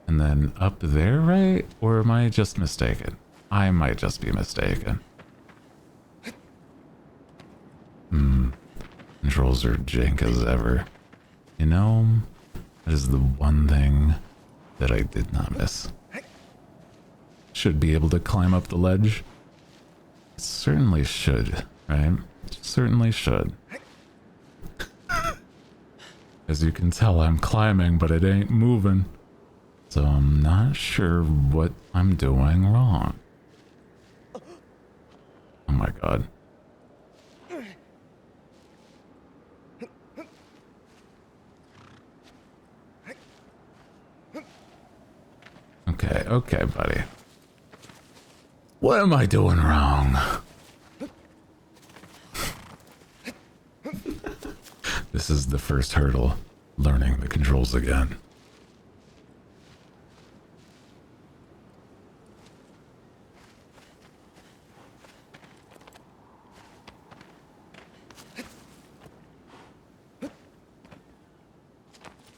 And then up there, right? Or am I just mistaken? I might just be mistaken. Controls are jank as ever. You know, that is the one thing that I did not miss. Should be able to climb up the ledge. It certainly should, right? Certainly should. As you can tell, I'm climbing, but it ain't moving. So I'm not sure what I'm doing wrong. Oh my god. Okay, buddy. What am I doing wrong? This is the first hurdle, learning the controls again.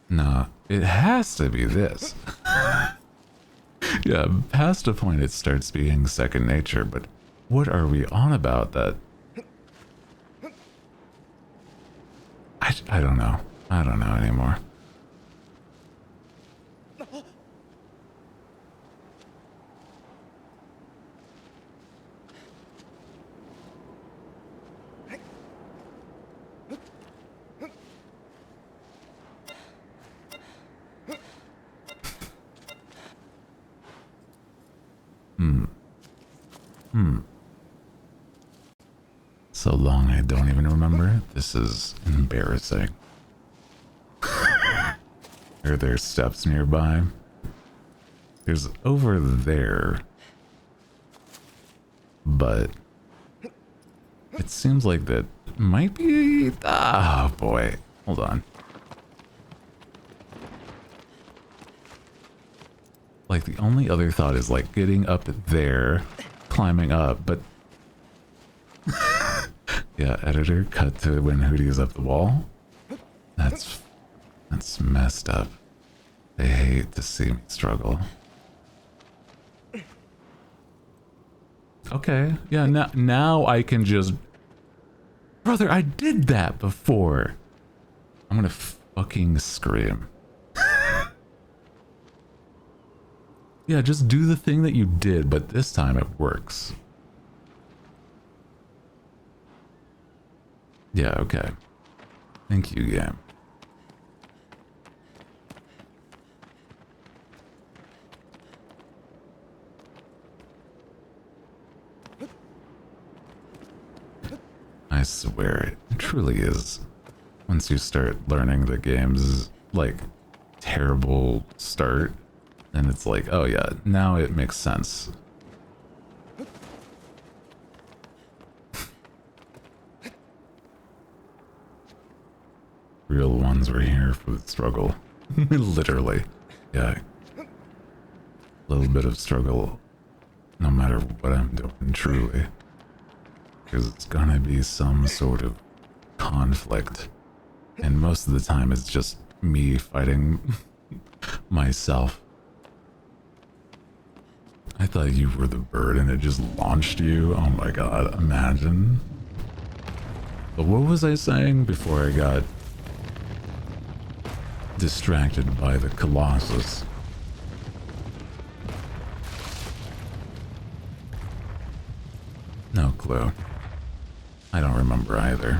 Nah, it has to be this. Yeah, past a point it starts being second nature, but what are we on about that? I don't know. I don't know anymore. So long I don't even remember. This is embarrassing. Are there steps nearby? There's over there. But it seems like that might be... Oh boy. Hold on. Like the only other thought is like getting up there, climbing up, but... Yeah, editor, cut to when Hooty is up the wall. That's messed up. They hate to see me struggle. Okay, yeah, now I can just... Brother, I did that before. I'm gonna fucking scream. Yeah, just do the thing that you did, but this time it works. Yeah, okay. Thank you, game. I swear, it truly is. Once you start learning the game's, like, terrible start, then it's like, oh yeah, now it makes sense. Real ones were here for the struggle. Literally. Yeah. A little bit of struggle, no matter what I'm doing, truly. Because it's gonna be some sort of conflict. And most of the time it's just me fighting myself. I thought you were the bird and it just launched you. Oh my god, imagine. But what was I saying before I got distracted by the Colossus? No clue. I don't remember either.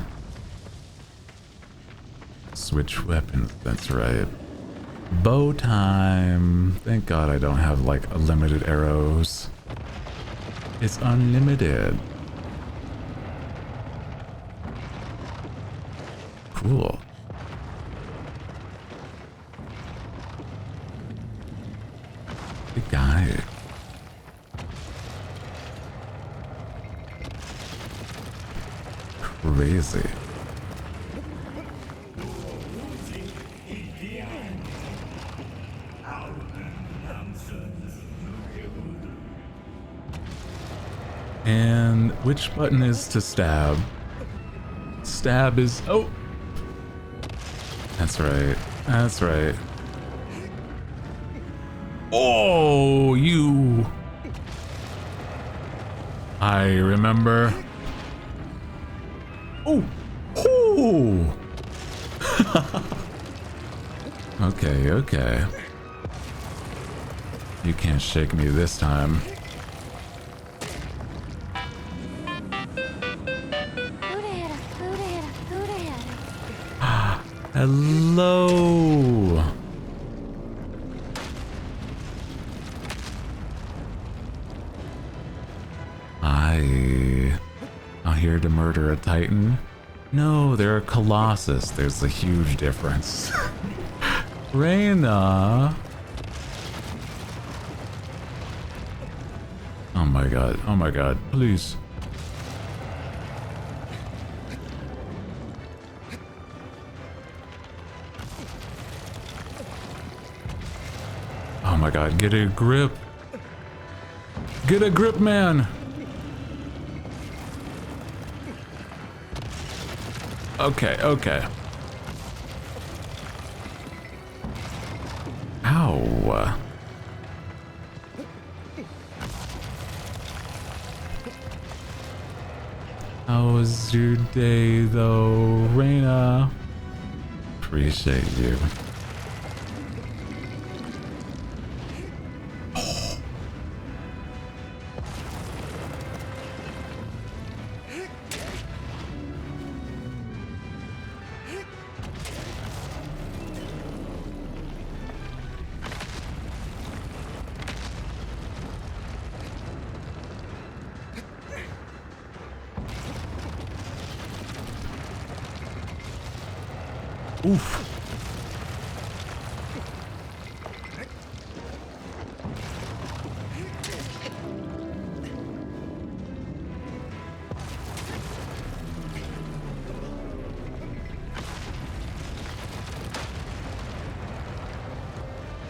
Switch weapons, that's right. Bow time! Thank God I don't have like unlimited arrows. It's unlimited. Cool. Good guy. Crazy. And which button is to stab? Stab is... Oh! That's right. That's right. Oh, you. I remember. Oh. Oh. Okay, okay. You can't shake me this time. Hello. I'm here to murder a Titan. No, they're a Colossus. There's a huge difference. Reina. Oh my god. Oh my god. Please. Oh my god. Get a grip. Get a grip, man. Okay, okay. Ow. How was your day, though, Reina? Appreciate you. Oof.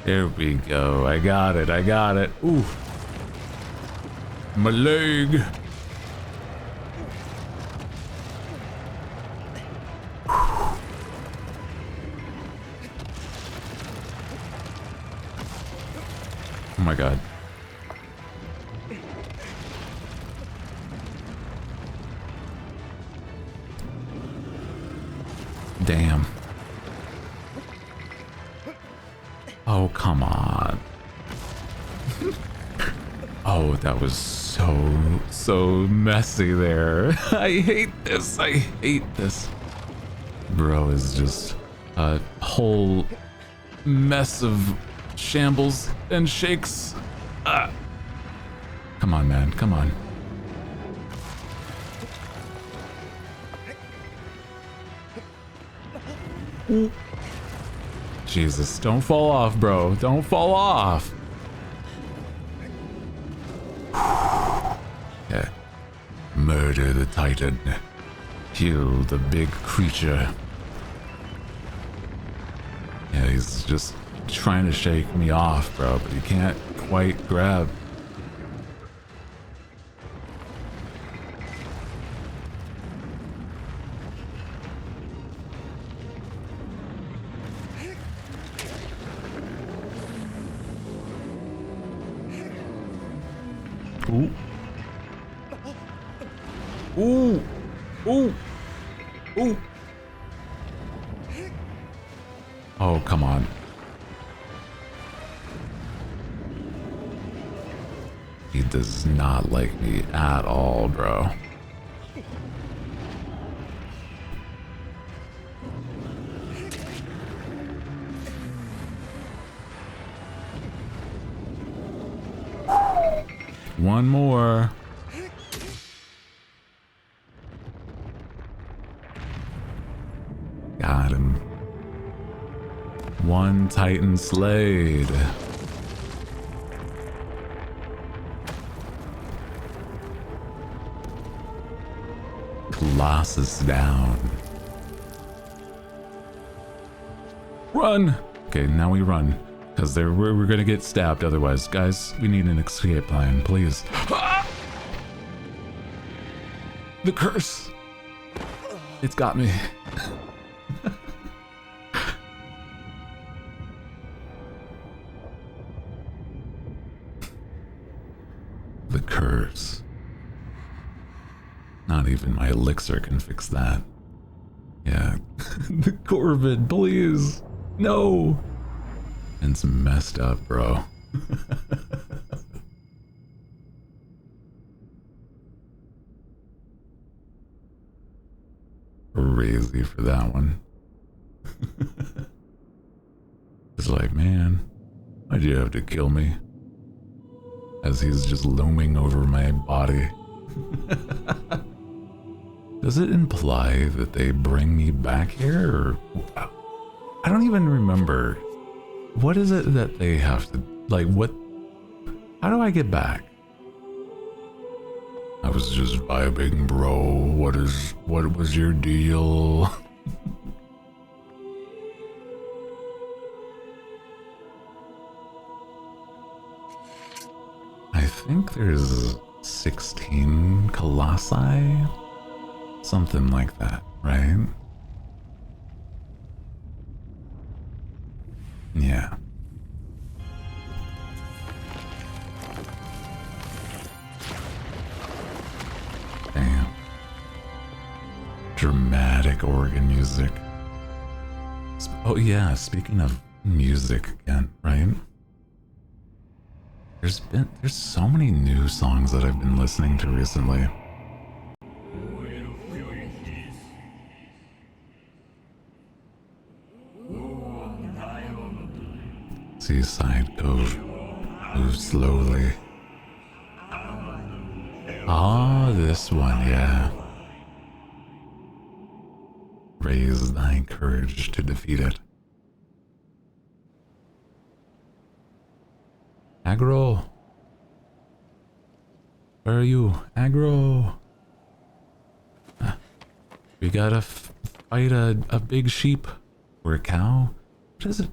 There we go. I got it. I got it. Ooh. My leg. Oh my god. Damn. Oh, come on. Oh, that was so messy there. I hate this. I hate this. Bro is just a whole mess of shambles and shakes. Come on, man. Come on. Ooh. Jesus, don't fall off, bro. Don't fall off. Yeah. Murder the Titan. Kill the big creature. Yeah, he's just trying to shake me off, bro, but he can't quite grab. Ooh. Ooh. Ooh. Ooh. Oh, come on. He does not like me at all, bro. One more. Got him. One Titan slayed. Colossus down. Run! Okay, now we run. Because we're gonna get stabbed otherwise. Guys, we need an escape plan, please. Ah! The curse! It's got me. curse. Not even my elixir can fix that. Yeah. The Corbin, please. No. It's messed up, bro. Crazy for that one. It's like, man, why'd you have to kill me? As he's just looming over my body. Does it imply that they bring me back here? Or I don't even remember. What is it that they have to, like, what? How do I get back? I was just vibing, bro. What was your deal? I think there's 16 Colossi. Something like that, right? Yeah. Damn. Dramatic organ music. Oh yeah, speaking of music again, right? There's so many new songs that I've been listening to recently. Seaside Cove. Move slowly. Ah, this one, yeah. Raise thy courage to defeat it. Aggro. Where are you? Aggro. We gotta fight a big sheep. Or a cow. What is it?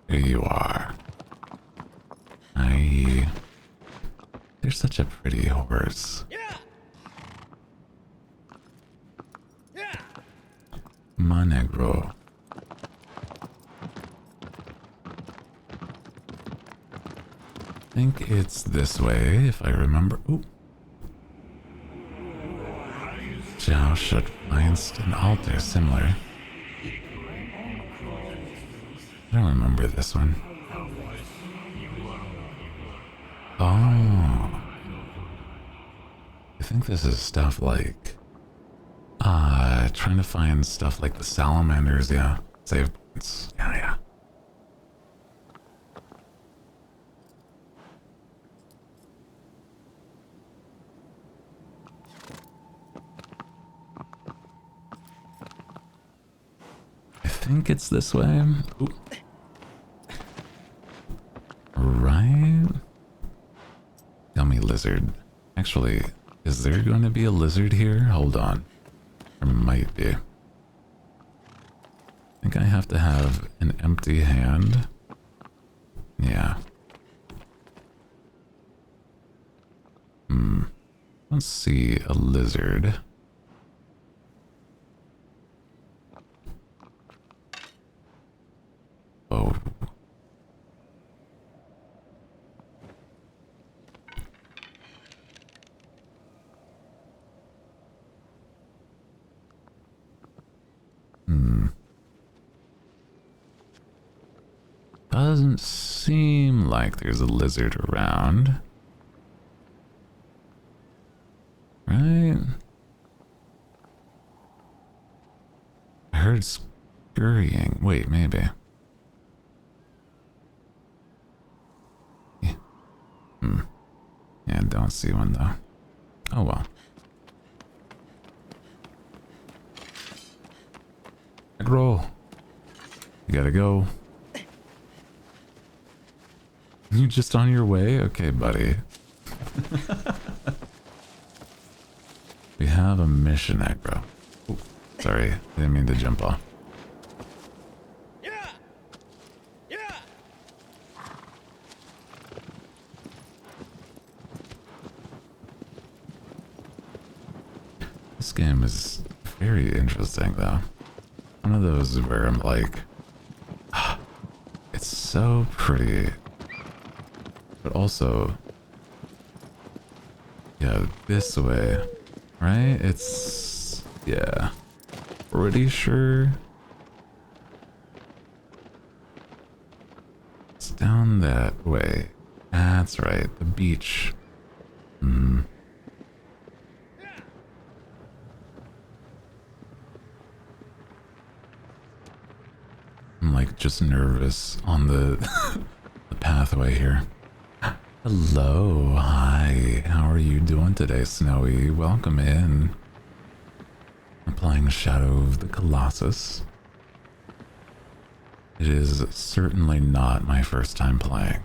Here you are. They're such a pretty horse. Monegro. I think it's this way, if I remember. Ooh. Thou shalt find an altar similar. I don't remember this one. Oh. I think this is stuff like... trying to find stuff like the salamanders, yeah. Save points. Yeah. I think it's this way. Ooh. Right? Dummy lizard. Actually, is there going to be a lizard here? Hold on. There might be. I think I have to have an empty hand. Yeah. Let's see a lizard. Oh. Doesn't seem like there's a lizard around. Right? I heard scurrying. Wait, maybe. Yeah, don't see one though. Oh well. Roll. You gotta go. You just on your way? Okay, buddy. We have a mission, Aggro. Oh, sorry, I didn't mean to jump off. This game is very interesting, though. One of those where I'm like, it's so pretty. But also, yeah, this way, right? It's, yeah, pretty sure it's down that way. That's right, the beach. Hmm. I'm like just nervous on the the pathway here. Hello, hi. How are you doing today, Snowy? Welcome in. I'm playing Shadow of the Colossus. It is certainly not my first time playing.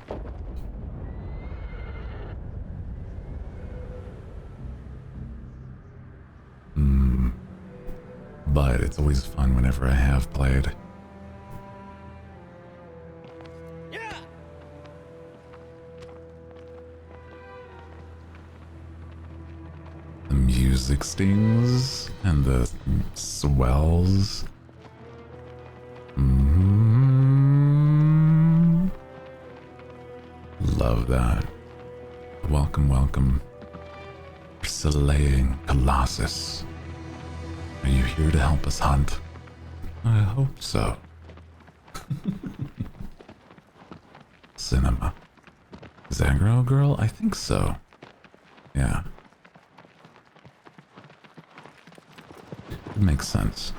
But it's always fun whenever I have played. The music stings and the swells. Love that. Welcome, welcome. Slaying Colossus. Are you here to help us hunt? I hope so. Cinema. Zagro girl? I think so. Yeah. It makes sense.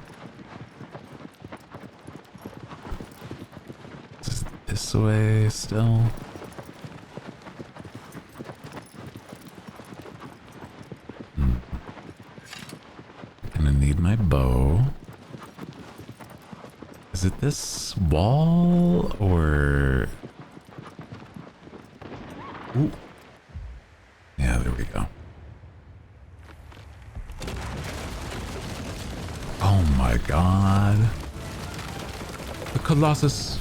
Is this way still? Gonna need my bow. Is it this wall or... Ooh. Yeah, there we go. Oh my god. The Colossus.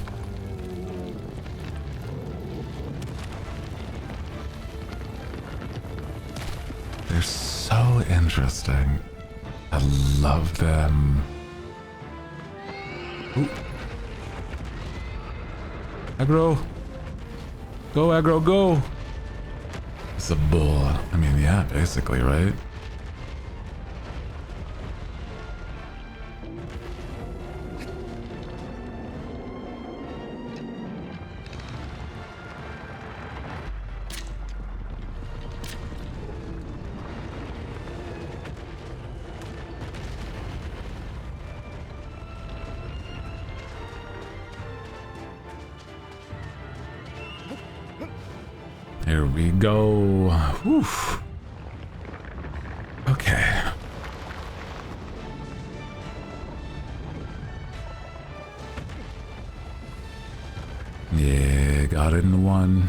They're so interesting. I love them. Ooh. Aggro. Go, aggro, go. It's a bull. I mean, yeah, basically, right? Here we go. Whew. Okay. Yeah, got it in one.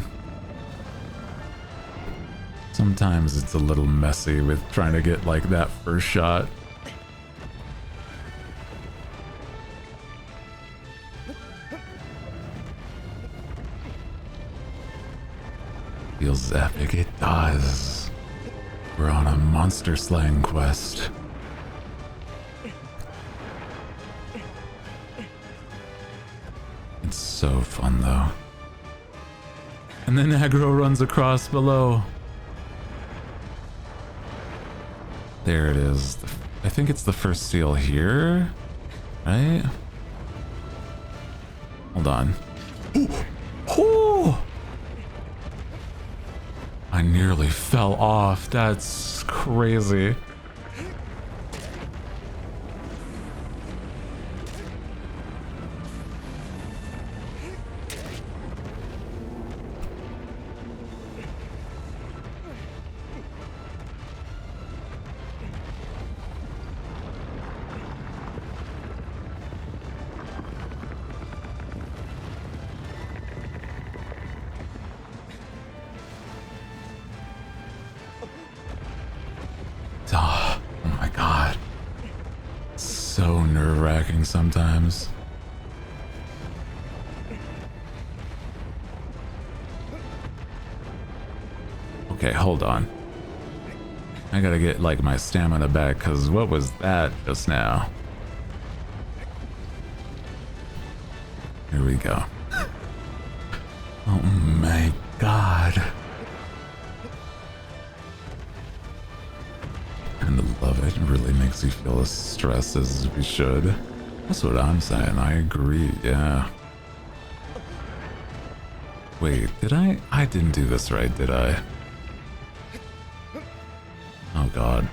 Sometimes it's a little messy with trying to get like that first shot. Feels epic, it does. We're on a monster slaying quest. It's so fun though. And then aggro runs across below. There it is. I think it's the first seal here, right? Hold on. Oh! I nearly fell off. That's crazy. Oh my god. So nerve-wracking sometimes. Okay, hold on. I gotta get like my stamina back, because what was that just now? Here we go. Oh my god. Kind of love it. It really makes you feel as stressed as we should. That's what I'm saying. I agree, yeah. Wait, did I? I didn't do this right, did I? Oh god.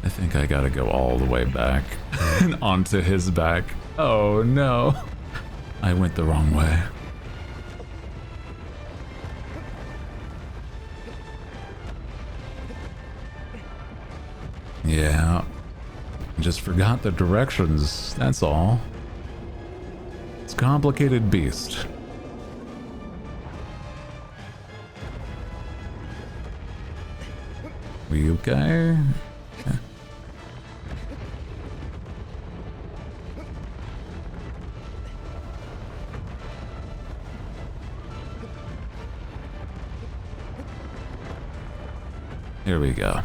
I think I gotta go all the way back and onto his back. Oh no. I went the wrong way. Yeah. Just forgot the directions, that's all. It's a complicated beast. We okay? Yeah. Here we go.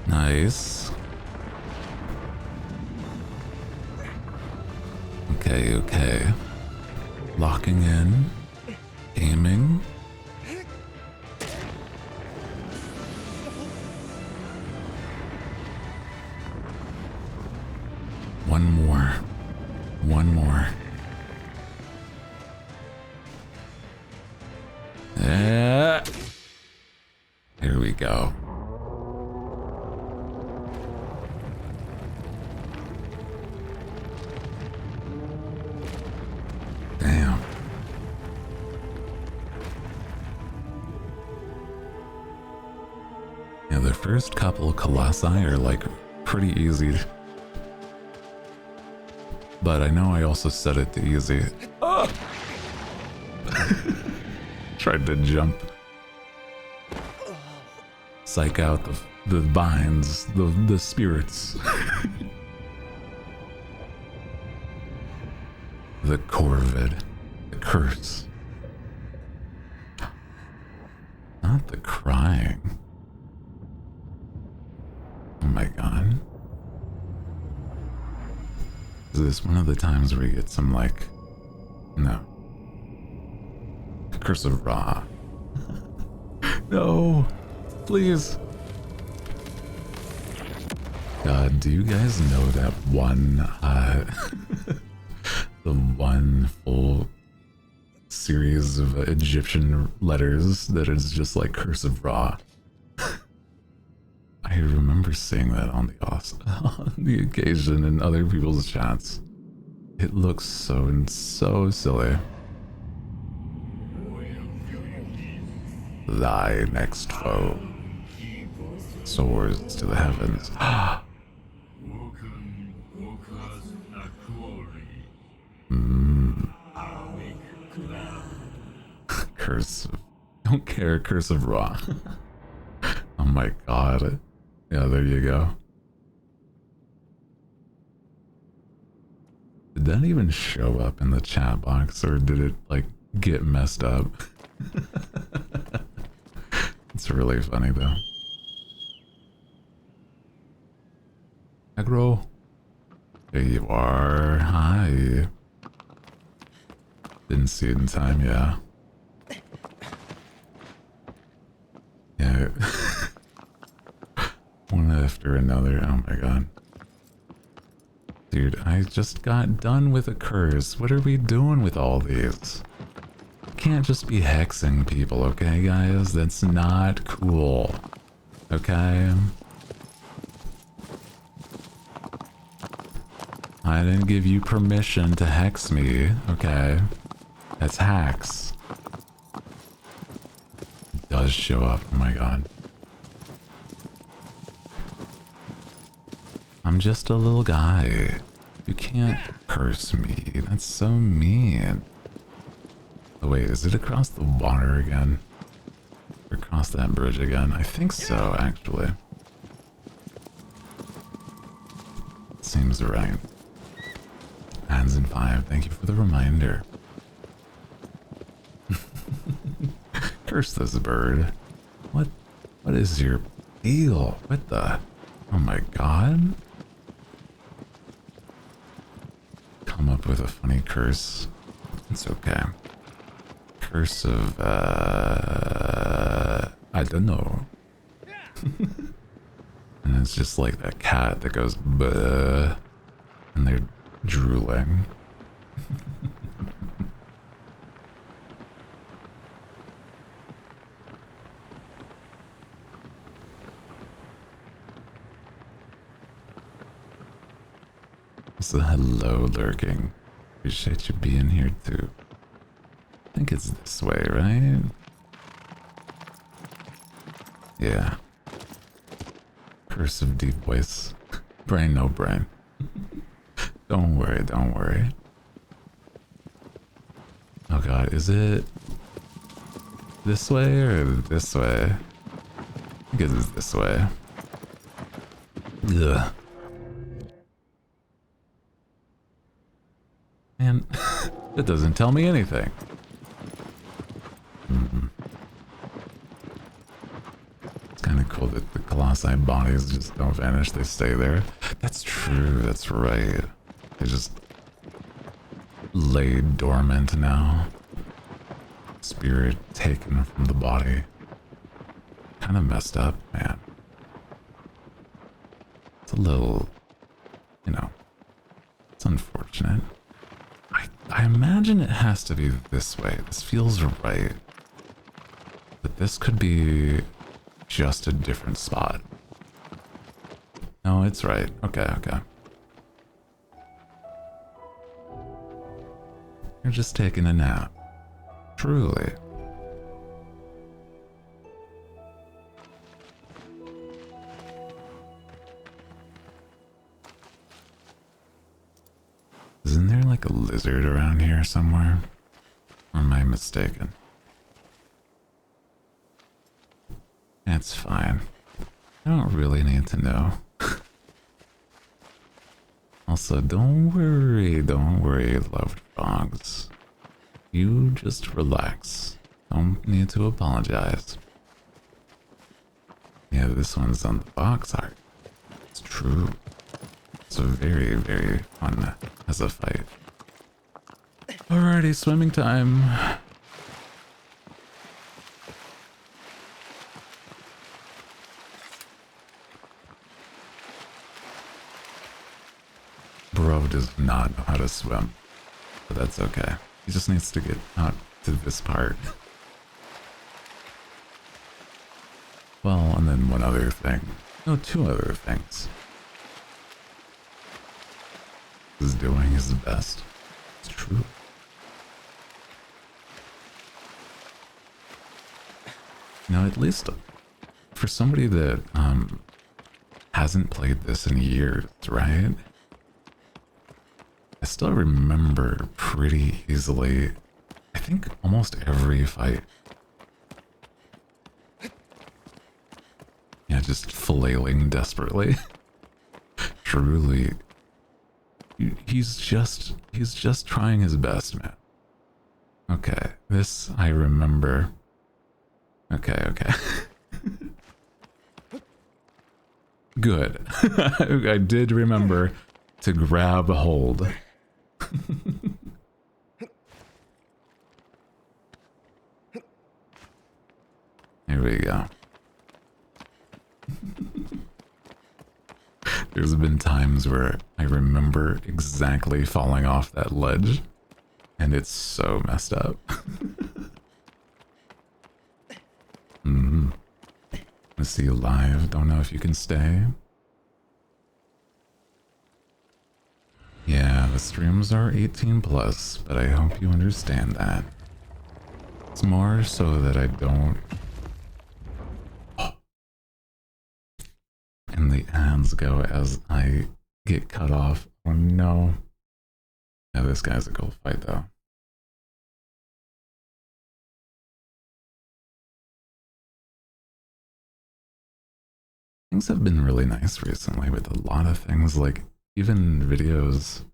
Nice. Okay, okay. Locking in. Aiming. One more. One more. Yeah. Here we go. Damn. Yeah, the first couple Colossi are like pretty easy. But I know I also set it to easy. Oh! Tried to jump. Psych out the vines, the spirits. The corvid. The curse. Not the crying. Oh my god. Is this one of the times where you get some, like... No. Curse of Ra. No! Please! God, do you guys know that one, the one full series of Egyptian letters that is just like Curse of Ra? I remember seeing that on on the occasion in other people's chats. It looks so silly. Thy next foe soars to the heavens. Curse of... Don't care, Curse of Ra. Oh my god. Yeah, there you go. Did that even show up in the chat box, or did it, like, get messed up? It's really funny, though. Aggro. There you are. Hi. Didn't see it in time, yeah. Yeah. One after another. Oh my god. Dude, I just got done with a curse. What are we doing with all these? Can't just be hexing people, okay, guys? That's not cool. Okay? I didn't give you permission to hex me, okay? That's hacks. It does show up, oh my god. I'm just a little guy. You can't curse me. That's so mean. Oh wait, is it across the water again? Or across that bridge again? I think so, actually. Seems right. Hands in 5, thank you for the reminder. Curse this bird. What? What is your deal? What the? Oh my god. Come up with a funny curse. It's okay. Curse of, I don't know. And it's just like that cat that goes, bleh, and they're drooling. So hello, lurking. Appreciate you being here too. I think it's this way, right? Yeah. Curse of deep voice. Brain, no brain. Don't worry, don't worry. Oh god, is it this way or this way? I think it's this way. Ugh. Man, it doesn't tell me anything. It's kind of cool that the Colossi bodies just don't vanish, they stay there. That's true, that's right. They just lay dormant now. Spirit taken from the body. Kind of messed up, man. It's a little, you know, it's unfortunate. I imagine it has to be this way. This feels right. But this could be just a different spot. No, it's right. Okay, okay. You're just taking a nap. Truly. Isn't there like a lizard around here somewhere? Or am I mistaken? That's fine. I don't really need to know. Also, don't worry, loved frogs. You just relax. Don't need to apologize. Yeah, this one's on the box art. It's true. It's very, very fun as a fight. Alrighty, swimming time. Bro does not know how to swim, but that's okay. He just needs to get out to this part. Well, and then one other thing. No, two other things. He's doing his best. It's true. Now, at least for somebody that hasn't played this in years, right? I still remember pretty easily, I think almost every fight. Yeah, just flailing desperately. Truly, he's just trying his best, man. Okay, this I remember. Okay. Good. I did remember to grab a hold. Here we go. There's been times where I remember exactly falling off that ledge, and it's so messed up. I see you live. Don't know if you can stay. Yeah, the streams are 18 plus, but I hope you understand that. It's more so that I don't... And the ads go as I get cut off. Oh no. Yeah, this guy's a cool fight though. Things have been really nice recently with a lot of things, like even videos.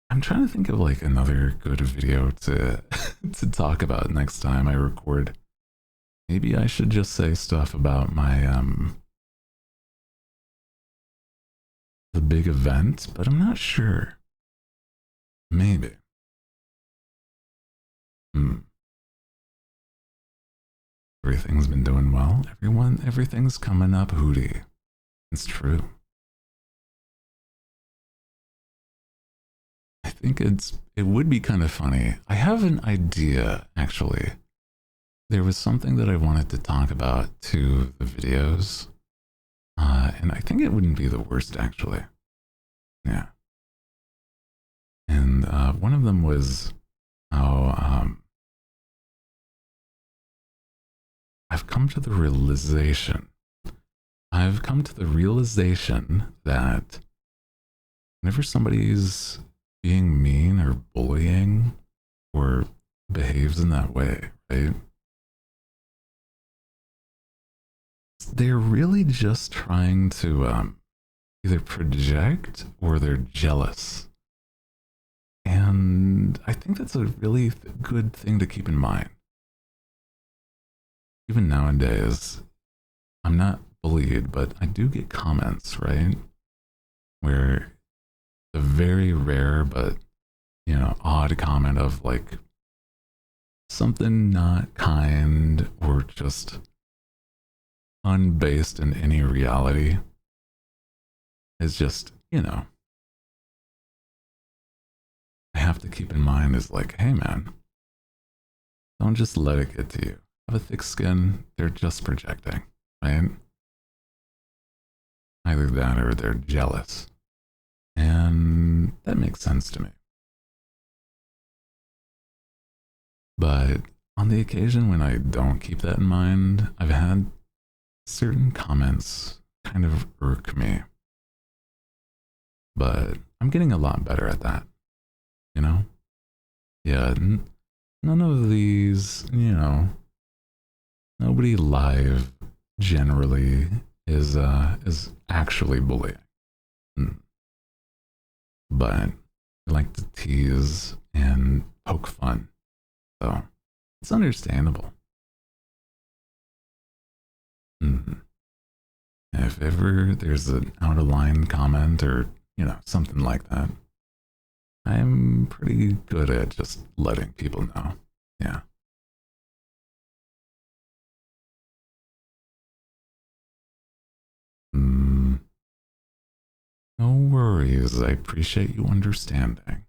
I'm trying to think of like another good video to to talk about next time I record. Maybe I should just say stuff about my, the big event, but I'm not sure. Maybe. Everything's been doing well. Everything's coming up, Hooty. It's true. I think it would be kind of funny. I have an idea, actually. There was something that I wanted to talk about to the videos. And I think it wouldn't be the worst, actually. Yeah. And one of them was how I've come to the realization that whenever somebody's being mean or bullying or behaves in that way, right? They're really just trying to either project or they're jealous. And I think that's a really good thing to keep in mind. Even nowadays, I'm not bullied, but I do get comments, right? Where a very rare but, you know, odd comment of like something not kind or just unbased in any reality is just, you know, I have to keep in mind is like, hey man, don't just let it get to you. Have a thick skin, they're just projecting, right? Either that or they're jealous. And that makes sense to me. But on the occasion when I don't keep that in mind, I've had certain comments kind of irk me. But I'm getting a lot better at that, you know? Yeah, none of these, you know, nobody live generally is actually bullying. But I like to tease and poke fun. So it's understandable. If ever there's an out of line comment or, you know, something like that, I'm pretty good at just letting people know. Yeah. No worries. I appreciate you understanding.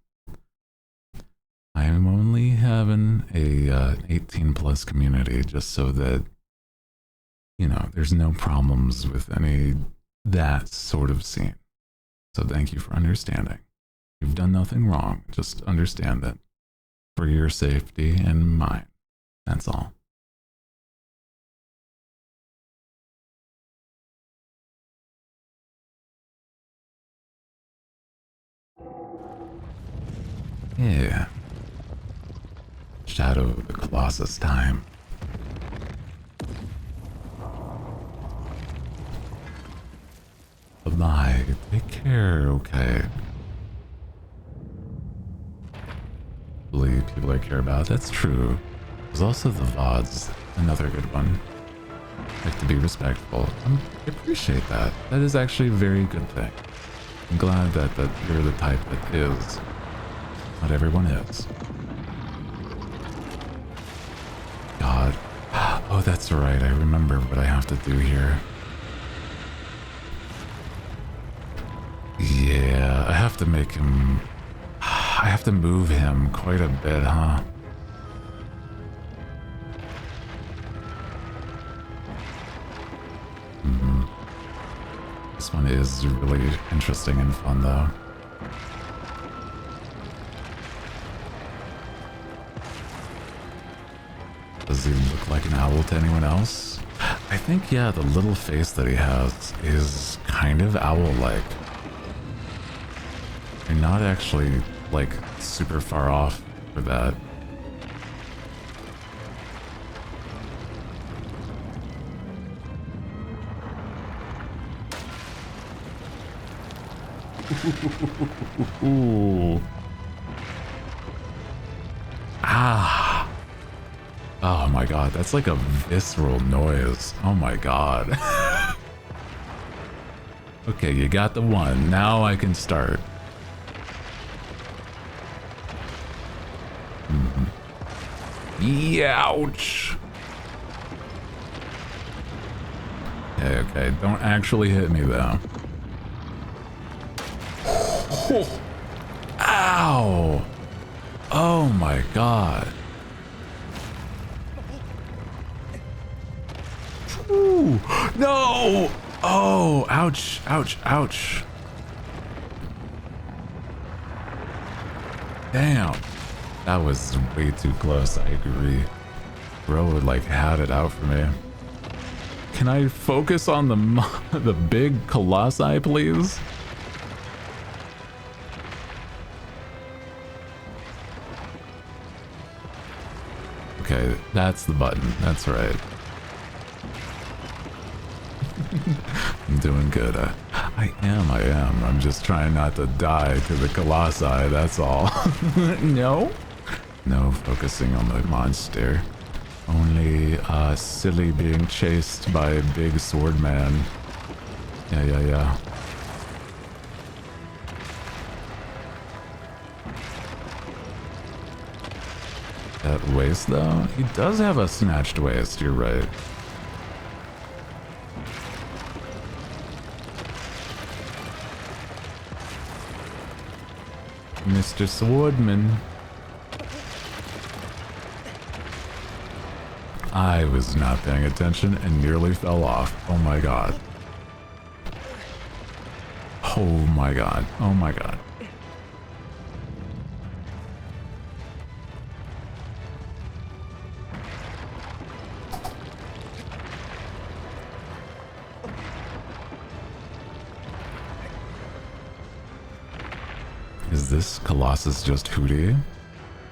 I am only having a 18 plus community just so that, you know, there's no problems with any that sort of scene. So thank you for understanding. You've done nothing wrong. Just understand it for your safety and mine. That's all. Yeah. Shadow of the Colossus time. Bye-bye. Take care, okay? Believe people I care about. That's true. There's also the Vods, another good one. Like to be respectful. I appreciate that. That is actually a very good thing. I'm glad that you're the type that is. Not everyone is. God. Oh, that's right. I remember what I have to do here. Yeah, I have to make him... I have to move him quite a bit, huh? This one is really interesting and fun, though. Does he look like an owl to anyone else? I think, yeah, the little face that he has is kind of owl-like. You're not actually, like, super far off for that. Ooh. Ah. Oh my god, that's like a visceral noise. Oh my god. Okay, you got the one. Now I can start. Ouch. Okay, okay. Don't actually hit me though. Ow! Oh my god. Ooh, no! Oh, ouch, ouch, ouch. Damn. That was way too close, I agree. Bro would like had it out for me. Can I focus on the big Colossi, please? Okay, that's the button. That's right. I'm doing good. I am. I'm just trying not to die to the Colossi, that's all. No? No focusing on the monster. Only silly being chased by a big sword man. Yeah. That waist though? He does have a snatched waist, you're right. Mr. Swordman. I was not paying attention and nearly fell off. Oh my god. Oh my god. Oh my god. Is this Colossus just Hooty?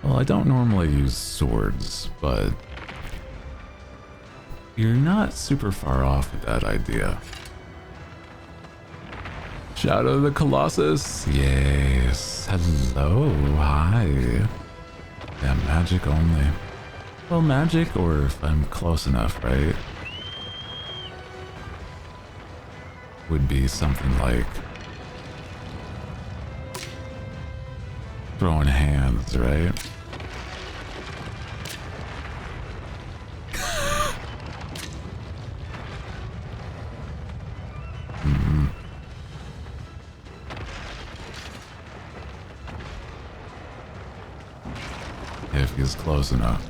Well, I don't normally use swords, but you're not super far off with that idea. Shadow of the Colossus. Yes. Hello. Hi. Yeah, magic only. Well, magic or if I'm close enough, right? Would be something like throwing hands, right? If he's close enough.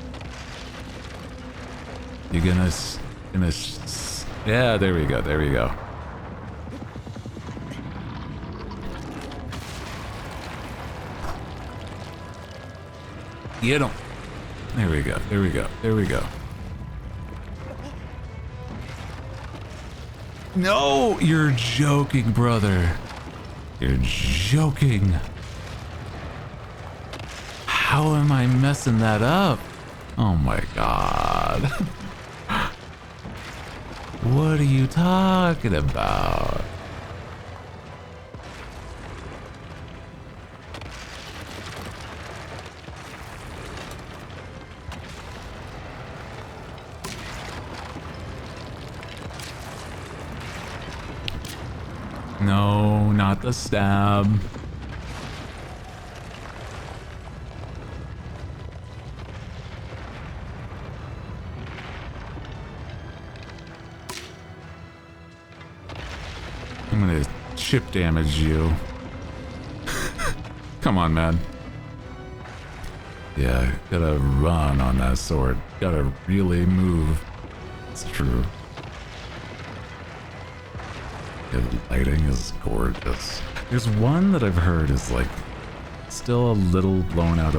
You're gonna yeah, there we go, there we go. Get him. There we go, there we go, there we go. No, you're joking, brother. You're joking. How am I messing that up? Oh my god. What are you talking about? No, not the stab. I'm gonna chip damage you. Come on, man. Yeah, gotta run on that sword. Gotta really move. It's true. The lighting is gorgeous. There's one that I've heard is like still a little blown out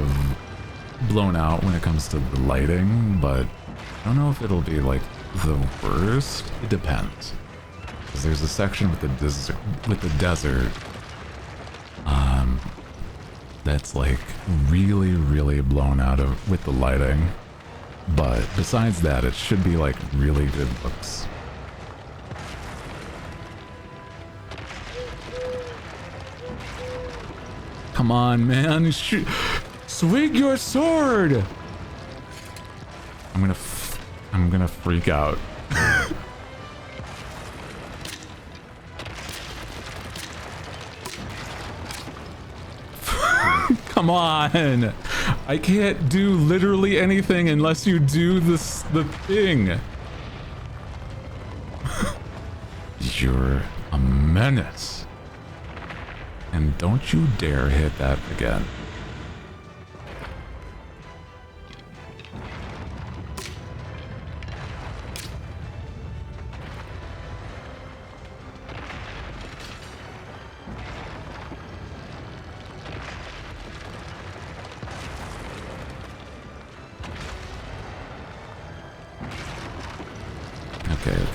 when it comes to the lighting, but I don't know if it'll be like the worst. It depends. Because there's a section with the desert, that's like really blown out with the lighting. But besides that, it should be like really good looks. Come on, man. Swing your sword! I'm gonna freak out. Come on! I can't do literally anything unless you do the thing. You're a menace. And don't you dare hit that again.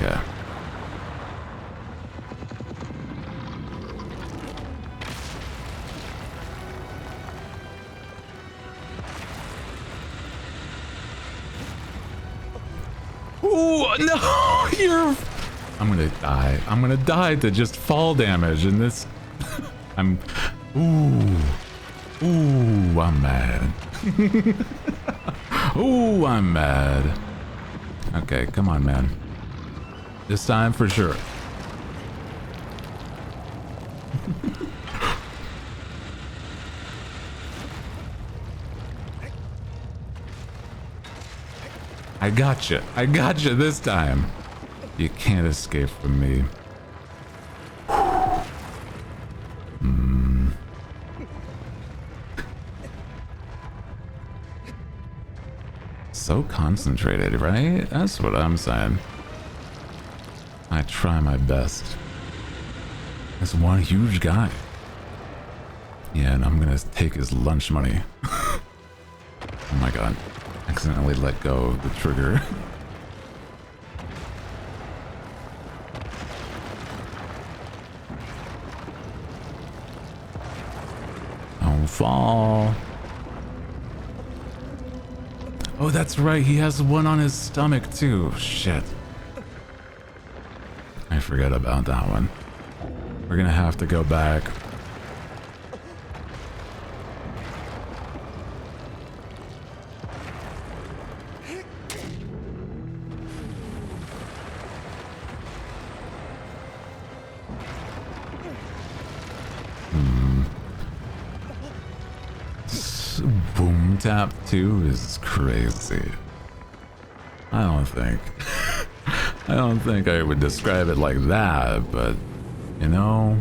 Okay. Ooh, no, you're... I'm gonna die. I'm gonna die to just fall damage in this. Ooh, I'm mad. Ooh, I'm mad. Okay, come on, man. This time for sure. I gotcha. I gotcha this time. You can't escape from me. So concentrated, right? That's what I'm saying. I try my best. This one huge guy. Yeah, and I'm gonna take his lunch money. Oh my god. Accidentally let go of the trigger. Don't fall. Oh, that's right. He has one on his stomach too. Shit. I forgot about that one. We're gonna have to go back. Boom tap 2 is crazy. I don't think I would describe it like that, but you know.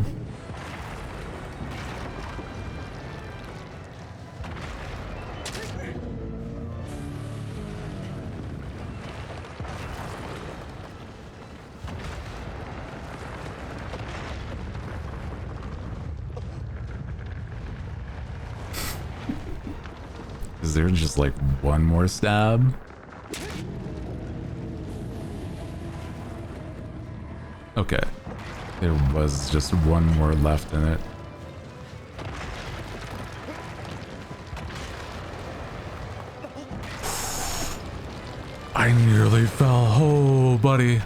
Is there just like one more stab? Okay. There was just one more left in it. I nearly fell. Oh, buddy.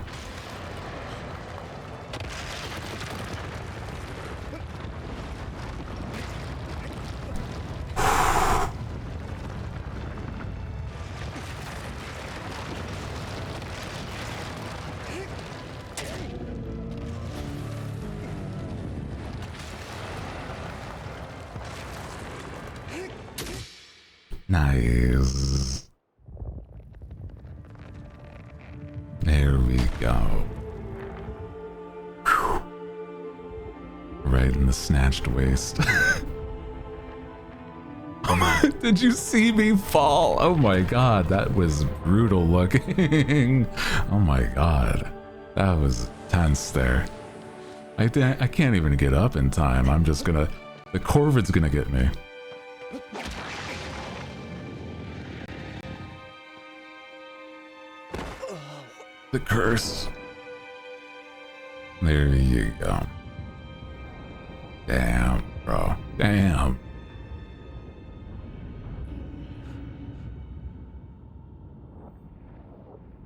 Nice. There we go. Whew. Right in the snatched waist. Did you see me fall? Oh my god, that was brutal looking. Oh my god. That was tense there. I can't even get up in time. I'm just gonna... The Corvid's gonna get me. The curse. There you go. Damn, bro. Damn.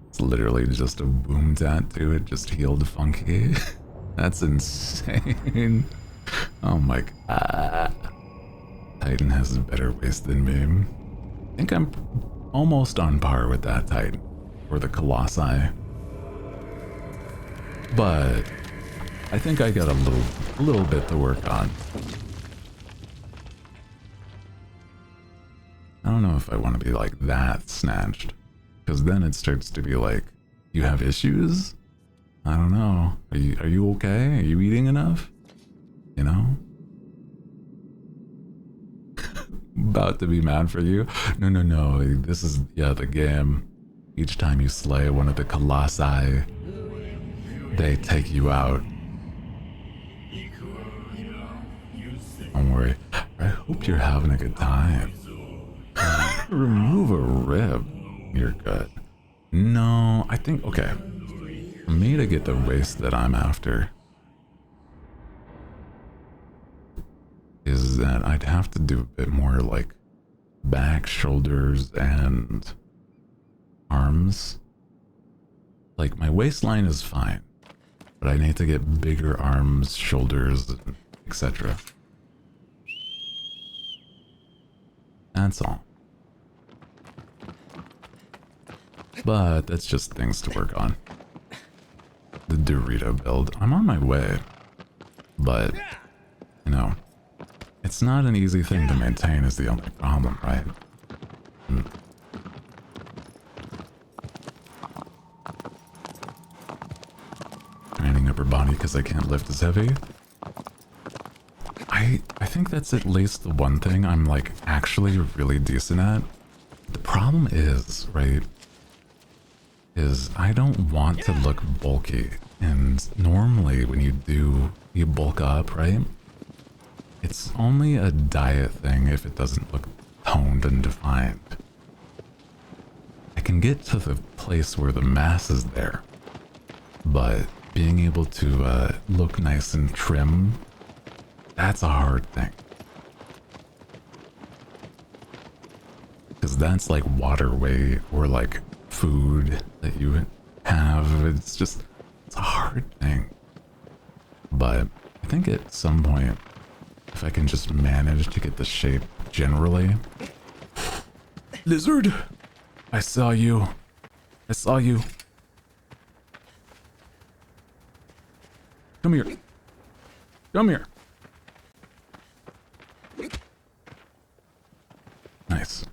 It's literally just a boom tattoo. It just healed Funky. That's insane. Oh my god. Titan has a better waist than me. I think I'm almost on par with that Titan or the Colossi. But I think I got a little bit to work on. I don't know if I want to be like that snatched, because then it starts to be like, you have issues? I don't know. Are you okay? Are you eating enough? You know? About to be mad for you? No. This is, yeah, the game. Each time you slay one of the Colossi, they take you out. Don't worry. I hope you're having a good time. Remove a rib. You're good. No, I think, okay. For me to get the waist that I'm after is that I'd have to do a bit more like back, shoulders, and arms. Like my waistline is fine, but I need to get bigger arms, shoulders, etc. That's all. But that's just things to work on. The Dorito build. I'm on my way. But, you know, it's not an easy thing to maintain is the only problem, right? Training upper body because I can't lift as heavy. I think that's at least the one thing I'm like actually really decent at. The problem is, right, is I don't want to look bulky. And normally when you bulk up, right? It's only a diet thing if it doesn't look toned and defined. I can get to the place where the mass is there, but being able to look nice and trim, that's a hard thing. Because that's like water weight or like food that you have. It's a hard thing. But I think at some point, if I can just manage to get the shape generally. Lizard! I saw you. I saw you. Come here. Come here. Nice.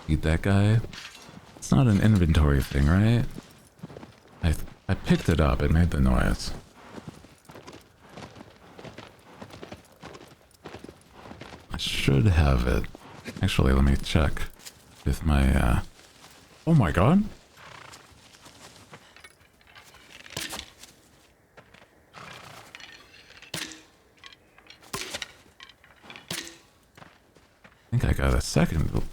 Eat that guy. It's not an inventory thing, right? I picked it up. It made the noise. I should have it. Actually, let me check with my, oh my god. I think I got a second.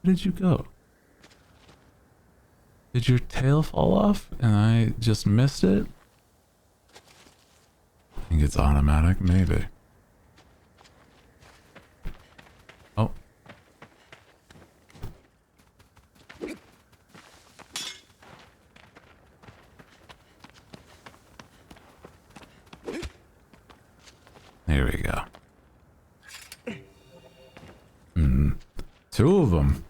Where did you go? Did your tail fall off and I just missed it? I think it's automatic, maybe. Oh. There we go. Two of them.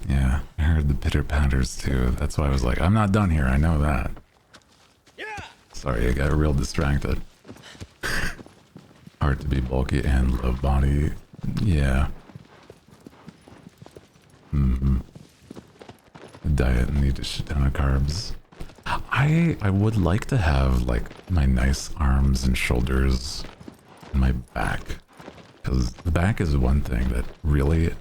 Yeah, I heard the pitter patters too. That's why I was like, I'm not done here. I know that. Sorry, I got real distracted. Hard to be bulky and low body. Yeah. The diet needs a shit ton of carbs. I would like to have like my nice arms and shoulders and my back. Because the back is one thing that really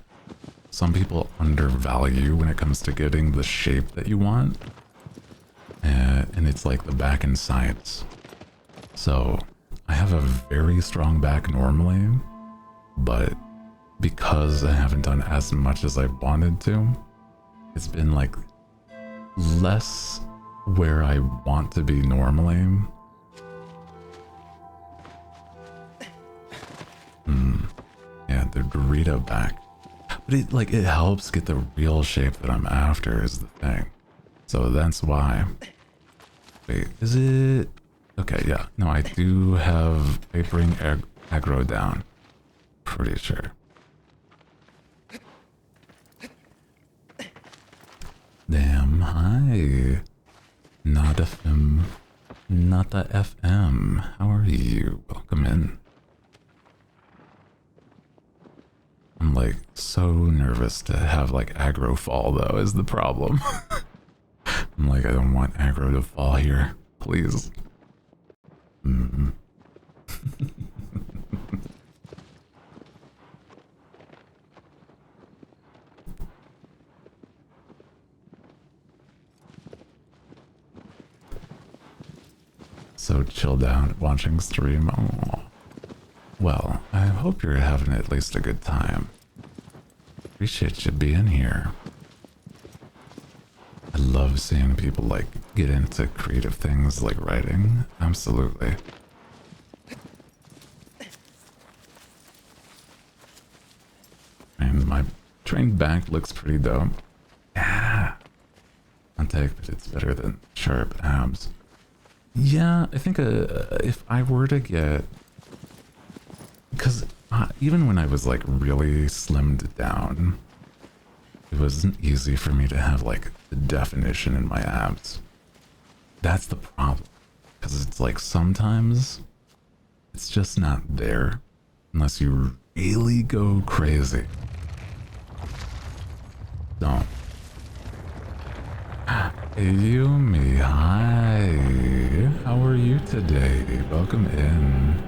some people undervalue when it comes to getting the shape that you want. And it's like the back in science. So I have a very strong back normally, but because I haven't done as much as I wanted to, it's been like less where I want to be normally. Yeah, the Dorito back. But it helps get the real shape that I'm after is the thing. So that's why. Wait, is it? Okay, yeah. No, I do have papering aggro down. Pretty sure. Damn, hi. Not FM. Not the FM. How are you? Welcome in. I'm like so nervous to have like aggro fall though is the problem. I'm like, I don't want aggro to fall here. Please. So chilled out watching stream. Oh. Well, I hope you're having at least a good time. Appreciate you being here. I love seeing people like get into creative things like writing. Absolutely. And my trained back looks pretty dope. Yeah. I'll take, but it's better than sharp abs. Yeah, I think if I were to get... Because even when I was like really slimmed down, it wasn't easy for me to have like the definition in my abs. That's the problem. Because it's like sometimes it's just not there unless you really go crazy. Don't. Yumi, hi. How are you today? Welcome in.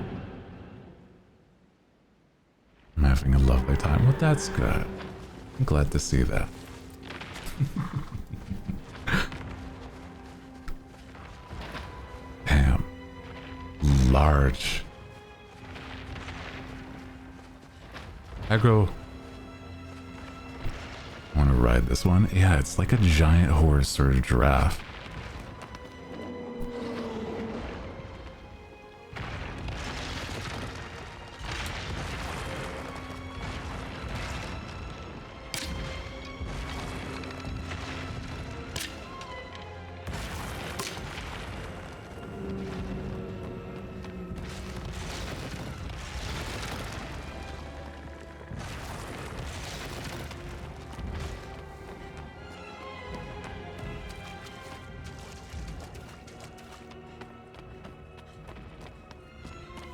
I'm having a lovely time. Well, that's good. I'm glad to see that. Damn. Large. Aggro. I want to ride this one. Yeah, it's like a giant horse or a giraffe.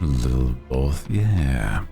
A little of both, yeah.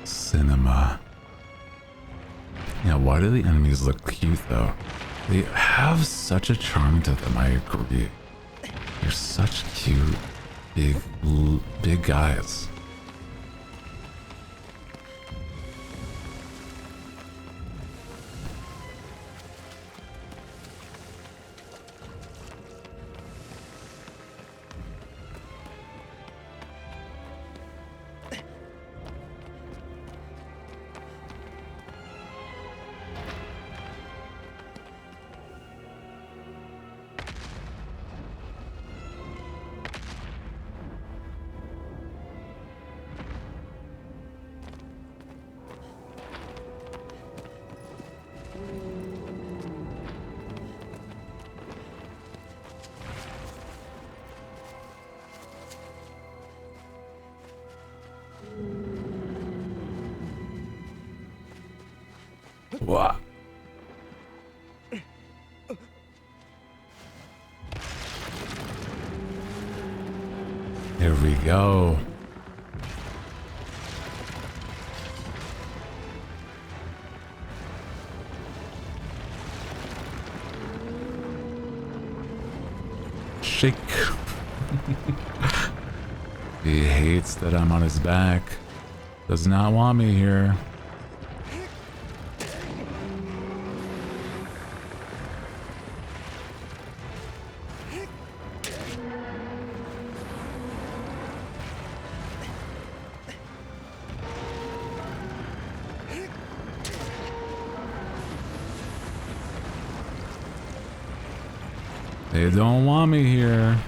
Cinema. Yeah, why do the enemies look cute though? They have such a charm to them, I agree. They're such cute, big guys. What? Here we go. shake. He hates that I'm on his back. Does not want me here. They don't want me here.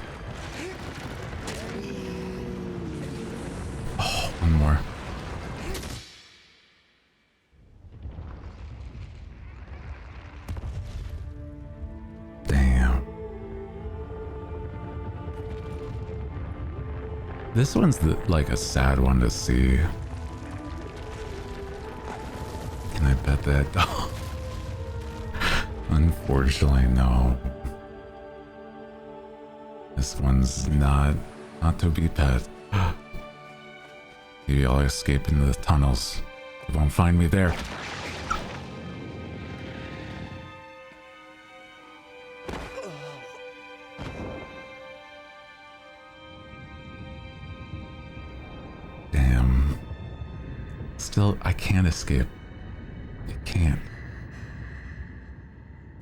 Oh, one more. Damn. This one's like a sad one to see. Can I bet that? Unfortunately, no. This one's not to be pet. Maybe I'll escape into the tunnels. You won't find me there. Damn. Still, I can't escape. I can't.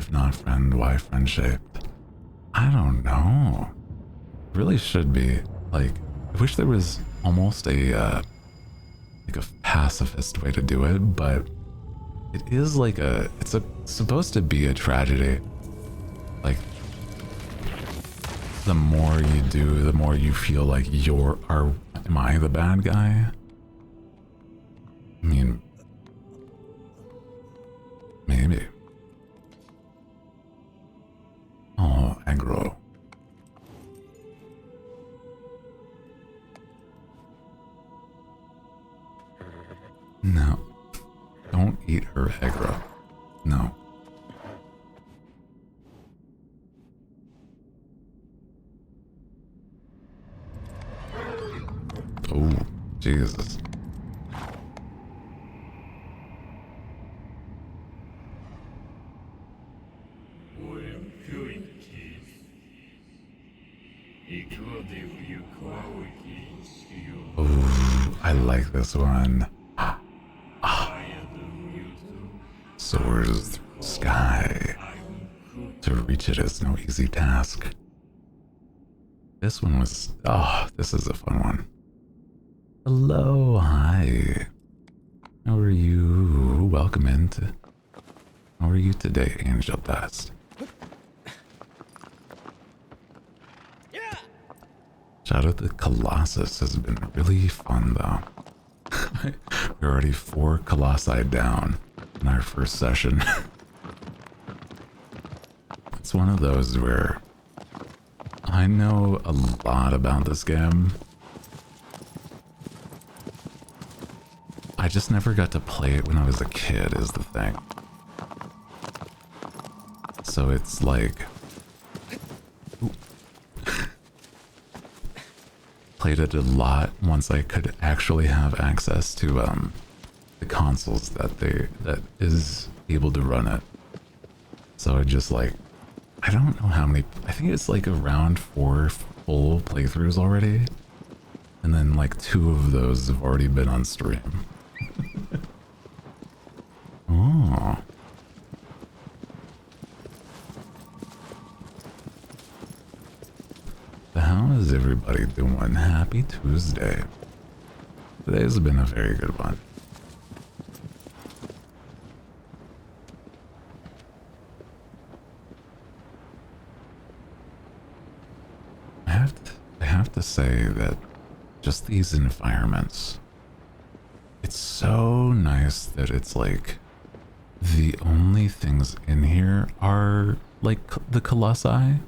If not friend, why friend shaped? I don't know. Really should be. Like, I wish there was almost a like a pacifist way to do it, but it is like it's supposed to be a tragedy. Like, the more you do, the more you feel like am I the bad guy? I mean, maybe. Oh, aggro. No. Don't eat her aggro. No. Oh, Jesus. Oh, I like this one. Soars through the sky. To reach it is no easy task. This one was... Oh, this is a fun one. Hello, hi. How are you? Welcome into... How are you today, Angel Dust? Shout out to Colossus. Has been really fun, though. We're already 4 Colossi down in our first session. It's one of those where I know a lot about this game. I just never got to play it when I was a kid, is the thing. So it's like... Played it a lot once I could actually have access to the consoles that is able to run it. So I just like, I don't know how many, I think it's like around 4 full playthroughs already. And then like 2 of those have already been on stream. Oh. How is everybody doing? Happy Tuesday. Today's been a very good one. I have to say that just these environments, it's so nice that it's like the only things in here are like the Colossi.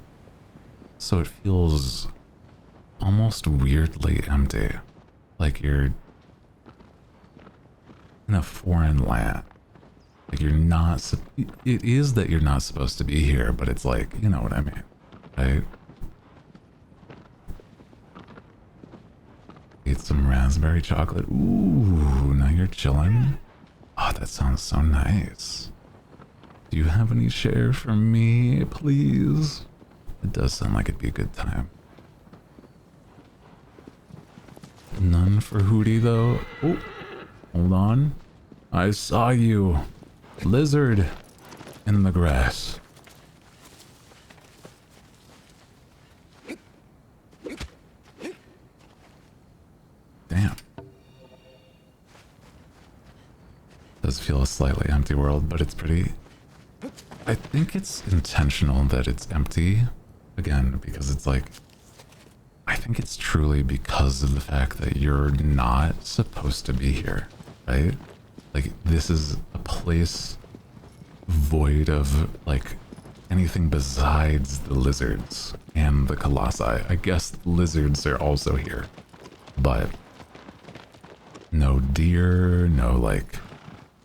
So it feels almost weirdly empty. Like you're in a foreign land. Like you're not... It is that you're not supposed to be here, but it's like, you know what I mean, right? Eat some raspberry chocolate. Ooh, now you're chilling. Oh, that sounds so nice. Do you have any share for me, please? It does sound like it'd be a good time. None for Hooty though. Oh, hold on. I saw you. Lizard in the grass. Damn. Does feel a slightly empty world, but it's pretty... I think it's intentional that it's empty. Again, because it's like... I think it's truly because of the fact that you're not supposed to be here, right? Like, this is a place void of, like, anything besides the lizards and the colossi. I guess the lizards are also here, but no deer, no, like,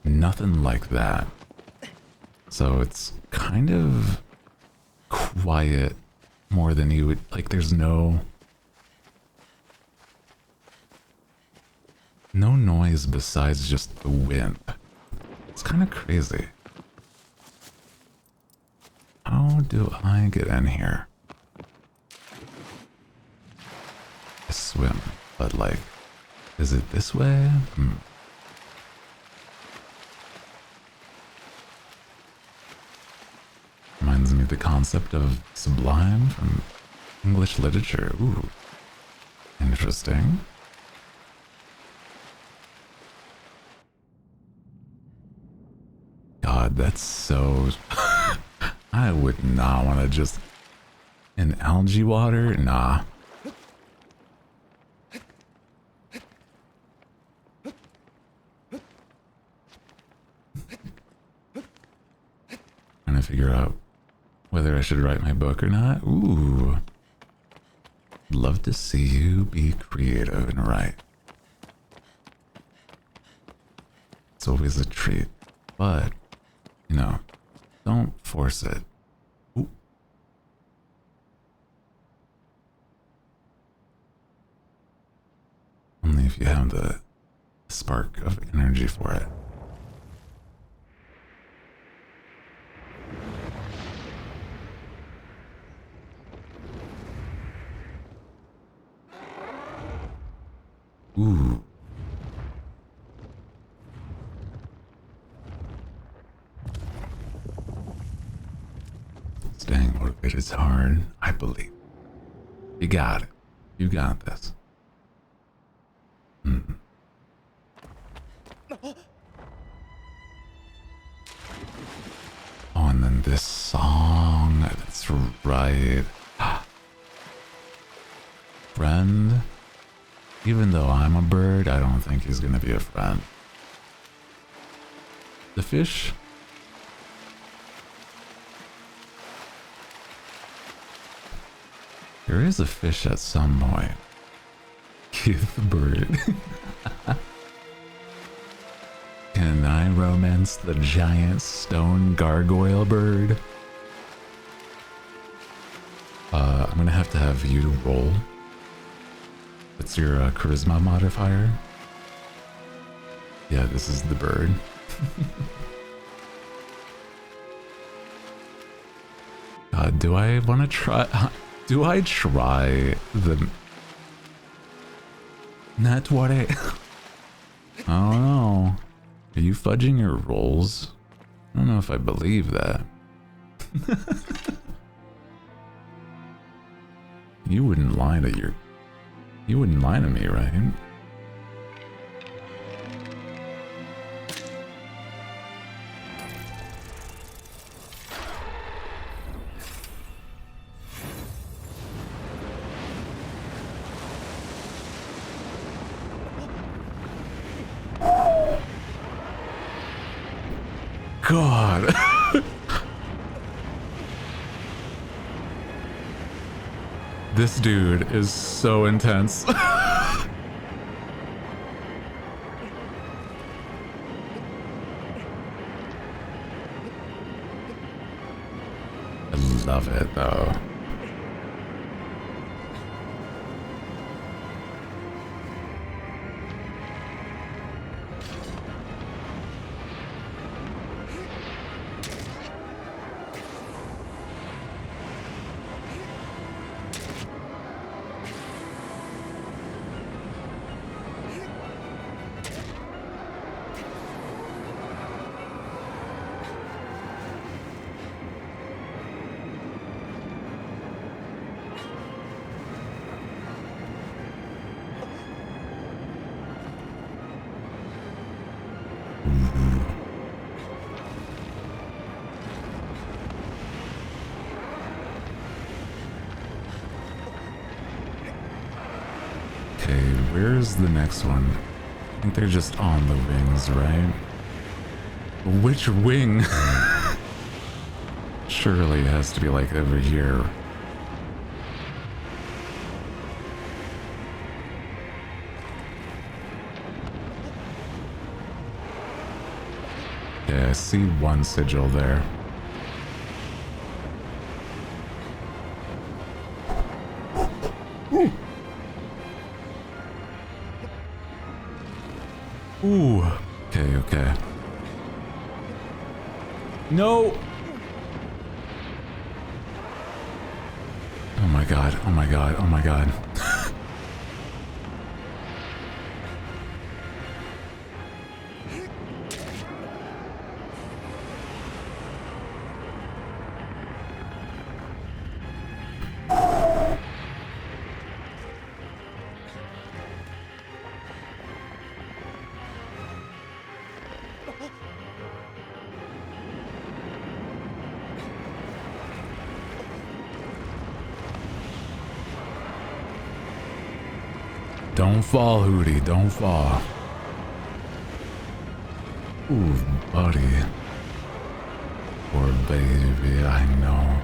nothing like that. So it's kind of quiet more than you would, like, there's no noise besides just the wind. It's kind of crazy. How do I get in here? I swim, but like, is it this way? Reminds me of the concept of sublime from English literature. Ooh, interesting. God, that's so... I would not want to just... In algae water? Nah. Trying to figure out whether I should write my book or not. Ooh. Love to see you be creative and write. It's always a treat. But, you know, don't force it. Ooh. Only if you have the spark of energy for it. Ooh. Staying motivated is hard, I believe. You got it. You got this. Oh, and then this song. That's right. Friend. Even though I'm a bird, I don't think he's gonna be a friend. The fish. There is a fish at some point. Keith the bird. Can I romance the giant stone gargoyle bird? I'm gonna have to have you roll. What's your charisma modifier? Yeah, this is the bird. Do I want to try? Do I try the nat 20? I don't know. Are you fudging your rolls? I don't know if I believe that. You wouldn't lie to your... You wouldn't lie to me, right? God. This dude is so intense. I love it though. where's the next one? I think they're just on the wings, right? Which wing? Surely it has to be like over here. Yeah, I see one sigil there. Ooh. Ooh. Okay, okay. No! Oh my god, oh my god, oh my god. Don't fall, Hooty, don't fall. Ooh, buddy. Poor baby, I know.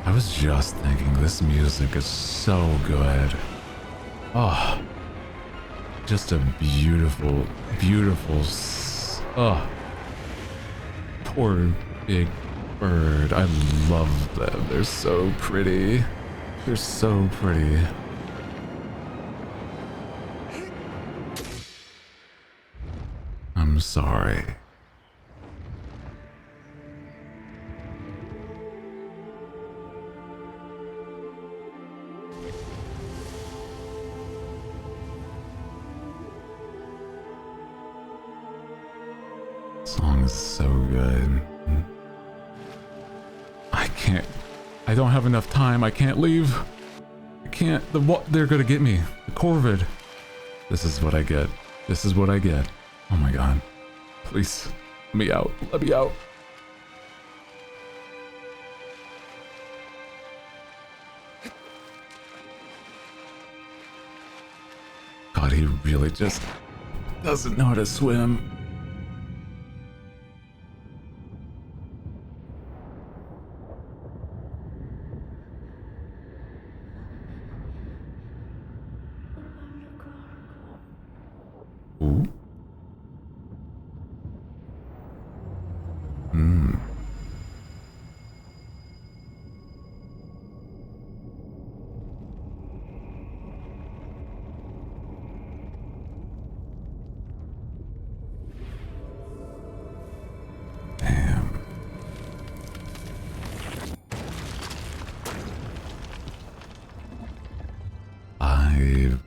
I was just thinking, this music is so good. Oh, just a beautiful, beautiful, oh, poor big bird. I love them. They're so pretty. They're so pretty. I'm sorry. Song is so good. I don't have enough time. I can't leave. I can't. They're gonna get me. The Corvid. This is what I get. This is what I get. Oh my god. Please. Let me out. Let me out. God, he really just doesn't know how to swim. Ooh. Damn.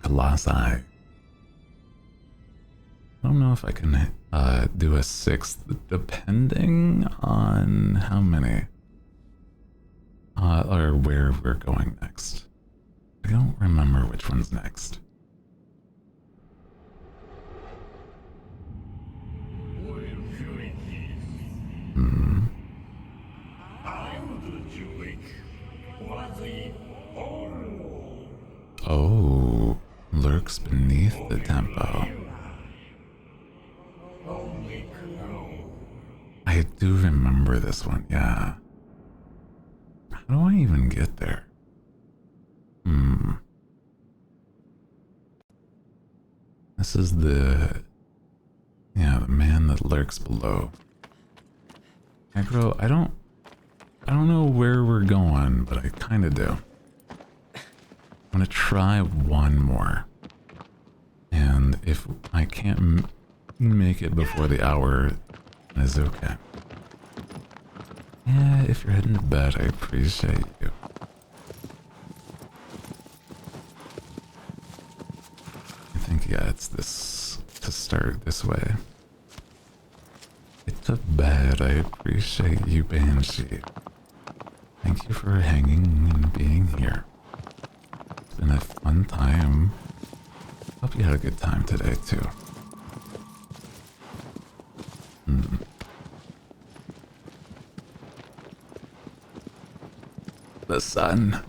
Colossi. I don't know if I can do a sixth, depending on how many, or where we're going next. I don't remember which one's next. Oh, lurks beneath the tempo. I do remember this one, yeah. How do I even get there? This is the man that lurks below. Aggro, I don't know where we're going, but I kind of do. I'm gonna try one more. And if I can't make it before the hour, it's okay. Yeah, if you're heading to bed, I appreciate you. I think, yeah, it's this to start this way. It's a bed. I appreciate you, Banshee. Thank you for hanging and being here. It's been a fun time. Hope you had a good time today, too. The sun.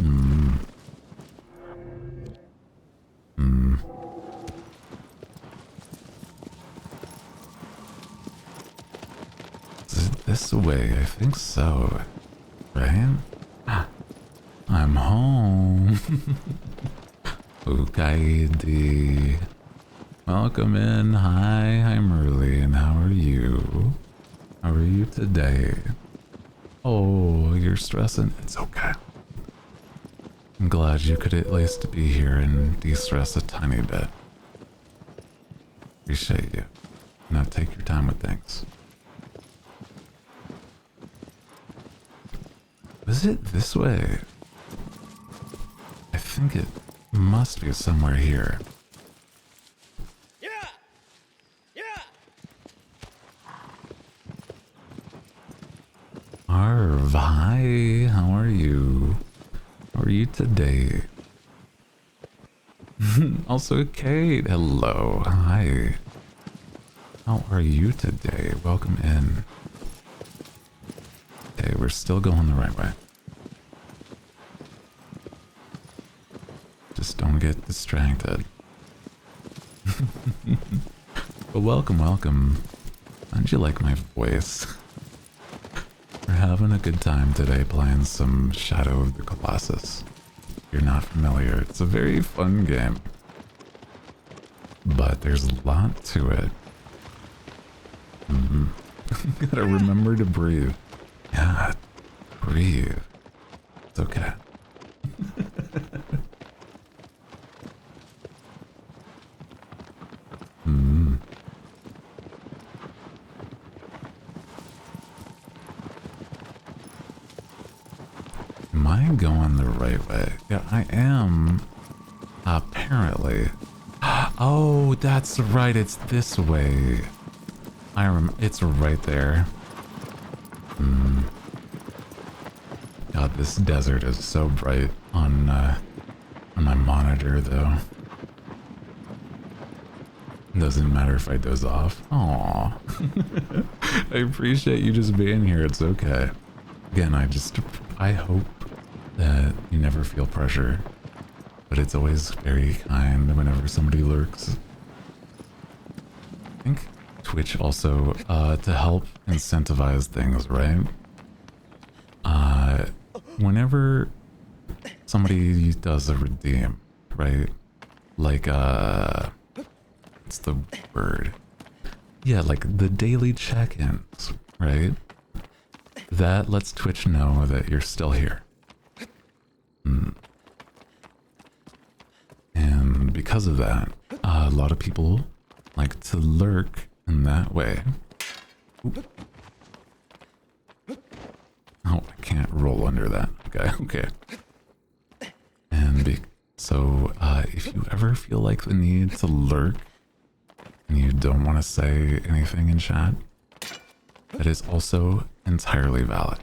Hmm. Hmm. Is it this way? I think so. Right? I'm home. Hooty. Welcome in. Hi, I'm Merlin. How are you? How are you today? Oh, you're stressing? It's okay. I'm glad you could at least be here and de-stress a tiny bit. Appreciate you. Now take your time with things. Is it this way? I think it must be somewhere here. Arv, hi, how are you? How are you today? Also, Kate, hello, hi. How are you today? Welcome in. Okay, we're still going the right way. Just don't get distracted. But welcome, welcome. How'd you like my voice? We're having a good time today playing some Shadow of the Colossus. If you're not familiar, it's a very fun game. But there's a lot to it. Gotta remember to breathe. Yeah, breathe. It's okay. Am I going the right way? Yeah, I am. Apparently. Oh, that's right. It's this way. It's right there. God, this desert is so bright on my monitor, though. Doesn't matter if I doze off. Aww. I appreciate you just being here. It's okay. Again, I hope that you never feel pressure, but it's always very kind whenever somebody lurks. I think Twitch also, to help incentivize things, right? Whenever somebody does a redeem, right? Like, what's the word? Yeah, like the daily check-ins, right? That lets Twitch know that you're still here. And because of that, a lot of people like to lurk in that way. Oop. Oh, I can't roll under that. Okay, okay. And so if you ever feel like the need to lurk and you don't want to say anything in chat, that is also entirely valid.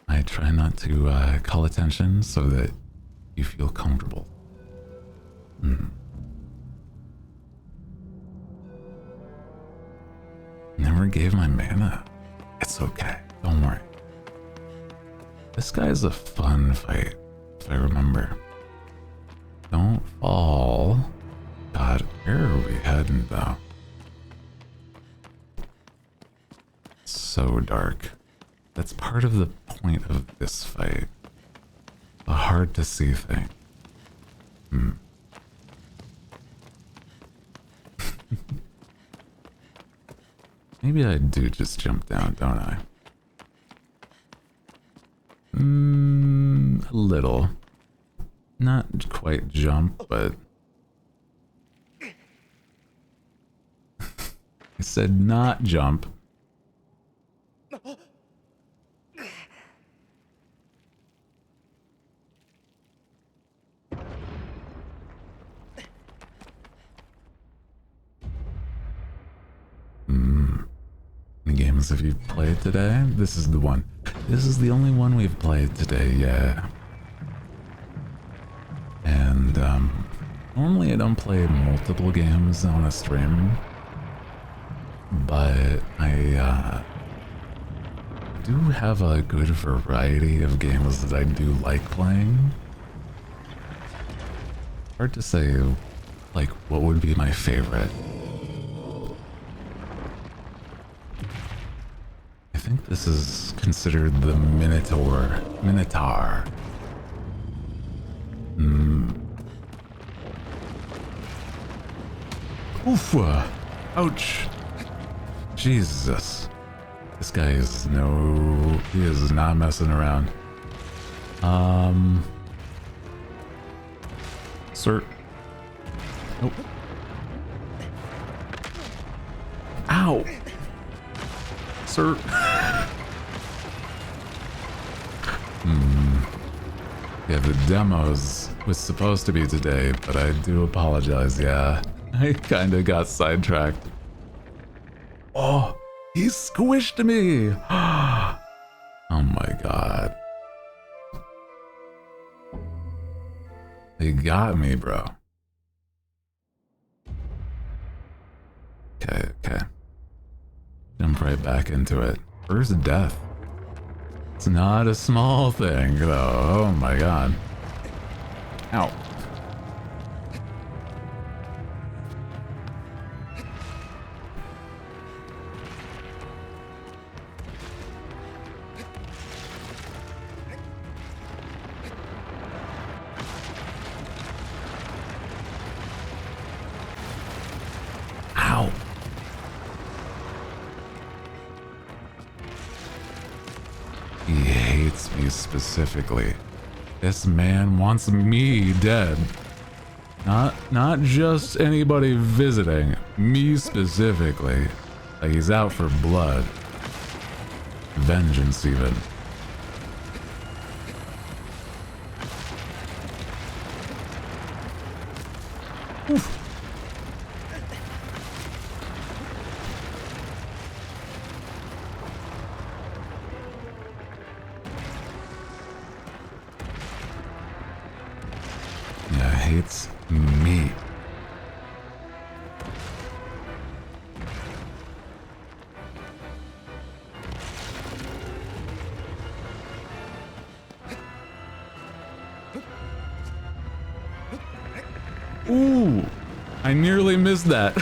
I try not to call attention so that you feel comfortable. Never gave my mana. It's okay. Don't worry. This guy's a fun fight, if I remember. Don't fall. God, where are we heading, though? It's so dark. That's part of the point of this fight. A hard to see thing. Maybe I do just jump down, don't I? A little. Not quite jump, but... I said not jump. Any games have you played today? This is the one. This is the only one we've played today, yeah. And, normally I don't play multiple games on a stream. But do have a good variety of games that I do like playing. Hard to say, like, what would be my favorite. I think this is considered the Minotaur. Oof! Ouch! Jesus. This guy is he is not messing around. Sir. Nope. Ow! Sir. Yeah, the demos was supposed to be today, but I do apologize, yeah. I kinda got sidetracked. Oh, he squished me! Oh my god. They got me, bro. Okay. Jump right back into it. First death. It's not a small thing, though. Oh my god. Ow. Ow. He hates me specifically. This man wants me dead. Not just anybody visiting. Me specifically. Like he's out for blood. Vengeance even. Oof. Yeah, hates me. Ooh, I nearly missed that.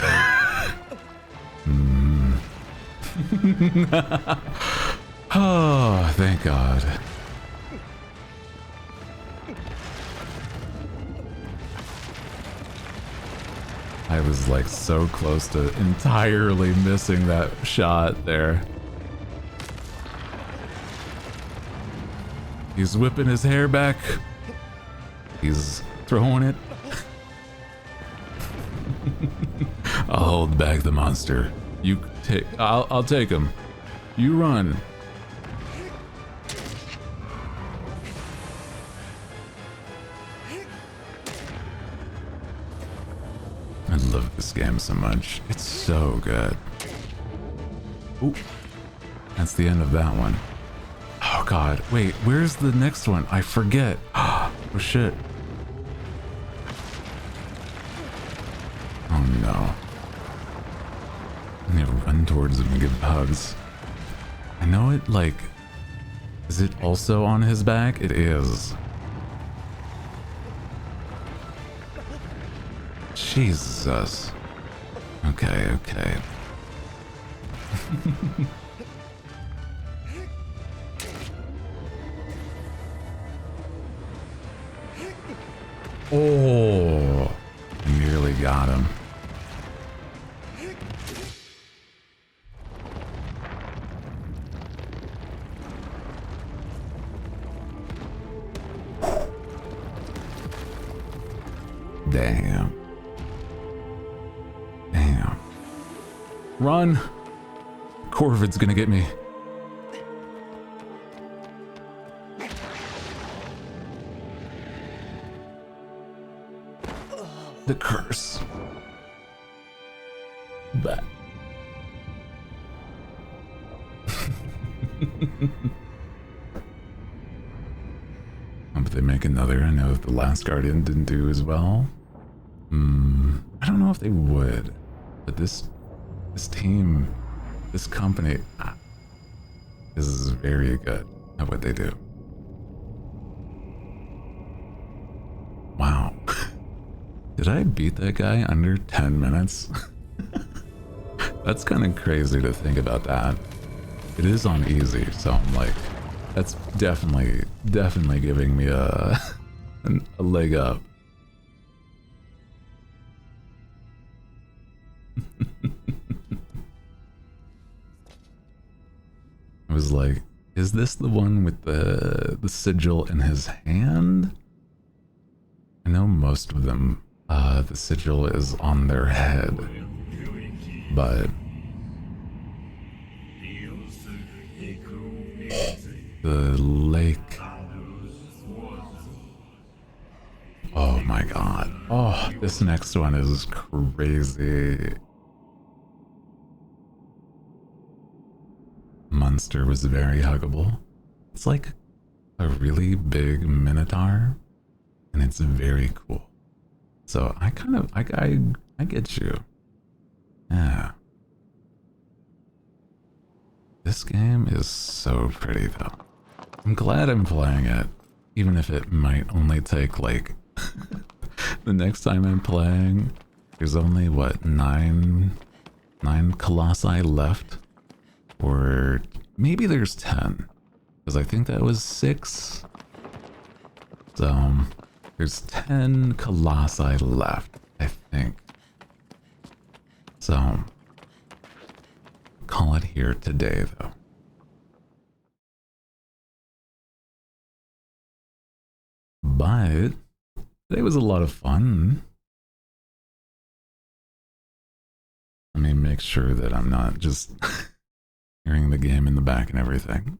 Oh, thank God. I was like so close to entirely missing that shot there. He's whipping his hair back. He's throwing it. I'll hold back the monster. You take. I'll take him. You run. I love this game so much. It's so good. Ooh, that's the end of that one. Oh God! Wait, where's the next one? I forget. Oh shit. Oh no. I'm gonna run towards him and give hugs. I know it, like... Is it also on his back? It is. Jesus. Okay. Oh, nearly got him. Damn. Run! Corvid's gonna get me. The curse. But but they make another. I know that the last Guardian didn't do as well. I don't know if they would, but this team, this company, is very good at what they do. Wow. Did I beat that guy under 10 minutes? That's kind of crazy to think about that. It is on easy, so I'm like, that's definitely giving me a leg up. I was like, is this the one with the sigil in his hand? I know most of them, the sigil is on their head, but the lake. Oh my god. Oh, this next one is crazy. Monster was very huggable. It's like a really big minotaur, and it's very cool. So I kind of, I get you. Yeah. This game is so pretty though. I'm glad I'm playing it, even if it might only take like the next time I'm playing. There's only what, nine colossi left, or maybe there's 10, because I think that was 6. So there's 10 colossi left, I think. So call it here today though. But today was a lot of fun. Let me make sure that I'm not just hearing the game in the back and everything.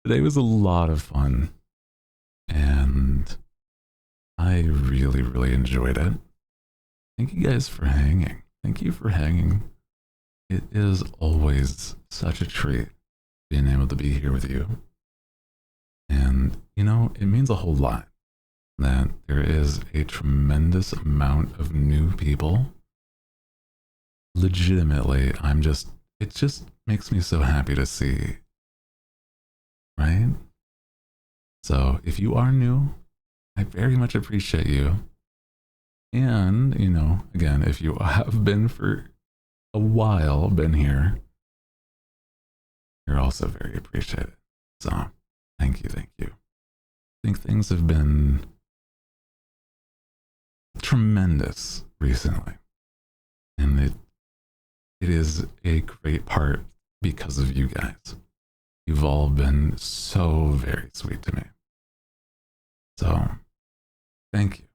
Today was a lot of fun, and I really enjoyed it. Thank you guys for hanging. Thank you for hanging. It is always such a treat being able to be here with you. And, you know, it means a whole lot that there is a tremendous amount of new people. Legitimately, it just makes me so happy to see. Right? So if you are new, I very much appreciate you. And, you know, again, if you have been for a while, been here, you're also very appreciated. So thank you. I think things have been tremendous recently. And it is a great part because of you guys. You've all been so very sweet to me. So, thank you.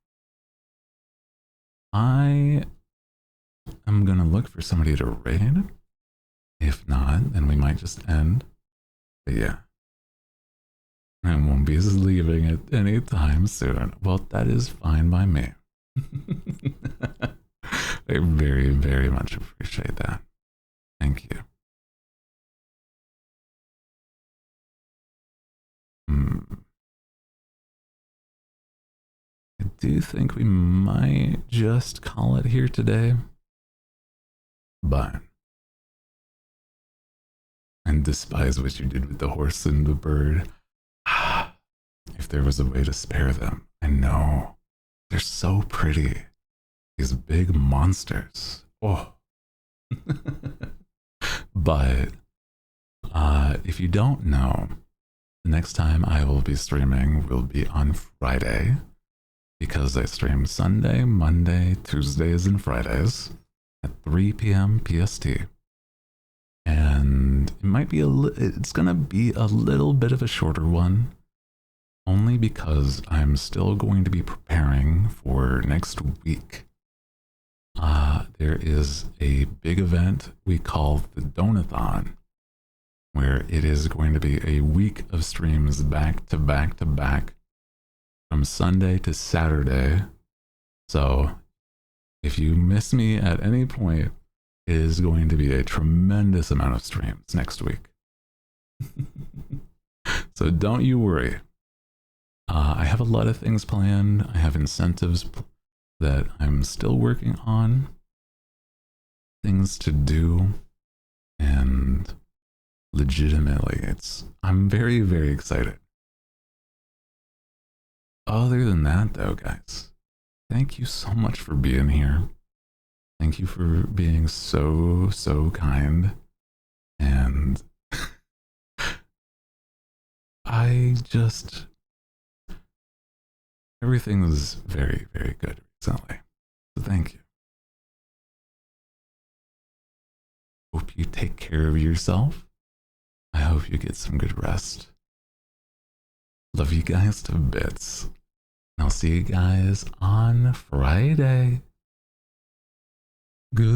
I am gonna look for somebody to raid. If not, then we might just end. But yeah. I won't be leaving it anytime soon. Well, that is fine by me. I very much appreciate that. Thank you. I do think we might just call it here today. But I despise what you did with the horse and the bird. If there was a way to spare them, I know. They're so pretty. These big monsters. Oh. But if you don't know, the next time I will be streaming will be on Friday, because I stream Sunday, Monday, Tuesdays, and Fridays at 3 p.m. PST. And it might be it's gonna be a little bit of a shorter one, only because I'm still going to be preparing for next week. There is a big event we call the Donathon, where it is going to be a week of streams back to back to back from Sunday to Saturday. So if you miss me at any point, it is going to be a tremendous amount of streams next week. So don't you worry. I have a lot of things planned. I have incentives that I'm still working on, things to do, and legitimately, I'm very, very excited. Other than that, though, guys, thank you so much for being here. Thank you for being so, so kind. And everything was very, very good recently. So thank you. Hope you take care of yourself. I hope you get some good rest. Love you guys to bits. And I'll see you guys on Friday. Good.